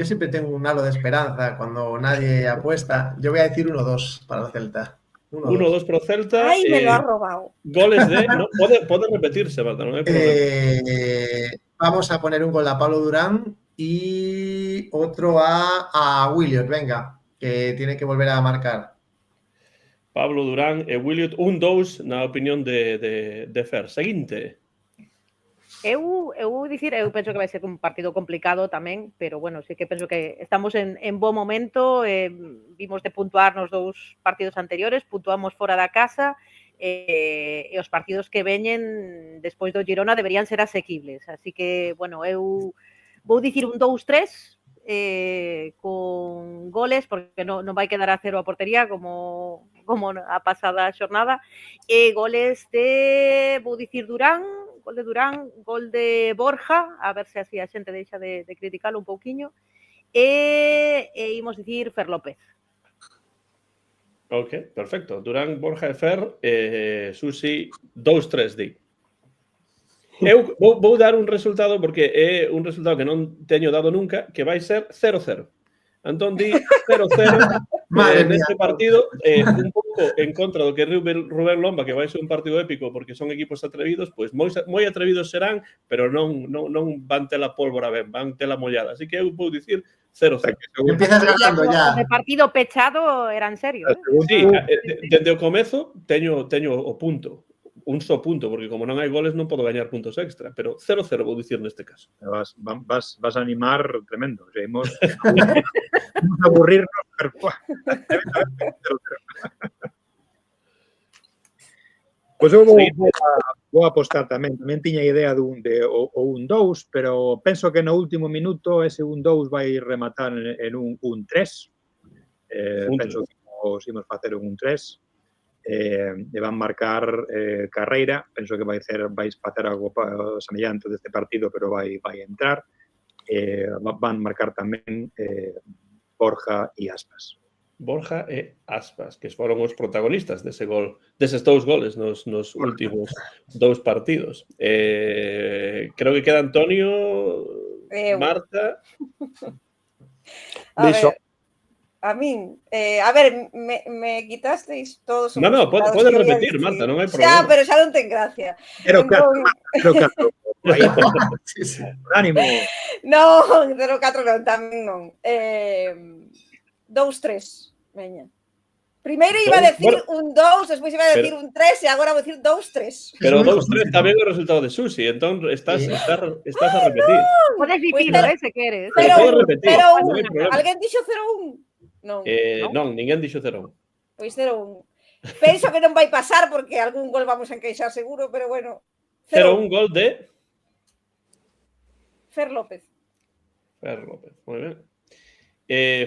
siempre tengo un halo de esperanza cuando nadie apuesta. Yo voy a decir 1-2 para el Celta. 1-2 pro Celta. Ay, me lo ha robado. Goles de... No, puede repetirse, Marta, no hay problema. Vamos a poner un gol a Pablo Durán y otro a Williot, venga, que tiene que volver a marcar. Pablo Durán e Williot, 1-2 na opinión de Fer. Seguinte. Eu penso que vai ser un partido complicado tamén, pero bueno, sí que penso que estamos en bo momento, vimos de puntuar nos 2 partidos anteriores, puntuamos fora da casa, e os partidos que veñen despois do Girona deberían ser asequibles, así que, bueno, eu vou dicir un 2-3, con goles, porque non vai quedar a cero a portería como a pasada xornada, e goles vou dicir Durán, gol de Durán, gol de Borja, a ver se así a xente deixa de criticalo un pouquiño, e imos dicir Fer López. Ok, perfecto. Durán, Borja e Fer, Susi, 2-3, di. Eu vou dar un resultado, porque é un resultado que non teño dado nunca, que vai ser 0-0. Antón di 0-0 neste partido, un pouco en contra do que Rubén Lomba, que vai ser un partido épico porque son equipos atrevidos, pois moi atrevidos serán, pero non van tela pólvora ben, van tela mollada. Así que eu vou dicir 0-0. Empiezas ganando ya. O partido pechado era en serio, Sí, dende o comezo teño o punto. Un só punto, porque como non hai goles non podo gañar puntos extra, pero 0-0 vou dicir neste caso. Vas a animar tremendo. O sea, vamos a aburrirnos. Pois eu vou apostar tamén. Tamén tiña idea de un 2, pero penso que no último minuto ese 1-2 vai rematar en un 3. Penso que imos facer un 3. E van marcar Carreira, penso que vai facer algo semellante deste partido, pero vai entrar. Van marcar tamén Borja e Aspas. Borja e Aspas, que foron os protagonistas deses 2 goles nos últimos 2 partidos. Creo que queda Antonio, Marta. A min, a ver, me quitasteis todos os No, resultados podes que repetir, decir. Marta, non hai problema. Xa, pero xa non ten gracia. Pero Entón, Aí, Sí, sí. ánimo. non, 0-4 non, tamén non. 2-3, veña. Primeiro iba a decir un 2, despois iba a decir un 3 e agora vou decir 2-3. Pero 2-3 tamén é o resultado de Susi, entón estás a repetir. Podes dicilo, se queres. Pero podes repetir, non hai 0-1. problema. Alguén dixo 0-1? Non. Non, ninguén dixo 0-1. Pois 0-1. Penso que non vai pasar porque algún gol vamos a encaixar seguro, pero bueno. 0-1 gol de Fer López. Fer López, moi ben.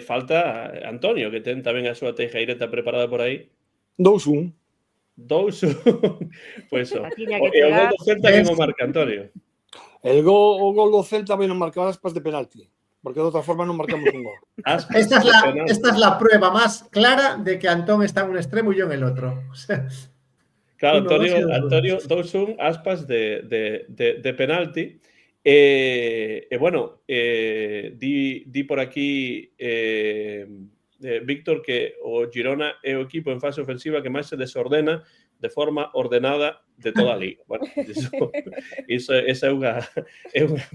Falta Antonio, que ten tamén a súa teijaireta preparada por aí. 2-1. 2-1. Pois o Tiña que gol chegar. do Celta que o marca Antonio. O gol do Celta vai non marcar Aspas de penalti, porque de outra forma non marcamos un gol. Aspas, Esta es la prueba más clara de que Antón está en un extremo y yo en el otro. O sea, Claro, uno, dos y Antonio dos. 2-1, Aspas de penalti. Bueno, di por aquí Víctor que o Girona é o equipo en fase ofensiva que máis se desordena de forma ordenada de toda a liga. Bueno, esa é unha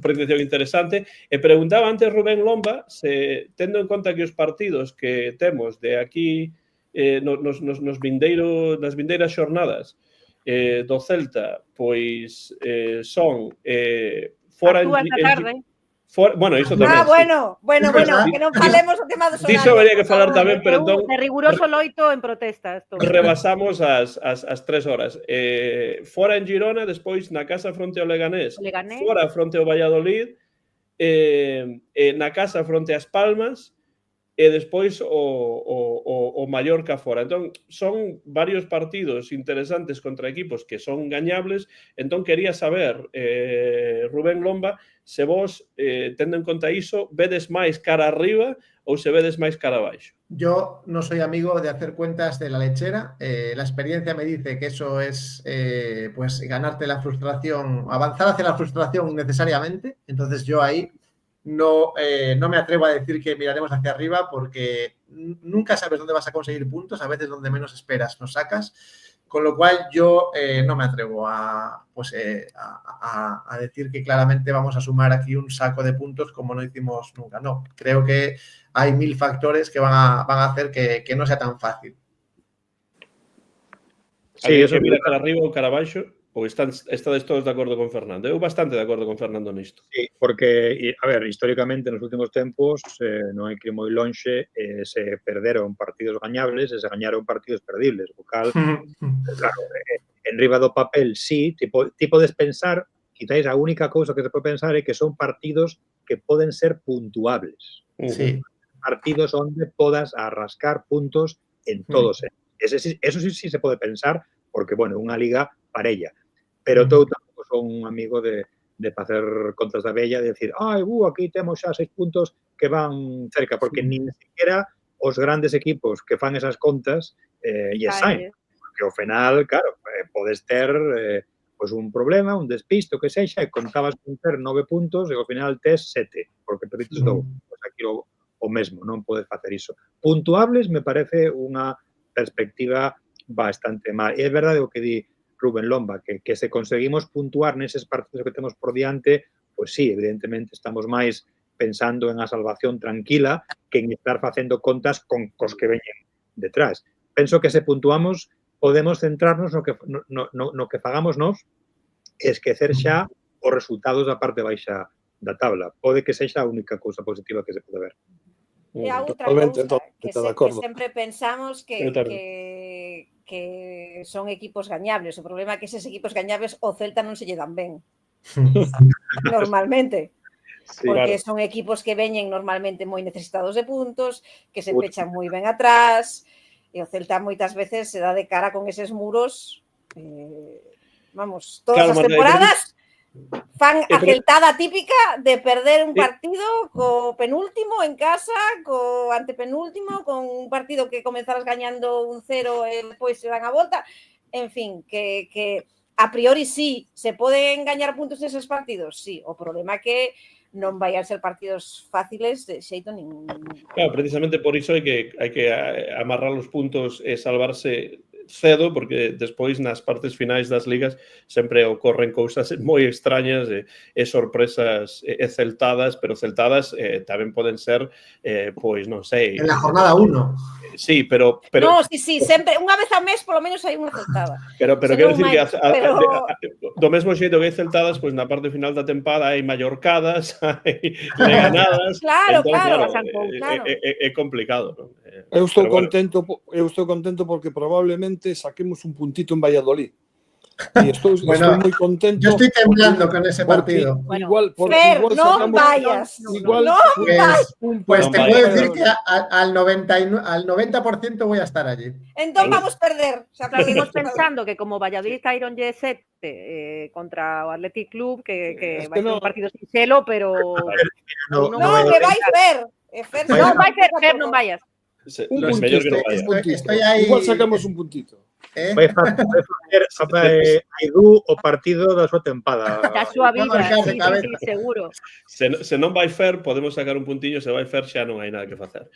apreciación interesante. E preguntaba antes Rubén Lomba se, tendo en conta que os partidos que temos de aquí nas vindeiras xornadas do Celta, pois son fora Actúa esta tarde. Bueno, iso tamén. Bueno, que non falemos o tema dos horarios. Diso habría que falar tamén, pero entón De riguroso loito en protesta. rebasamos as 3 horas. Fora en Girona, despois na casa fronte ao Leganés, fora fronte ao Valladolid, na casa fronte ás Palmas, e despois o Mallorca fora. Entón, son varios partidos interesantes contra equipos que son gañables. Entón, quería saber, Rubén Lomba, se vos, tendo en conta iso, vedes máis cara arriba ou se vedes máis cara abaixo. Yo no soy amigo de hacer cuentas de la lechera. La experiencia me dice que eso es pues ganarte la frustración, avanzar hacia la frustración necesariamente. Entonces yo ahí no me atrevo a decir que miraremos hacia arriba porque nunca sabes dónde vas a conseguir puntos, a veces donde menos esperas nos sacas, con lo cual yo no me atrevo a decir que claramente vamos a sumar aquí un saco de puntos como no hicimos nunca. No, creo que hay 1000 factores que van a hacer que no sea tan fácil. Sí, eso mira cara arriba ou cara abaixo. Ou estades todos de acordo con Fernando? Eu bastante de acordo con Fernando nisto. Sí, porque, a ver, históricamente nos últimos tempos non hai que ir moi lonxe, se perderon partidos gañables e se gañaron partidos perdibles. O cal, claro, en riba do papel, sí, ti podes pensar, quizáis a única cousa que se pode pensar é que son partidos que poden ser puntuables. Sí. Partidos onde podas arrascar puntos en todos. Eso sí se pode pensar, porque, bueno, unha liga parella. Pero eu tampouco son un amigo de facer contas da bella, de decir, aquí temos xa 6 puntos que van cerca, porque nin sequera os grandes equipos que fan esas contas saen. Porque ao final, claro, podes ter pues un problema, un despisto que sexa, e contabas con ter 9 puntos e ao final tes 7, porque perdites 2. Pois aquí o mesmo, non podes facer iso. Puntuables me parece unha perspectiva bastante mal. E é verdade o que di Rubén Lomba, que se conseguimos puntuar neses partidos que temos por diante, pois sí, evidentemente estamos máis pensando en a salvación tranquila que en estar facendo contas con cos que veñen detrás. Penso que se puntuamos podemos centrarnos no que fagamos nós e esquecer xa os resultados da parte baixa da tabla. Pode que sexa a única cousa positiva que se pode ver. E a outra cousa que sempre pensamos que son equipos gañables. O problema é que eses equipos gañables o Celta non se lle dan ben. Normalmente. Porque son equipos que veñen normalmente moi necesitados de puntos, que se pechan moi ben atrás, e o Celta moitas veces se dá de cara con eses muros. Vamos, todas as temporadas Fan a celtada típica de perder un partido co penúltimo en casa, co antepenúltimo, con un partido que comenzaras gañando 1-0 e depois se dan a volta. En fin, que a priori sí, se poden gañar puntos neses partidos, sí. O problema é que non vai a ser partidos fáciles de xeito ningún. Claro, precisamente por iso hai que amarrar os puntos e salvarse cedo, porque despois nas partes finais das ligas sempre ocorren cousas moi extrañas e sorpresas e celtadas, pero celtadas tamén poden ser, pois non sei... En la jornada 1. Sí, pero... No, sí, sempre, unha vez a mes polo menos hai unha celtada. Pero quero dicir que do mesmo xeito que hai celtadas, pois na parte final da tempada hai mallorcadas, hai reganadas... Claro. É complicado, non? Eu estou contento porque probablemente saquemos un puntito en Valladolid. Y estoy muy contento. Yo estoy temblando con ese partido. Fer, no vayas. Pues te puedo decir que al 90% voy a estar allí. Entonces vamos a perder. Seguimos pensando que como Valladolid Iron G7 contra o Athletic Club, que va a ser un partido sin celo, pero... No, que vais Fer. No vais Fer, no vayas. Un puntito. Estoy ahí. Igual sacamos un puntito. Vai facer Aidú o partido da súa tempada. Da súa vida, sí, seguro. Se non vai Fer, podemos sacar un puntiño, se vai Fer xa non hai nada que facer.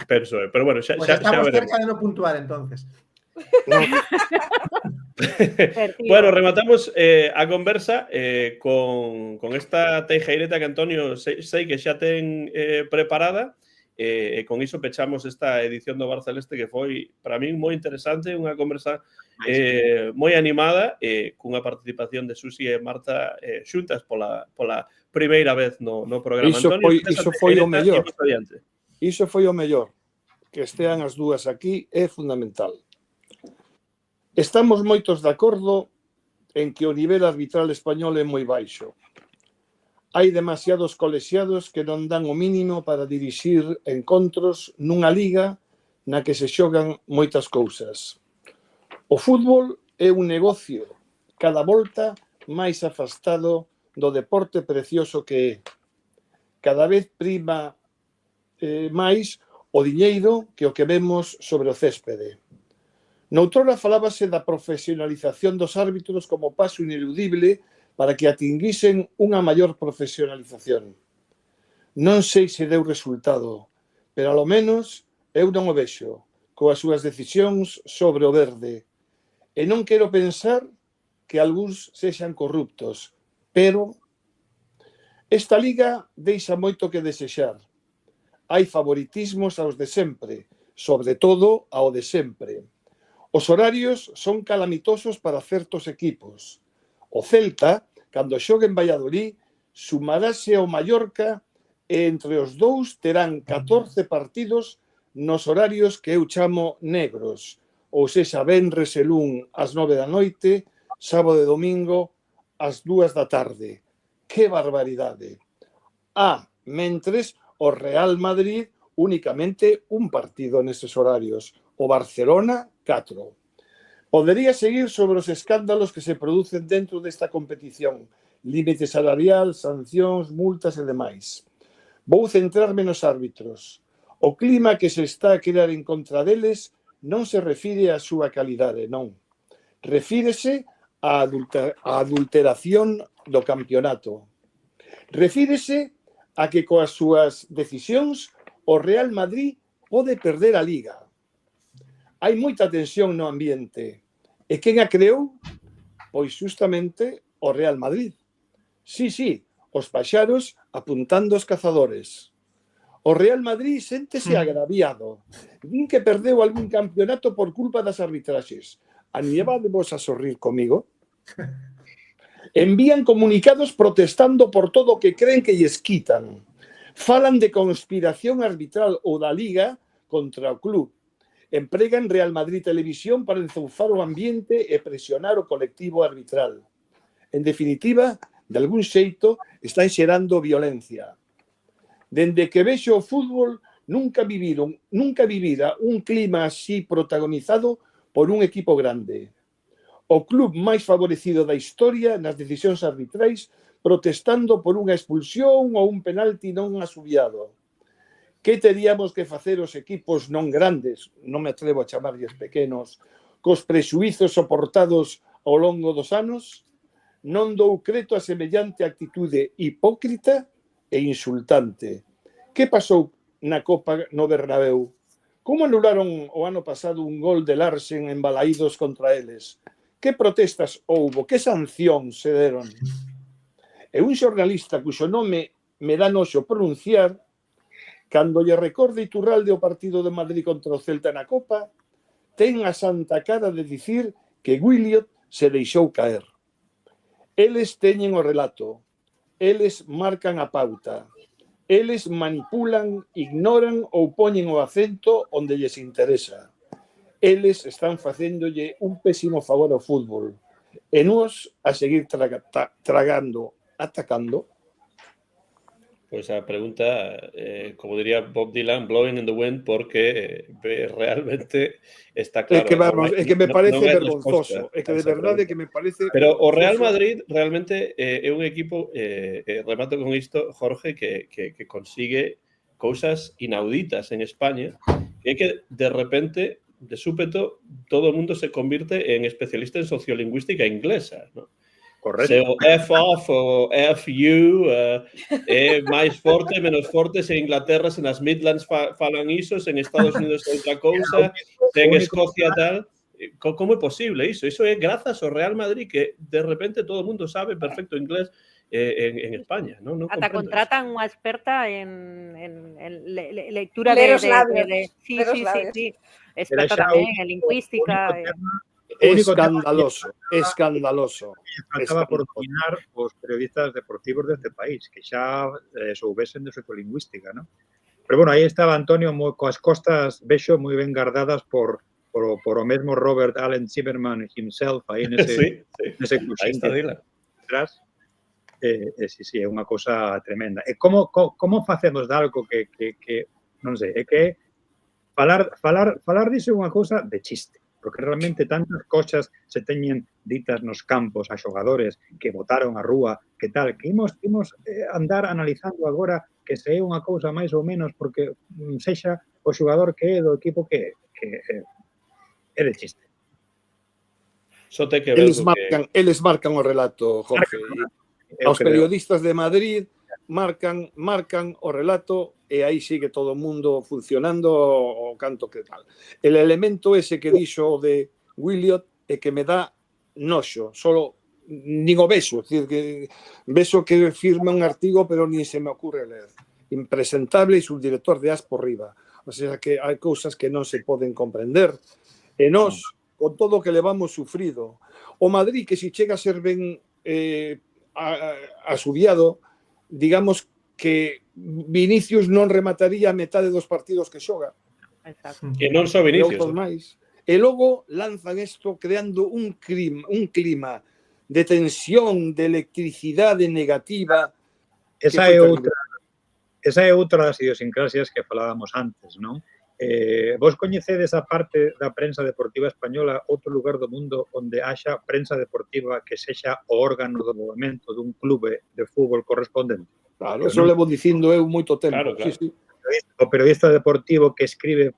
Penso, pero bueno, xa estamos veremos. cerca de no puntuar, entonces. Bueno, rematamos a conversa con esta teijeireta que Antonio sei que xa ten preparada. E con iso pechamos esta edición do Bar Celeste que foi, para min, moi interesante, unha conversa moi animada, cunha participación de Susi e Marta xuntas pola primeira vez no programa. Iso foi o mellor. Iso foi o mellor. Que estean as dúas aquí é fundamental. Estamos moitos de acordo en que o nivel arbitral español é moi baixo. Hai demasiados colexiados que non dan o mínimo para dirixir encontros nunha liga na que se xogan moitas cousas. O fútbol é un negocio cada volta máis afastado do deporte precioso que é. Cada vez prima máis o diñeiro que o que vemos sobre o céspede. Noutrora falábase da profesionalización dos árbitros como paso ineludible para que atinguisen unha maior profesionalización. Non sei se deu resultado, pero ao menos eu non o vexo, coas súas decisións sobre o verde. E non quero pensar que algúns sexan corruptos, pero esta liga deixa moito que desexar. Hai favoritismos aos de sempre, sobre todo ao de sempre. Os horarios son calamitosos para certos equipos. O Celta, cando xogue en Valladolid, sumarase ao Mallorca e entre os dous terán 14 partidos nos horarios que eu chamo negros, ou sexa, venres e lún ás 9 da noite, sábado e domingo ás 2 da tarde. Que barbaridade! Mentres o Real Madrid únicamente un partido neses horarios, o Barcelona 4. Podería seguir sobre os escándalos que se producen dentro desta competición, límite salarial, sancións, multas e demais. Vou centrarme nos árbitros. O clima que se está a crear en contra deles non se refire á súa calidade, non. Refírese á adulteración do campeonato. Refírese a que coas súas decisións o Real Madrid pode perder a Liga. Hai moita tensión no ambiente. E quen a creou? Pois justamente o Real Madrid. Sí, os paxaros apuntando os cazadores. O Real Madrid séntese agraviado. Din que perdeu algún campeonato por culpa das arbitraxes. Animádevos a sorrir comigo. Envían comunicados protestando por todo o que creen que lles quitan. Falan de conspiración arbitral ou da Liga contra o club. Empregan Real Madrid Televisión para enzoufar o ambiente e presionar o colectivo arbitral. En definitiva, de algún xeito, están xerando violencia. Dende que vexo o fútbol, nunca vivira un clima así protagonizado por un equipo grande. o club máis favorecido da historia nas decisións arbitrais, protestando por unha expulsión ou un penalti non asubiado. Que teríamos que facer os equipos non grandes, non me atrevo a chamarlles pequenos, cos prexuízos soportados ao longo dos anos? Non dou creto a semellante actitude hipócrita e insultante. Que pasou na Copa no Bernabéu? Como anularon o ano pasado un gol de Larsen en Balaídos contra eles? Que protestas houbo? Que sancións se deron? E un xornalista cuxo nome me dá noxo pronunciar, cando lle recorde Iturralde o partido de Madrid contra o Celta na Copa, ten a santa cara de dicir que Williot se deixou caer. Eles teñen o relato, eles marcan a pauta, eles manipulan, ignoran ou poñen o acento onde lles interesa. Eles están facéndolle un pésimo favor ao fútbol e nós a seguir tragando, atacando. Pues a pregunta, como diría Bob Dylan, blowing in the wind, porque realmente está claro. É que me parece vergonzoso, é que de verdade que me parece Pero o Real Madrid realmente é un equipo, remato con isto, Jorge, que consigue cousas inauditas en España, que é que de repente, de súpeto, todo o mundo se convirte en especialista en sociolingüística inglesa, ¿no? Correcto. Se o F-off o F-U é máis forte, menos forte, se en Inglaterra, se nas Midlands falan iso, se en Estados Unidos é outra cousa, se en Escocia tal. Como é posible iso? Iso é grazas ao Real Madrid, que de repente todo o mundo sabe perfecto inglés en España, ¿no? Ata contratan unha experta en lectura Ler os de labios. sí. Era Experta xa tamén en lingüística. Escandaloso. Faltaba por dominar os periodistas deportivos deste país, que xa soubesen de sociolingüística, ¿no? Pero bueno, aí estaba Antonio coas costas, vexo, moi ben gardadas por o mesmo Robert Allen Zimmerman himself, aí nese Aí está Dylan. Detrás. Sí, é unha cousa tremenda. E como facemos de algo que non sei, é que falar diso é unha cousa de chiste, porque realmente tantas cousas se teñen ditas nos campos a xogadores que botaron a rúa, que tal, que imos andar analizando agora que se é unha cousa máis ou menos porque sexa o xogador que é do equipo que é de chiste. Só te que ver Eles marcan o relato, Jorge. Os periodistas de Madrid marcan o relato e aí sigue todo o mundo funcionando o canto que tal. El elemento ese que dixo de Williot é que me dá noxo, solo nin o beso, que firma un artigo pero nin se me ocurre ler. Impresentable e subdirector de AS por riba. O sea que hai cousas que non se poden comprender. E nós, con todo o que levamos sufrido, o Madrid que se chega a ser ben asubiado, digamos que Vinicius non remataría a metade dos partidos que xoga. Exacto. Que non só Vinicius. E logo lanzan isto creando un clima de tensión, de electricidade negativa. Esa é outra das idiosincrasias que falábamos antes, non? Vos coñecedes a parte da prensa deportiva española, outro lugar do mundo onde haxa prensa deportiva que sexa o órgano do movimento dun clube de fútbol correspondente? Claro, eso levo dicindo eu moito tempo. Claro. Sí. O periodista deportivo que escribe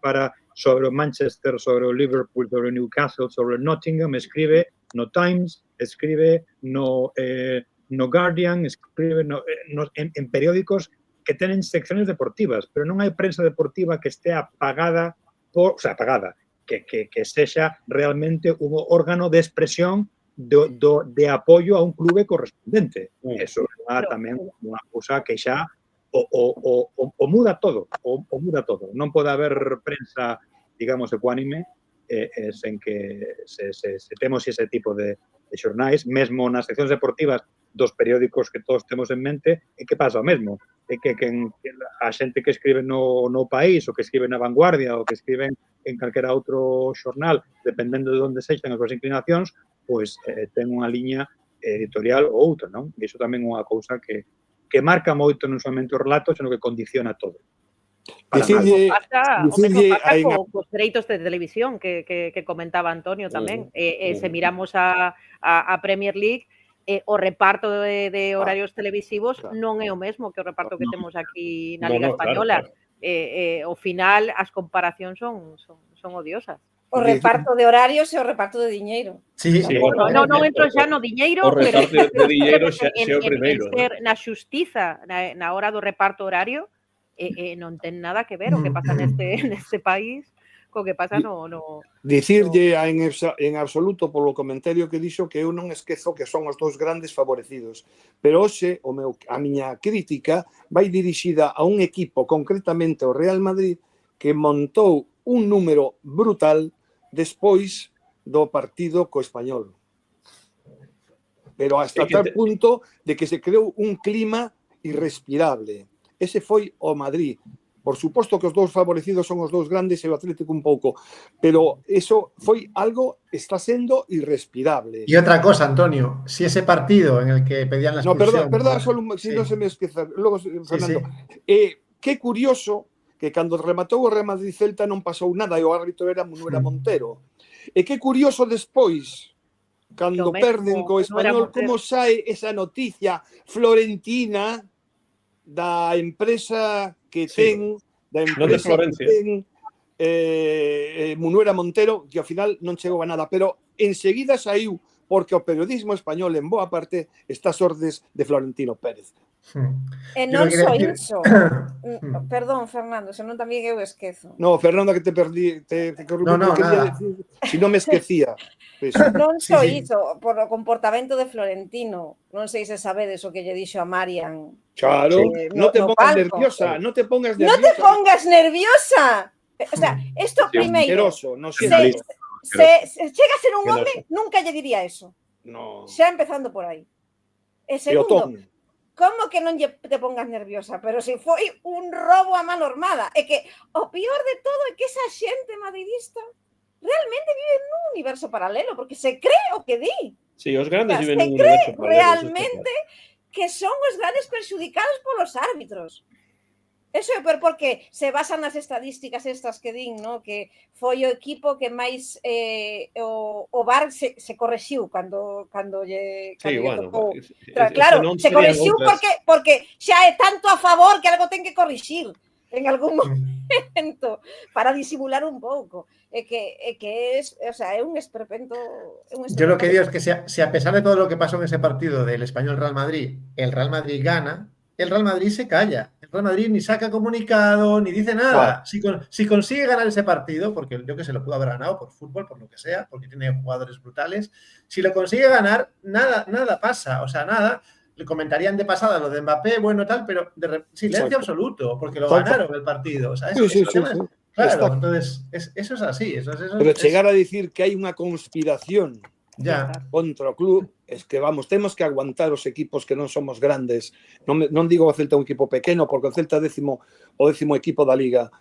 sobre o Manchester, sobre o Liverpool, sobre o Newcastle, sobre o Nottingham, escribe no Times, escribe no Guardian, escribe en periódicos que tenen secciones deportivas, pero non hai prensa deportiva que este apagada, que sexa realmente un órgano de expresión de apoio a un clube correspondente. Eso é tamén unha cousa que xa o muda todo, Non pode haber prensa, digamos, ecuánime sen que se temos ese tipo de xornais, mesmo nas seccións deportivas dos periódicos que todos temos en mente, e que pasa o mesmo. É que a xente que escribe no País, ou que escribe na Vanguardia, ou que escriben en calquera outro xornal, dependendo de onde sexan as súas inclinacións, pois ten unha liña editorial ou outra, non? E iso tamén é unha cousa que marca moito non somente o relato, senón que condiciona todo. Dicirlle cos dereitos de televisión que comentaba Antonio tamén. Se miramos a Premier League, o reparto de horarios televisivos non é o mesmo que o reparto que temos aquí na Liga Española. Ao final, as comparacións son odiosas. O reparto de horarios e o reparto de diñeiro. Sí, non entro xa no diñeiro, o reparto de diñeiro xa é o primeiro. Na xustiza, na hora do reparto horario, non ten nada que ver o que pasa neste país co que pasa no... Dicirlle en absoluto polo comentario que dixo que eu non esquezo que son os dous grandes favorecidos. Pero hoxe a miña crítica vai dirixida a un equipo, concretamente o Real Madrid, que montou un número brutal despois do partido co Español. Pero hasta tal punto de que se creou un clima irrespirable. Ese foi o Madrid. Por suposto que os dous favorecidos son os dous grandes e o Atlético un pouco, pero eso foi algo, está sendo irrespirable. Y otra cosa, Antonio, si ese partido en el que pedían la expulsión... No, perdón, solo, si no se me esqueza. Luego, Fernando, qué curioso que cando rematou o Real Madrid-Celta non pasou nada e o árbitro era Munuera Montero. E que curioso despois, cando perden co Español, como sae esa noticia florentina da empresa que ten, Munuera Montero, que ao final non chegou a nada, pero enseguida saiu porque o periodismo español en boa parte está ás ordes de Florentino Pérez. E non só iso. Perdón, Fernando, senón tamén eu esquezo. No, Fernando, que te perdí, te quería decir, si non me esquecía. Non só iso, por o comportamento de Florentino. Non sei se sabedes o que lle dixo a Marian. Claro, non te pongas nerviosa, non te pongas nerviosa. Non te pongas nerviosa. O sea, isto primeiro. Se chega a ser un home, nunca lle diría eso. No. Xa empezando por aí. E segundo, como que non te pongas nerviosa? Pero se foi un robo a mano armada. É que o pior de todo é que esa xente madridista realmente vive nun universo paralelo, porque se cree o que di. Sí, os grandes viven nun Se universo paralelo. cree realmente que son os grandes perxudicados polos árbitros. Eso é porque se basan nas estadísticas estas que din, ¿no? Que foi o equipo que máis o VAR se correxiu cando lle tocou. Claro, se correxiu porque xa é tanto a favor que algo ten que corrixir en algún momento para disimular un pouco. É que é un esperpento. Yo lo que digo es que si a pesar de todo lo que pasó en ese partido del Español-Real Madrid, el Real Madrid gana, el Real Madrid se calla. El Real Madrid ni saca comunicado, ni dice nada. Si consigue ganar ese partido, porque yo que se lo pudo haber ganado por fútbol, por lo que sea, porque tiene jugadores brutales, si lo consigue ganar, nada pasa. O sea, nada. Le comentarían de pasada lo de Mbappé, bueno, tal, pero silencio absoluto, porque lo ganaron el partido. O sea, claro, entonces eso es así. Pero chegar a decir que hai unha conspiración contra o club, es que temos que aguantar os equipos que non somos grandes. Non digo o Celta un equipo pequeno, porque o Celta é o décimo equipo da Liga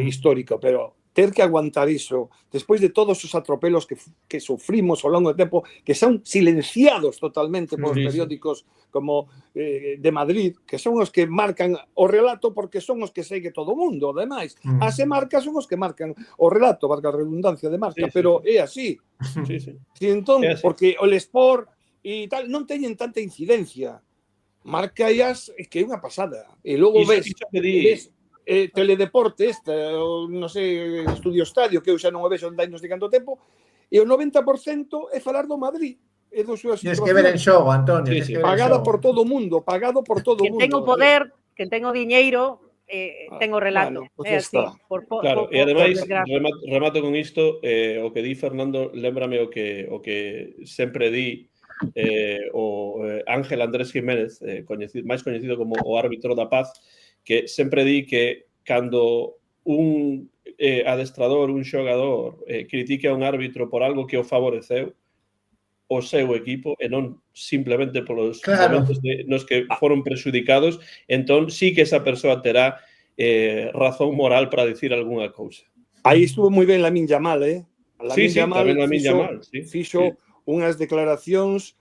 histórico, pero ter que aguantar iso, despois de todos os atropelos que sufrimos ao longo do tempo, que son silenciados totalmente por periódicos como de Madrid, que son os que marcan o relato porque son os que segue todo o mundo, ademais. As marcas son os que marcan o relato, valga a redundancia de marca, pero é así. Entón, porque o Sport e tal non teñen tanta incidencia. Marca ellas que é unha pasada. E logo ves Teledeporte, non sei, Estudio Estadio, que eu xa non o vexo non sei canto tempo, e o 90% é falar do Madrid. Tienes que ver en xogo, Antonio. Pagada por todo o mundo, Quen ten o poder, quen ten o diñeiro, ten o relato. Claro, e ademais, remato con isto, o que di Fernando, lémbrame o que sempre di o Ángel Andrés Jiménez, máis coñecido como o árbitro da paz, que sempre di que cando un adestrador, un xogador critique a un árbitro por algo que o favoreceu o seu equipo e non simplemente polos momentos nos que foron prexudicados, entón sí que esa persoa terá razón moral para dicir algunha cousa. Aí estuvo moi ben Lamine Yamal, Lamine Yamal fixo unhas declaracións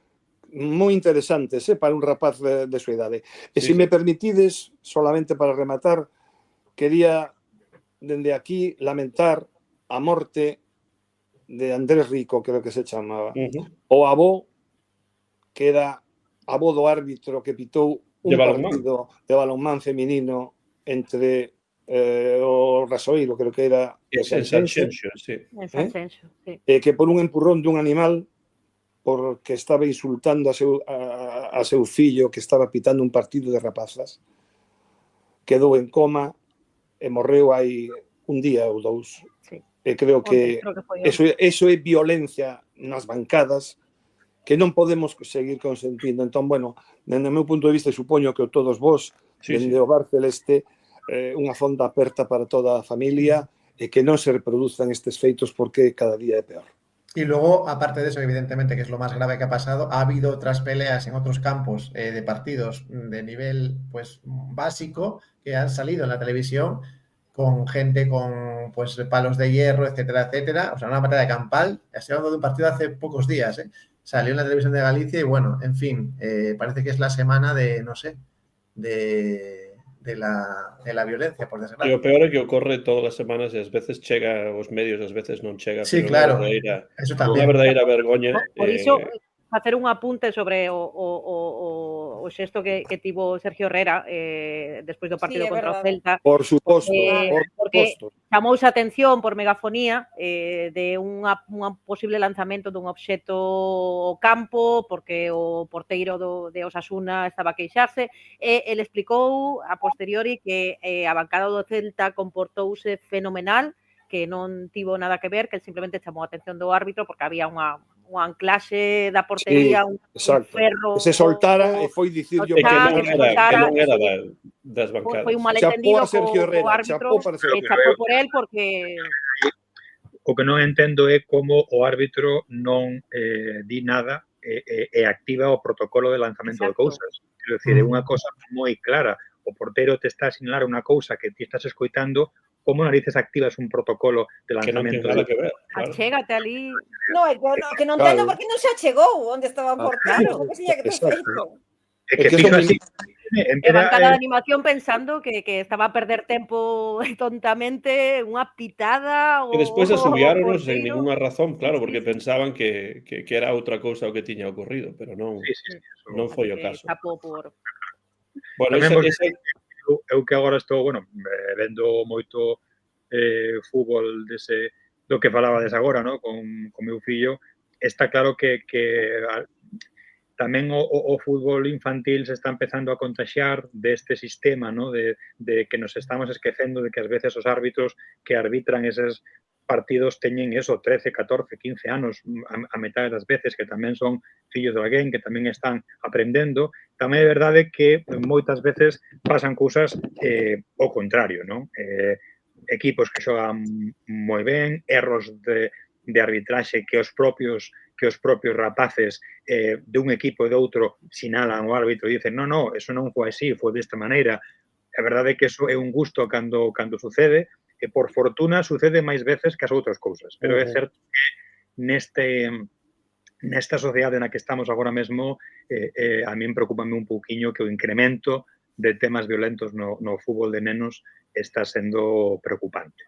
moi interesantes para un rapaz de súa idade. E se me permitides, solamente para rematar, quería dende aquí lamentar a morte de Andrés Rico, creo que se chamaba, o avó, que era avó do árbitro que pitou un partido de balonmán feminino entre o Rasoiro, creo que era en Sanxenxo, sí. Que por un empurrón dun animal, porque estaba insultando a seu fillo que estaba pitando un partido de rapazas, quedou en coma e morreu hai un día ou dous. E creo que eso é violencia nas bancadas que non podemos seguir consentindo. Entón, bueno, dende o meu punto de vista, supoño que todos vos, dende o Bar Celeste, unha fonda aperta para toda a familia e que non se reproduzcan estes feitos porque cada día é peor. Y luego, aparte de eso, evidentemente, que es lo más grave que ha pasado, ha habido otras peleas en otros campos de partidos de nivel pues básico que han salido en la televisión con gente con pues palos de hierro, etcétera, etcétera. O sea, una batalla campal. Estoy hablando de un partido hace pocos días, ¿eh? Salió en la televisión de Galicia y bueno, en fin, parece que es la semana de, no sé, de la violencia, por desgracia. E o peor é que ocorre todas as semanas e ás veces chega aos medios, ás veces non chega. Sí, claro, eso tamén. Unha verdadeira vergoña. Por iso, facer un apunte sobre o xesto que tivo Sergio Herrera despois do partido contra o Celta. Por suposto, porque chamouse a atención por megafonía de un posible lanzamento dun obxecto ao campo, porque o porteiro de Osasuna estaba a queixarse, e ele explicou a posteriori que a bancada do Celta comportouse fenomenal, que non tivo nada que ver, que ele simplemente chamou a atención do árbitro porque había unha anclaxe da portería, un ferro. Se soltara e foi dicirlo que non era das bancadas. Foi un malentendido co árbitro e chapou por él porque... O que non entendo é como o árbitro non di nada e activa o protocolo de lanzamento de cousas. Quero dicir, é unha cousa moi clara. O portero te está a sinalar unha cousa que ti estás escoitando. Como narices activas un protocolo de lanzamento? Que non ten nada que ver. Achégate ali. No, que non entendo por que non se achegou onde estaba o portero. Que tiña que ter feito? É que fixo así. E bancada de animación pensando que estaba a perder tempo tontamente, unha pitada. E despois asubiáronos sen ninguna razón, claro, porque pensaban que era outra cousa o que tiña ocorrido, pero non foi o caso. Bueno, eu que agora estou, bueno, vendo moito fútbol do que falabades agora, ¿no? con meu fillo, está claro que tamén o fútbol infantil se está empezando a contaxiar deste sistema, ¿no? de que nos estamos esquecendo de que ás veces os árbitros que arbitran eses partidos teñen eso, 13, 14, 15 anos a metade das veces, que tamén son fillos de alguén, que tamén están aprendendo. Tamén é verdade que moitas veces pasan cousas ao contrario, non? Equipos que xogan moi ben, erros de arbitraxe que os propios rapaces dun equipo e de outro sinalan ao árbitro e dicen no, eso non foi así, foi desta maneira. A verdade é que eso é un gusto cando sucede, e por fortuna sucede máis veces que as outras cousas. Pero é certo que nesta sociedade na que estamos agora mesmo, a min preocupame un pouquiño que o incremento de temas violentos no fútbol de nenos está sendo preocupante.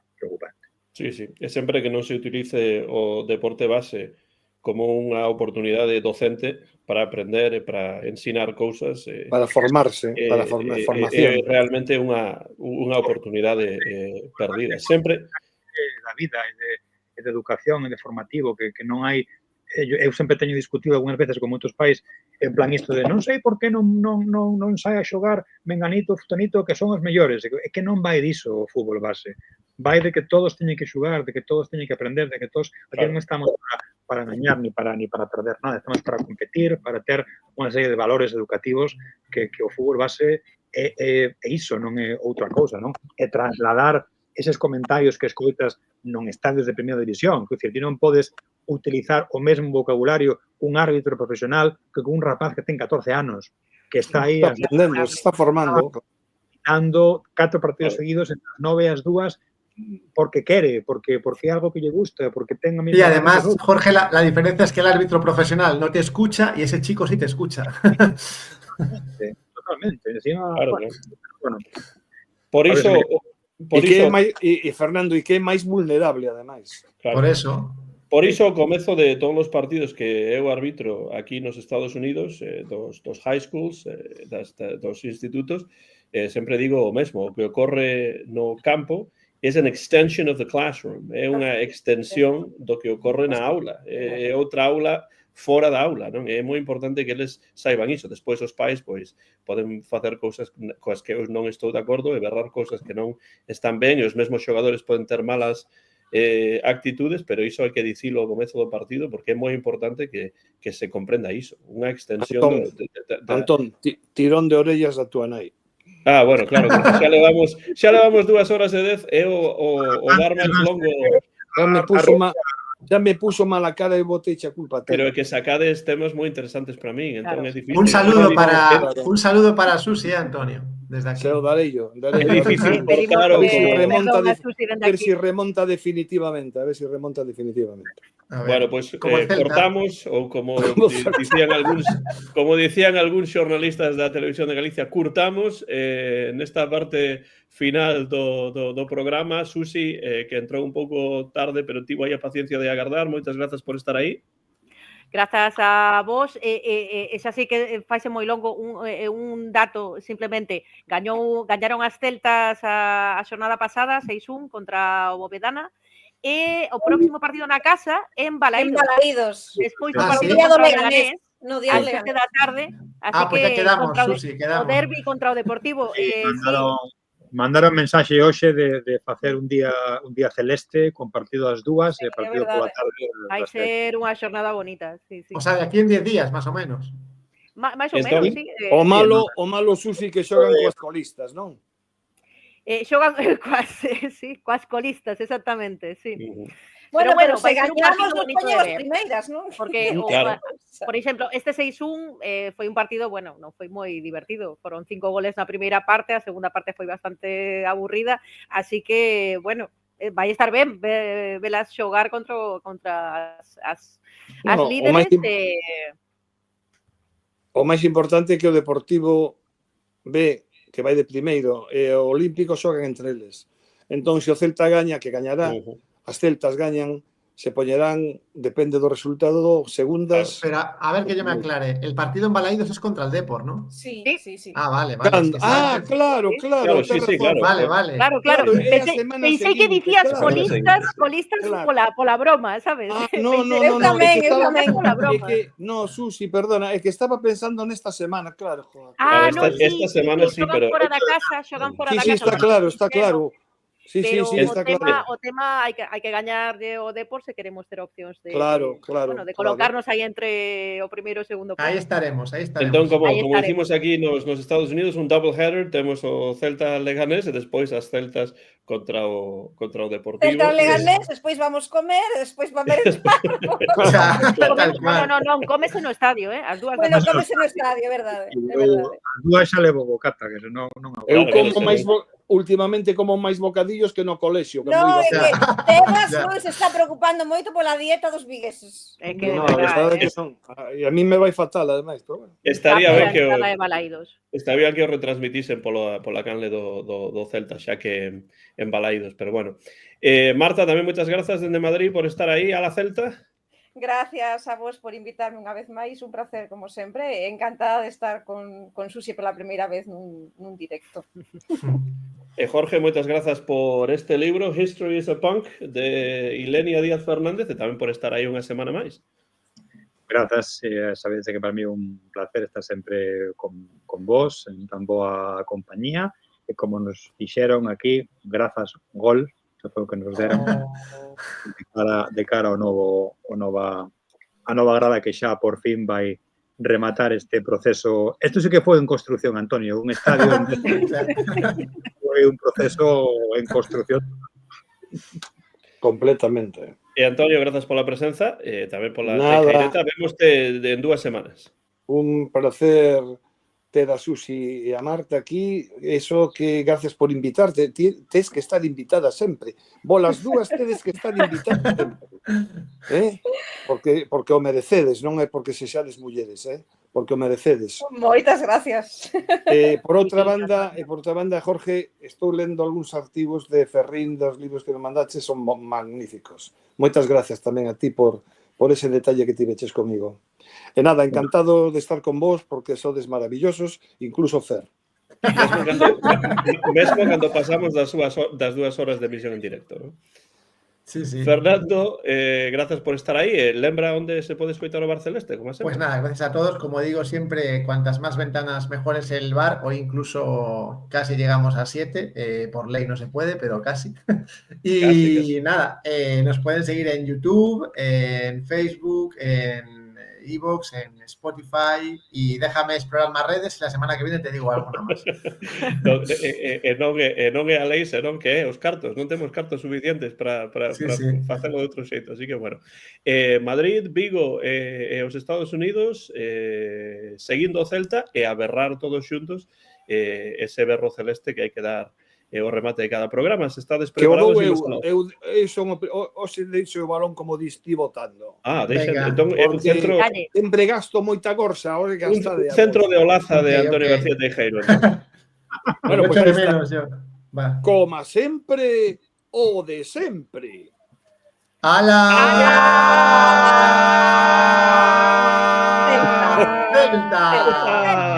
Sí. E sempre que non se utilice o deporte base como unha oportunidade docente para aprender e para ensinar cousas. Para formarse, para formación. É realmente unha oportunidade perdida. Sempre da vida e de educación e de formativo, que non hai... Eu sempre teño discutido algunhas veces con moitos pais en plan isto de non sei por que non sai a xogar menganito, futanito, que son os mellores. É que non vai diso o fútbol base. Vai de que todos teñen que xogar, de que todos teñen que aprender, de que todos... Aquí non estamos para engañar ni para perder nada, estamos para competir, para ter unha serie de valores educativos que o fútbol base é iso, non é outra cousa, non? É trasladar eses comentarios que escoitas non estadios de primeira división, que ti non podes utilizar o mesmo vocabulario un árbitro profesional que un rapaz que ten 14 anos, que está aí aprendendo, se está formando, dando 4 partidos seguidos entre as 9 e as 2 porque quere, porque é algo que lle gusta, porque ten a mesma... Y además, Jorge, la diferencia es que el árbitro profesional no te escucha y ese chico sí te escucha. Totalmente. Encima, claro. Bueno, por iso E Fernando, e que é máis vulnerable, ademais. Claro. Por iso, ao comezo de todos os partidos que eu arbitro aquí nos Estados Unidos, dos high schools, dos institutos, sempre digo o mesmo, o que ocorre no campo is an extension of the classroom, é unha extensión do que ocorre na aula, é outra aula fora da aula, non? É moi importante que eles saiban iso. Despois os pais pois poden facer cousas coas que eu non estou de acordo e berrar cousas que non están ben, e os mesmos xogadores poden ter malas actitudes, pero iso hai que dicilo ao comezo do partido porque é moi importante que se comprenda iso. Unha extensión... Antón, tirón de orellas da túa nai. Bueno, claro, porque xa levamos 2 horas e 10 e o dar máis longo... Ya me puso mala cara e botei a culpa. Pero é que sacades temas moi interesantes para min, entón é difícil. Un saludo para Susi e Antonio. Desde aquí. Se o darei yo. É difícil, claro. A ver si remonta definitivamente. Bueno, pois cortamos, ou como dicían algúns xornalistas da Televisión de Galicia, curtamos nesta parte final do programa. Susi, que entrou un pouco tarde, pero tivo aí a paciencia de agardar. Moitas grazas por estar aí. Grazas a vos. Xa sei que faise moi longo un dato, simplemente. Gañaron as Celtas a xornada pasada, 6-1 contra o Bobedana. E o próximo partido na casa é en Balaídos. Despois do partido contra o Leganés, ás 7 da tarde. Así pues que quedamos, Susi, quedamos. O derbi contra o Deportivo. Mandaron mensaxe hoxe de facer un día celeste con partido ás 2 e partido pola tarde. Vai ser unha xornada bonita, sí. O sea, de aquí en 10 días, máis ou menos. Máis ou menos, sí. O malo, Susi, que xogan coas colistas, non? Xogan coas colistas, exactamente, sí. Bueno, pero se vai ser un gañamos partido nos bonito de poñemos ver. primeiras, non? Porque, Claro. por exemplo, este 6-1 foi un partido, bueno, non foi moi divertido. Foron 5 goles na primeira parte, a segunda parte foi bastante aburrida, así que, bueno, vai estar ben velas xogar contra as líderes. O máis importante é que o Deportivo ve que vai de primeiro e o Olímpico xogan entre eles. Entón, se o Celta gaña, que gañará, as Celtas gañan, se poñerán, depende do resultado, segundas. Pero a ver que yo me aclare. El partido en Balaídos es contra el Depor, ¿no? Sí. Vale. Claro. Sí, claro. Vale. Claro. Pensei que dicías colistas pola broma, sabes? No. Eu tamén. No, Susi, perdona, é que estaba pensando nesta semana, claro. Esta semana sí, pero... Xogan fora da casa. Sí, está claro. Sí, está claro. O tema hai que gañar o Depor se queremos ter opcións de de colocarnos aí entre o primeiro e o segundo puesto. Ahí estaremos. Entón, como dicimos aquí nos Estados Unidos, un double header, temos o Celta Leganés e despois as Celtas contra o Deportivo. Celta Leganés, despois vamos comer, despois vamos merendar. Non, cómese no estadio, as dúas. Bueno, cómese no estadio, é verdade. As dúas xa levo bocata, que non... Eu como máis... Últimamente como máis bocadillos que no colexio. Non, é que Tebas non se está preocupando moito pola dieta dos vigueses. É que a verdade que son. E a mí me vai fatal, ademais. Estaría ben que o retransmitisen pola canle do Celta, xa que en Balaídos, pero bueno. Marta, tamén moitas grazas dende Madrid por estar aí a la Celta. Gracias a vos por invitarme unha vez máis, un placer como sempre, encantada de estar con Susi pela primeira vez nun directo. E Jorge, moitas grazas por este libro, History is a Punk, de Ilenia Díaz Fernández, e tamén por estar aí unha semana máis. Grazas, sabedes que para mí é un placer estar sempre con vos, en tan boa compañía, e como nos fixeron aquí, grazas, gol, foi o que nos deron de cara ao a nova grada que xa por fin vai rematar este proceso. Isto sí que foi en construción, Antonio, un estadio foi un proceso en construción. Completamente. E Antonio, grazas pola presenza, e tamén pola caireta. Vémoste en 2 semanas. Un placer ter a Susi e a Marta aquí, eso que gracias por invitarte, tes que estar invitada sempre. Vos as dúas tedes que estar invitadas sempre. Porque o merecedes, non é porque sexades mulleres, porque o merecedes. Moitas gracias. Por outra banda, Jorge, estou lendo algúns artigos de Ferrín dos libros que me mandaches, son magníficos. Moitas gracias tamén a ti por ese detalle que tiveches comigo. E nada, encantado de estar con vos porque sodes maravillosos, incluso Fer. Mesmo cando pasamos das 2 horas de emisión en directo, ¿no? Sí. Fernando, gracias por estar ahí. Lembra onde se pode escoitar o Bar Celeste, como sempre. Pues nada, gracias a todos. Como digo siempre, cuantas más ventanas mejores el bar. Hoy incluso casi llegamos a 7. Por ley no se puede, pero casi. Y casi. Nada, nos pueden seguir en YouTube, en Facebook, en iVoox, en Spotify, y déjame explorar más redes y la semana que viene te digo alguna máis. Non é a lei, senón que é os cartos. Non temos cartos suficientes para facelo de outro xeito. Así que, bueno, Madrid, Vigo e os Estados Unidos seguindo o Celta e a berrar todos xuntos ese berro celeste que hai que dar o remate de cada programa. Se estades preparados... Eu hoxe deixo o balón como distí votando. Entón é un centro... Sempre gasto moita gorsa. Un centro de Olaza de Antonio García Teijeiro. Bueno, pues de menos, yo. Como sempre, o de sempre. ¡Hala! ¡Celta!